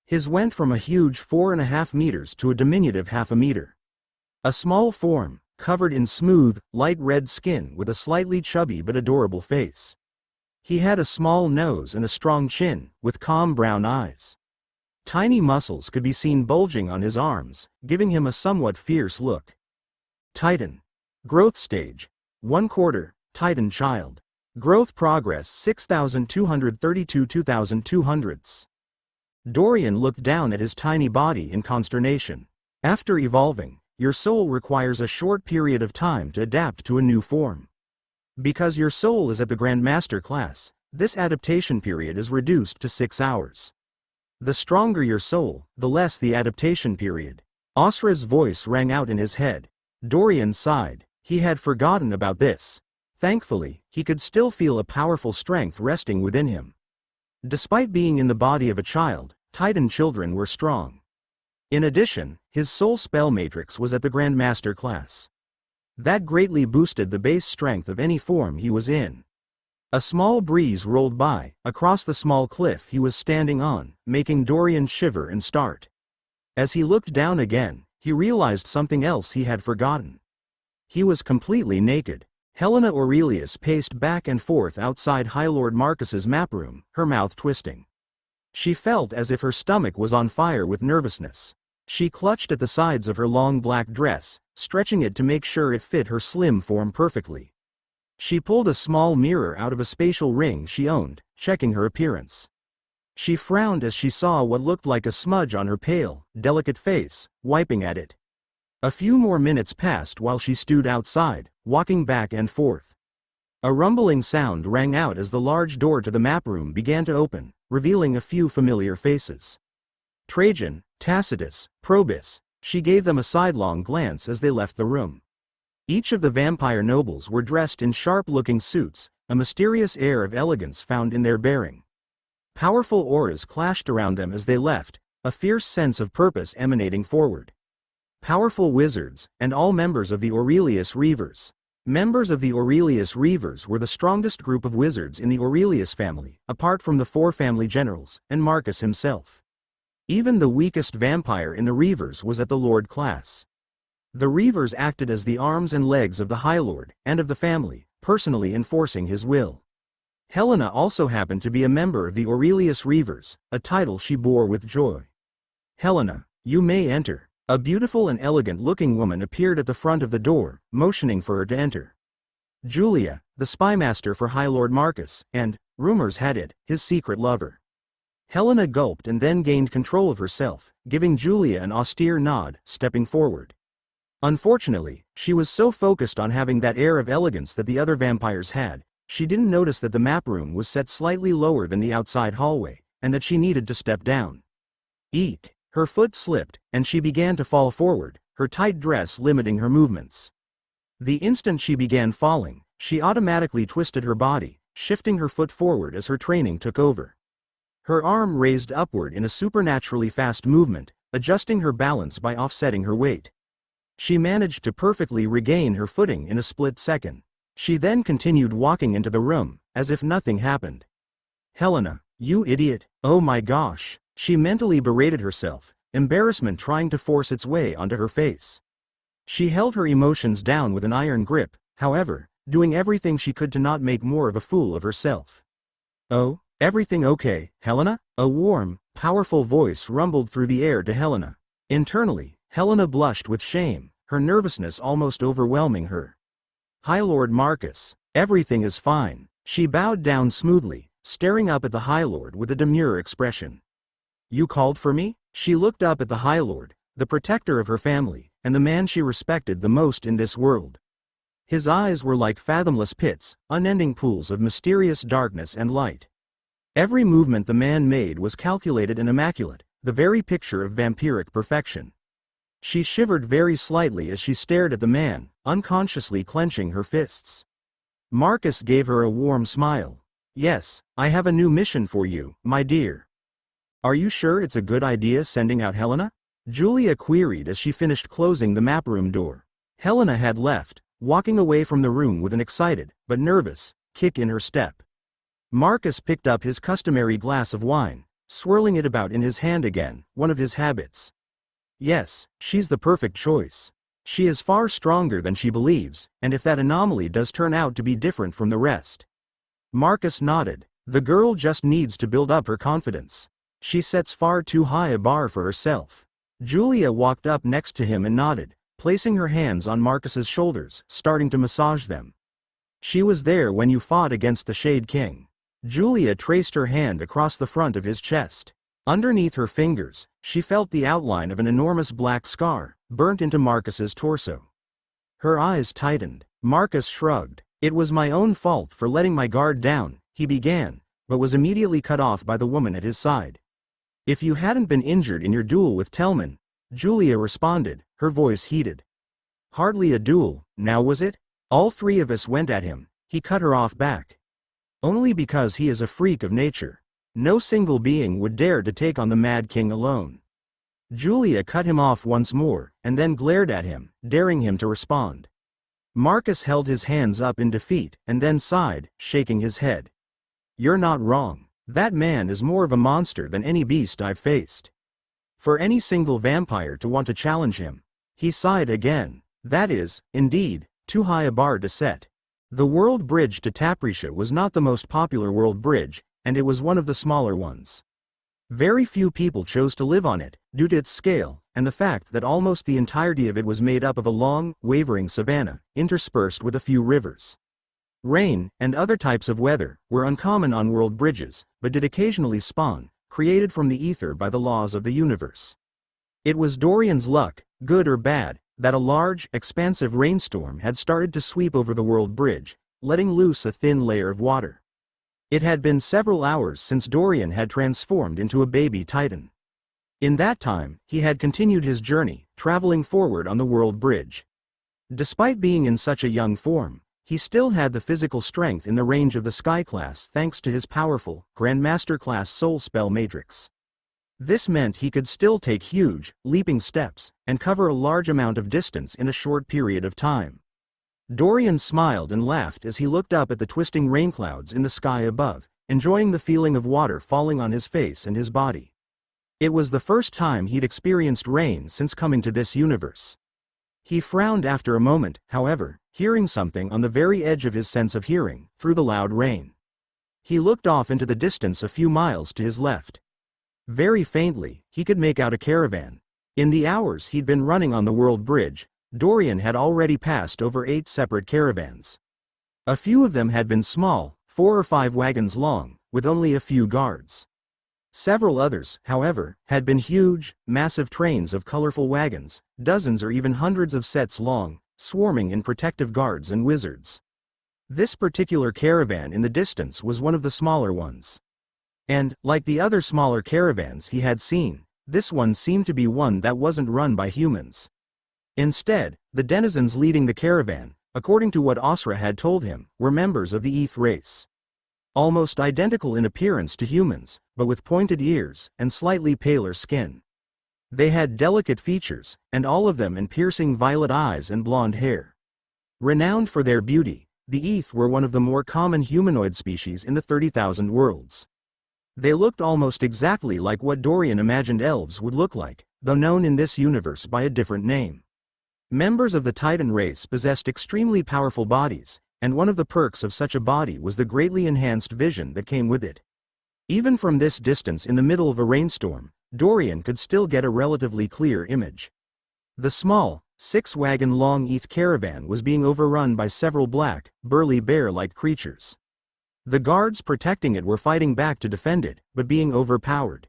Speaker 1: His went from a huge 4.5 meters to a diminutive 0.5 meter. A small form, covered in smooth, light red skin with a slightly chubby but adorable face. He had a small nose and a strong chin, with calm brown eyes. Tiny muscles could be seen bulging on his arms, giving him a somewhat fierce look. Titan. Growth stage. 1/4, Titan child. Growth progress 6,232 2,200ths. Dorian looked down at his tiny body in consternation. After evolving, your soul requires a short period of time to adapt to a new form. Because your soul is at the Grandmaster class, this adaptation period is reduced to 6 hours. The stronger your soul, the less the adaptation period. Asra's voice rang out in his head. Dorian sighed. He had forgotten about this. Thankfully, he could still feel a powerful strength resting within him. Despite being in the body of a child, Titan children were strong. In addition, his soul spell matrix was at the Grandmaster class. That greatly boosted the base strength of any form he was in. A small breeze rolled by, across the small cliff he was standing on, making Dorian shiver and start. As he looked down again, he realized something else he had forgotten. He was completely naked. Helena Aurelius paced back and forth outside High Lord Marcus's map room, her mouth twisting. She felt as if her stomach was on fire with nervousness. She clutched at the sides of her long black dress, stretching it to make sure it fit her slim form perfectly. She pulled a small mirror out of a spatial ring she owned, checking her appearance. She frowned as she saw what looked like a smudge on her pale, delicate face, wiping at it. A few more minutes passed while she stewed outside, walking back and forth. A rumbling sound rang out as the large door to the map room began to open, revealing a few familiar faces. Trajan, Tacitus, Probus. She gave them a sidelong glance as they left the room. Each of the vampire nobles were dressed in sharp-looking suits, a mysterious air of elegance found in their bearing. Powerful auras clashed around them as they left, a fierce sense of purpose emanating forward. Powerful wizards, and all members of the Aurelius Reavers. Members of the Aurelius Reavers were the strongest group of wizards in the Aurelius family, apart from the 4 family generals, and Marcus himself. Even the weakest vampire in the Reavers was at the Lord class. The Reavers acted as the arms and legs of the High Lord, and of the family, personally enforcing his will. Helena also happened to be a member of the Aurelius Reavers, a title she bore with joy. "Helena, you may enter." A beautiful and elegant-looking woman appeared at the front of the door, motioning for her to enter. Julia, the spymaster for High Lord Marcus, and, rumors had it, his secret lover. Helena gulped and then gained control of herself, giving Julia an austere nod, stepping forward. Unfortunately, she was so focused on having that air of elegance that the other vampires had, she didn't notice that the map room was set slightly lower than the outside hallway, and that she needed to step down. Eek! Her foot slipped, and she began to fall forward, her tight dress limiting her movements. The instant she began falling, she automatically twisted her body, shifting her foot forward as her training took over. Her arm raised upward in a supernaturally fast movement, adjusting her balance by offsetting her weight. She managed to perfectly regain her footing in a split second. She then continued walking into the room, as if nothing happened. "Helena, you idiot, oh my gosh." She mentally berated herself, embarrassment trying to force its way onto her face. She held her emotions down with an iron grip, however, doing everything she could to not make more of a fool of herself. "Oh, everything okay, Helena?" A warm, powerful voice rumbled through the air to Helena. Internally, Helena blushed with shame, her nervousness almost overwhelming her. "High Lord Marcus, everything is fine." She bowed down smoothly, staring up at the High Lord with a demure expression. "You called for me?" She looked up at the High Lord, the protector of her family, and the man she respected the most in this world. His eyes were like fathomless pits, unending pools of mysterious darkness and light. Every movement the man made was calculated and immaculate, the very picture of vampiric perfection. She shivered very slightly as she stared at the man, unconsciously clenching her fists. Marcus gave her a warm smile. "Yes, I have a new mission for you, my dear." "Are you sure it's a good idea sending out Helena?" Julia queried as she finished closing the map room door. Helena had left, walking away from the room with an excited, but nervous, kick in her step. Marcus picked up his customary glass of wine, swirling it about in his hand again, one of his habits. "Yes, she's the perfect choice. She is far stronger than she believes, and if that anomaly does turn out to be different from the rest." Marcus nodded. "The girl just needs to build up her confidence. She sets far too high a bar for herself." Julia walked up next to him and nodded, placing her hands on Marcus's shoulders, starting to massage them. "She was there when you fought against the Shade King." Julia traced her hand across the front of his chest. Underneath her fingers, she felt the outline of an enormous black scar, burnt into Marcus's torso. Her eyes tightened. Marcus shrugged. "It was my own fault for letting my guard down," he began, but was immediately cut off by the woman at his side. "If you hadn't been injured in your duel with Telman," Julia responded, her voice heated. "Hardly a duel, now was it? All 3 of us went at him," he cut her off back. "Only because he is a freak of nature. No single being would dare to take on the Mad King alone." Julia cut him off once more, and then glared at him, daring him to respond. Marcus held his hands up in defeat, and then sighed, shaking his head. "You're not wrong. That man is more of a monster than any beast I've faced." For any single vampire to want to challenge him. He sighed again. That is, indeed, too high a bar to set. The world bridge to Taprisha was not the most popular world bridge, and it was one of the smaller ones. Very few people chose to live on it, due to its scale, and the fact that almost the entirety of it was made up of a long, wavering savanna, interspersed with a few rivers. Rain, and other types of weather, were uncommon on world bridges, but did occasionally spawn, created from the ether by the laws of the universe. It was Dorian's luck, good or bad, that a large, expansive rainstorm had started to sweep over the world bridge, letting loose a thin layer of water. It had been several hours since Dorian had transformed into a baby titan. In that time, he had continued his journey, traveling forward on the world bridge. Despite being in such a young form, he still had the physical strength in the range of the Sky class thanks to his powerful, Grandmaster class soul spell matrix. This meant he could still take huge, leaping steps, and cover a large amount of distance in a short period of time. Dorian smiled and laughed as he looked up at the twisting rain clouds in the sky above, enjoying the feeling of water falling on his face and his body. It was the first time he'd experienced rain since coming to this universe. He frowned after a moment, however, hearing something on the very edge of his sense of hearing, through the loud rain. He looked off into the distance a few miles to his left. Very faintly, he could make out a caravan. In the hours he'd been running on the world bridge, Dorian had already passed over 8 separate caravans. A few of them had been small, 4 or 5 wagons long, with only a few guards. Several others, however, had been huge, massive trains of colorful wagons, dozens or even hundreds of sets long, swarming in protective guards and wizards. This particular caravan in the distance was one of the smaller ones. And, like the other smaller caravans he had seen, this one seemed to be one that wasn't run by humans. Instead, the denizens leading the caravan, according to what Asra had told him, were members of the Eth race. Almost identical in appearance to humans, but with pointed ears and slightly paler skin. They had delicate features, and all of them in piercing violet eyes and blonde hair. Renowned for their beauty, the Eth were one of the more common humanoid species in the 30,000 worlds. They looked almost exactly like what Dorian imagined elves would look like, though known in this universe by a different name. Members of the Titan race possessed extremely powerful bodies, and one of the perks of such a body was the greatly enhanced vision that came with it. Even from this distance in the middle of a rainstorm, Dorian could still get a relatively clear image. The small, 6-wagon-long Eth caravan was being overrun by several black, burly bear-like creatures. The guards protecting it were fighting back to defend it, but being overpowered.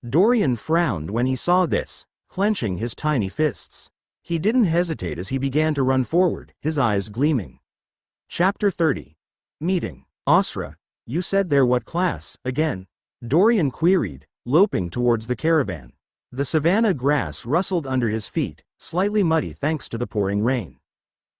Speaker 1: Dorian frowned when he saw this, clenching his tiny fists. He didn't hesitate as he began to run forward, his eyes gleaming. Chapter 30. Meeting. Asra, you said they're what class, again? Dorian queried, loping towards the caravan. The savanna grass rustled under his feet, slightly muddy thanks to the pouring rain.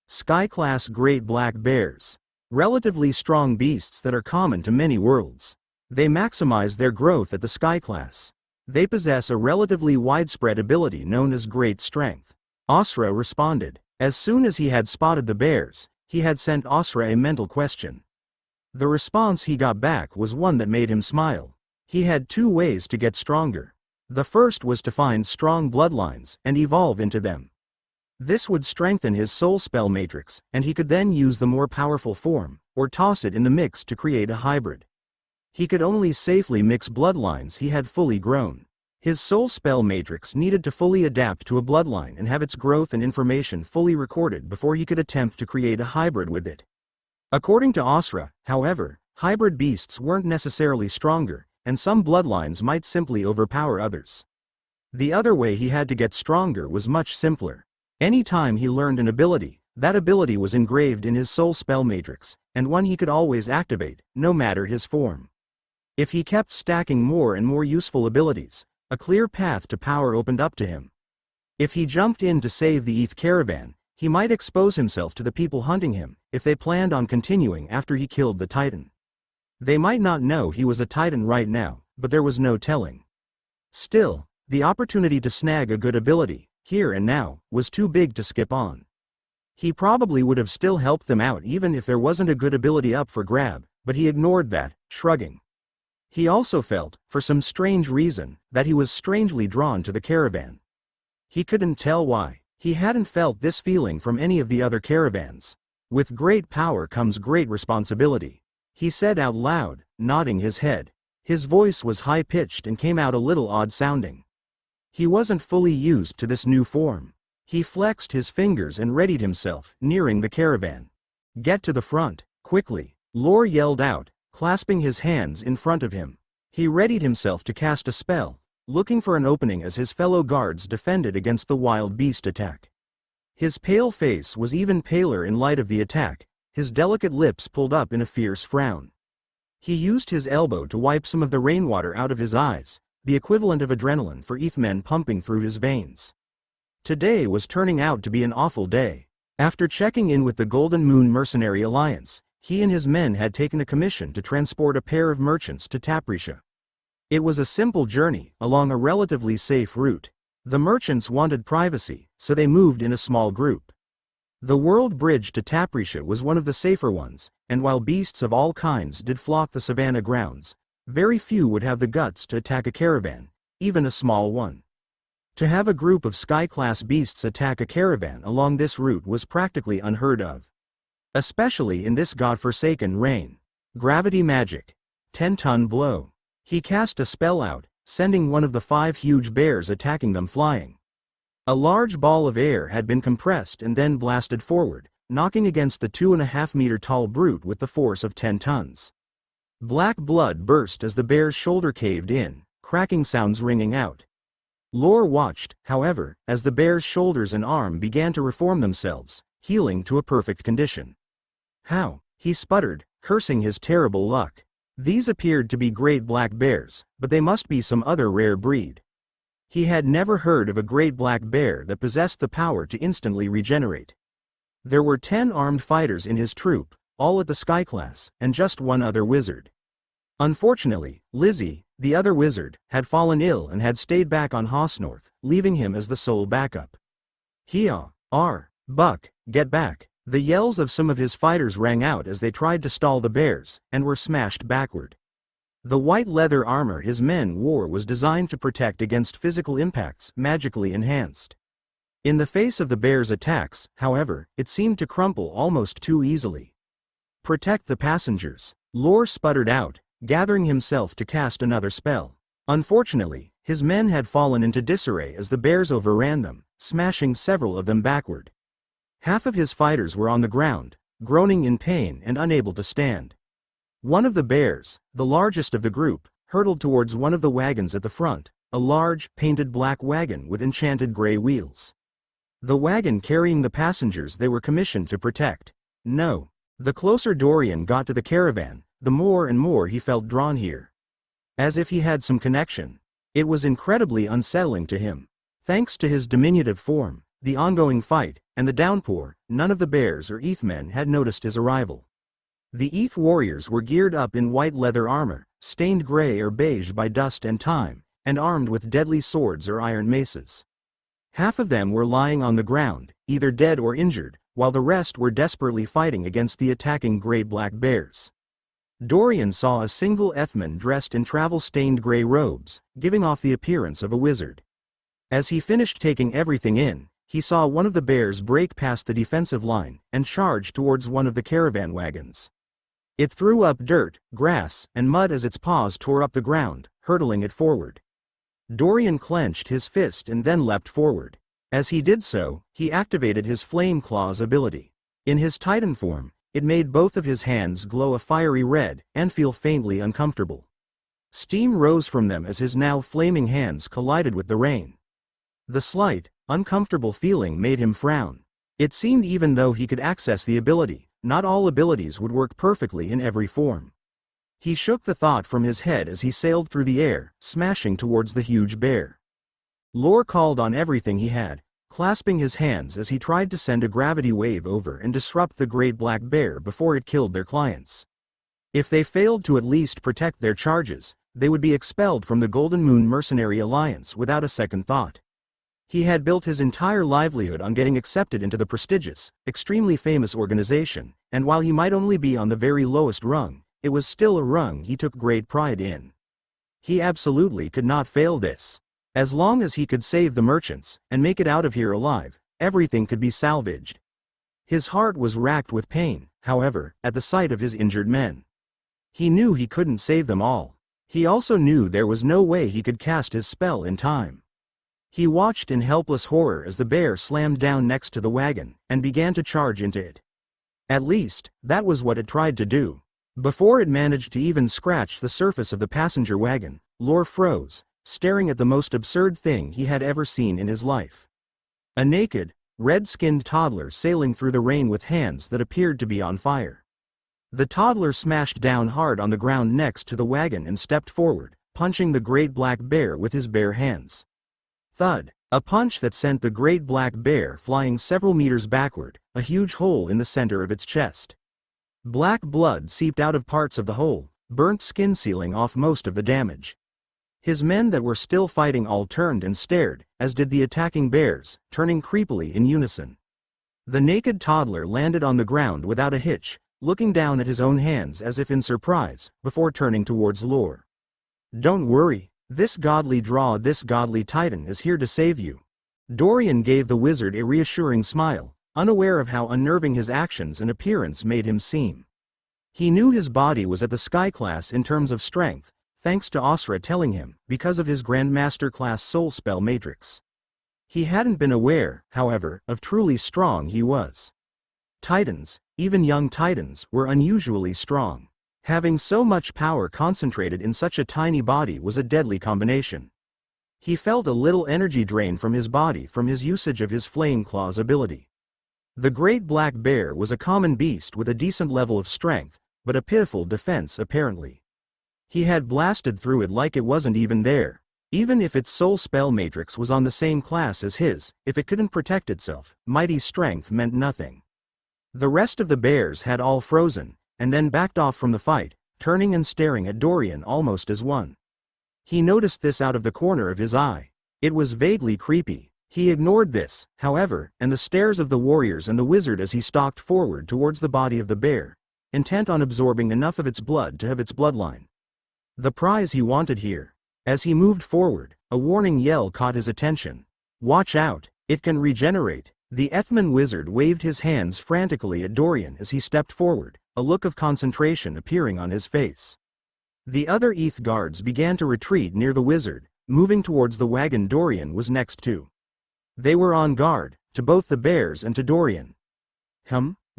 Speaker 1: Sky-class great black bears. Relatively strong beasts that are common to many worlds. They maximize their growth at the Sky class. They possess a relatively widespread ability known as great strength. Asra responded. As soon as he had spotted the bears, he had sent Asra a mental question. The response he got back was one that made him smile. He had 2 ways to get stronger. The first was to find strong bloodlines and evolve into them. This would strengthen his soul spell matrix, and he could then use the more powerful form, or toss it in the mix to create a hybrid. He could only safely mix bloodlines he had fully grown. His soul spell matrix needed to fully adapt to a bloodline and have its growth and information fully recorded before he could attempt to create a hybrid with it. According to Asra, however, hybrid beasts weren't necessarily stronger, and some bloodlines might simply overpower others. The other way he had to get stronger was much simpler. Any time he learned an ability, that ability was engraved in his soul spell matrix, and one he could always activate, no matter his form. If he kept stacking more and more useful abilities, a clear path to power opened up to him. If he jumped in to save the Eth caravan, he might expose himself to the people hunting him, if they planned on continuing after he killed the Titan. They might not know he was a Titan right now, but there was no telling. Still, the opportunity to snag a good ability, here and now, was too big to skip on. He probably would have still helped them out even if there wasn't a good ability up for grab, but he ignored that, shrugging. He also felt, for some strange reason, that he was strangely drawn to the caravan. He couldn't tell why. He hadn't felt this feeling from any of the other caravans. With great power comes great responsibility, he said out loud, nodding his head. His voice was high-pitched and came out a little odd-sounding. He wasn't fully used to this new form. He flexed his fingers and readied himself, nearing the caravan. "Get to the front, quickly," Lore yelled out, clasping his hands in front of him. He readied himself to cast a spell, looking for an opening as his fellow guards defended against the wild beast attack. His pale face was even paler in light of the attack, his delicate lips pulled up in a fierce frown. He used his elbow to wipe some of the rainwater out of his eyes, the equivalent of adrenaline for ethmen pumping through his veins. Today was turning out to be an awful day. After checking in with the Golden Moon Mercenary Alliance, he and his men had taken a commission to transport a pair of merchants to Taprisha. It was a simple journey, along a relatively safe route. The merchants wanted privacy, so they moved in a small group. The world bridge to Taprisha was one of the safer ones, and while beasts of all kinds did flock the savannah grounds, very few would have the guts to attack a caravan, even a small one. To have a group of sky-class beasts attack a caravan along this route was practically unheard of. Especially in this godforsaken rain. Gravity magic. 10-ton blow. He cast a spell out, sending one of the 5 huge bears attacking them flying. A large ball of air had been compressed and then blasted forward, knocking against the 2.5-meter-tall brute with the force of 10 tons. Black blood burst as the bear's shoulder caved in, cracking sounds ringing out. Lore watched, however, as the bear's shoulders and arm began to reform themselves, healing to a perfect condition. "How?" he sputtered, cursing his terrible luck. These appeared to be great black bears, but they must be some other rare breed. He had never heard of a great black bear that possessed the power to instantly regenerate. There were 10 armed fighters in his troop, all at the sky class, and just one other wizard. Unfortunately, Lizzie, the other wizard, had fallen ill and had stayed back on Hossnorth, leaving him as the sole backup. Buck, get back." The yells of some of his fighters rang out as they tried to stall the bears, and were smashed backward. The white leather armor his men wore was designed to protect against physical impacts, magically enhanced. In the face of the bears' attacks, however, it seemed to crumple almost too easily. "Protect the passengers," Lore sputtered out, gathering himself to cast another spell. Unfortunately, his men had fallen into disarray as the bears overran them, smashing several of them backward. Half of his fighters were on the ground, groaning in pain and unable to stand. One of the bears, the largest of the group, hurtled towards one of the wagons at the front, a large, painted black wagon with enchanted gray wheels. The wagon carrying the passengers they were commissioned to protect. No. The closer Dorian got to the caravan, the more and more he felt drawn here. As if he had some connection. It was incredibly unsettling to him. Thanks to his diminutive form, the ongoing fight, and the downpour, none of the bears or ethmen had noticed his arrival. The eth warriors were geared up in white leather armor, stained gray or beige by dust and time, and armed with deadly swords or iron maces. Half of them were lying on the ground, either dead or injured, while the rest were desperately fighting against the attacking great black bears. Dorian saw a single ethman dressed in travel-stained gray robes, giving off the appearance of a wizard. As he finished taking everything in, he saw one of the bears break past the defensive line and charge towards one of the caravan wagons. It threw up dirt, grass, and mud as its paws tore up the ground, hurtling it forward. Dorian clenched his fist and then leapt forward. As he did so, he activated his Flame Claws ability. In his Titan form, it made both of his hands glow a fiery red and feel faintly uncomfortable. Steam rose from them as his now flaming hands collided with the rain. The slight, uncomfortable feeling made him frown. It seemed even though he could access the ability, not all abilities would work perfectly in every form. He shook the thought from his head as he sailed through the air, smashing towards the huge bear. Lore called on everything he had, clasping his hands as he tried to send a gravity wave over and disrupt the great black bear before it killed their clients. If they failed to at least protect their charges, they would be expelled from the Golden Moon Mercenary Alliance without a second thought. He had built his entire livelihood on getting accepted into the prestigious, extremely famous organization, and while he might only be on the very lowest rung, it was still a rung he took great pride in. He absolutely could not fail this. As long as he could save the merchants, and make it out of here alive, everything could be salvaged. His heart was racked with pain, however, at the sight of his injured men. He knew he couldn't save them all. He also knew there was no way he could cast his spell in time. He watched in helpless horror as the bear slammed down next to the wagon, and began to charge into it. At least, that was what it tried to do. Before it managed to even scratch the surface of the passenger wagon, Lore froze, staring at the most absurd thing he had ever seen in his life. A naked, red-skinned toddler sailing through the rain with hands that appeared to be on fire. The toddler smashed down hard on the ground next to the wagon and stepped forward, punching the great black bear with his bare hands. Thud! A punch that sent the great black bear flying several meters backward, a huge hole in the center of its chest. Black blood seeped out of parts of the hole, burnt skin sealing off most of the damage. His men that were still fighting all turned and stared, as did the attacking bears, turning creepily in unison. The naked toddler landed on the ground without a hitch, looking down at his own hands as if in surprise, before turning towards Lore. "Don't worry, this godly titan is here to save you." Dorian gave the wizard a reassuring smile, unaware of how unnerving his actions and appearance made him seem. He knew his body was at the sky class in terms of strength, thanks to Asra telling him, because of his Grandmaster class soul spell matrix. He hadn't been aware, however, of truly strong he was. Titans, even young titans, were unusually strong. Having so much power concentrated in such a tiny body was a deadly combination. He felt a little energy drain from his body from his usage of his Flame Claws ability. The great black bear was a common beast with a decent level of strength, but a pitiful defense apparently. He had blasted through it like it wasn't even there. Even if its soul spell matrix was on the same class as his, if it couldn't protect itself, mighty strength meant nothing. The rest of the bears had all frozen, and then backed off from the fight, turning and staring at Dorian almost as one. He noticed this out of the corner of his eye. It was vaguely creepy. He ignored this, however, and the stares of the warriors and the wizard as he stalked forward towards the body of the bear, intent on absorbing enough of its blood to have its bloodline. The prize he wanted here. As he moved forward, a warning yell caught his attention. "Watch out, it can regenerate." The Ethman wizard waved his hands frantically at Dorian as he stepped forward, a look of concentration appearing on his face. The other ETH guards began to retreat near the wizard, moving towards the wagon Dorian was next to. They were on guard, to both the bears and to Dorian.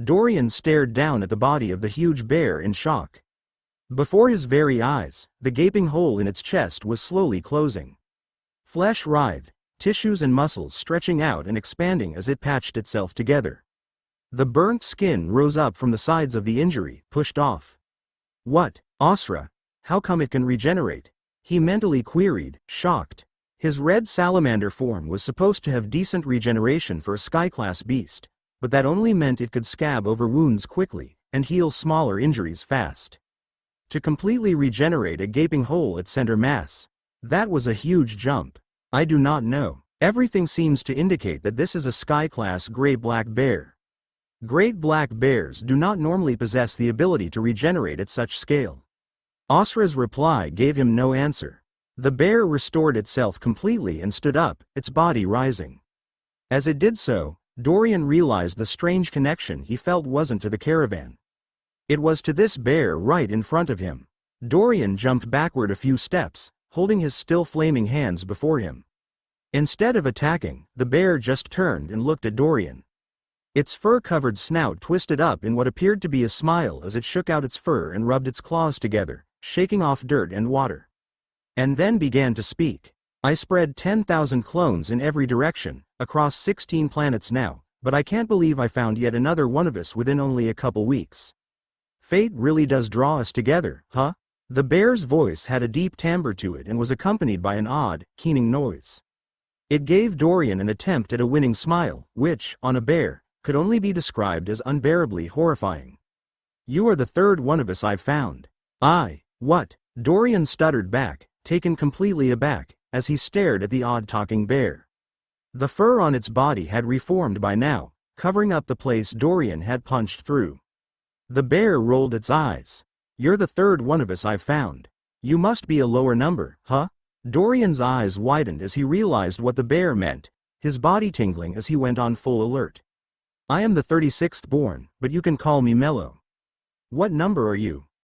Speaker 1: Dorian stared down at the body of the huge bear in shock. Before his very eyes, the gaping hole in its chest was slowly closing. Flesh writhed, tissues and muscles stretching out and expanding as it patched itself together. The burnt skin rose up from the sides of the injury, pushed off. "What, Asra? How come it can regenerate?" he mentally queried, shocked. His red salamander form was supposed to have decent regeneration for a sky-class beast, but that only meant it could scab over wounds quickly, and heal smaller injuries fast. To completely regenerate a gaping hole at center mass, that was a huge jump. "I do not know. Everything seems to indicate that this is a sky-class great black bear. Great black bears do not normally possess the ability to regenerate at such scale." Asra's reply gave him no answer. The bear restored itself completely and stood up, its body rising. As it did so, Dorian realized the strange connection he felt wasn't to the caravan. It was to this bear right in front of him. Dorian jumped backward a few steps, holding his still flaming hands before him. Instead of attacking, the bear just turned and looked at Dorian. Its fur-covered snout twisted up in what appeared to be a smile as it shook out its fur and rubbed its claws together, shaking off dirt and water. And then began to speak. "I spread 10,000 clones in every direction, across 16 planets now, but I can't believe I found yet another one of us within only a couple weeks. Fate really does draw us together, huh?" The bear's voice had a deep timbre to it and was accompanied by an odd, keening noise. It gave Dorian an attempt at a winning smile, which, on a bear, could only be described as unbearably horrifying. "You are the third one of us I've found." What?" Dorian stuttered back, taken completely aback, as he stared at the odd-talking bear. The fur on its body had reformed by now, covering up the place Dorian had punched through. The bear rolled its eyes. "You're the third one of us I've found. You must be a lower number, huh? Dorian's eyes widened as he realized what the bear meant, his body tingling as he went on full alert. I am the 36th born, but you can call me Mellow. What number are you?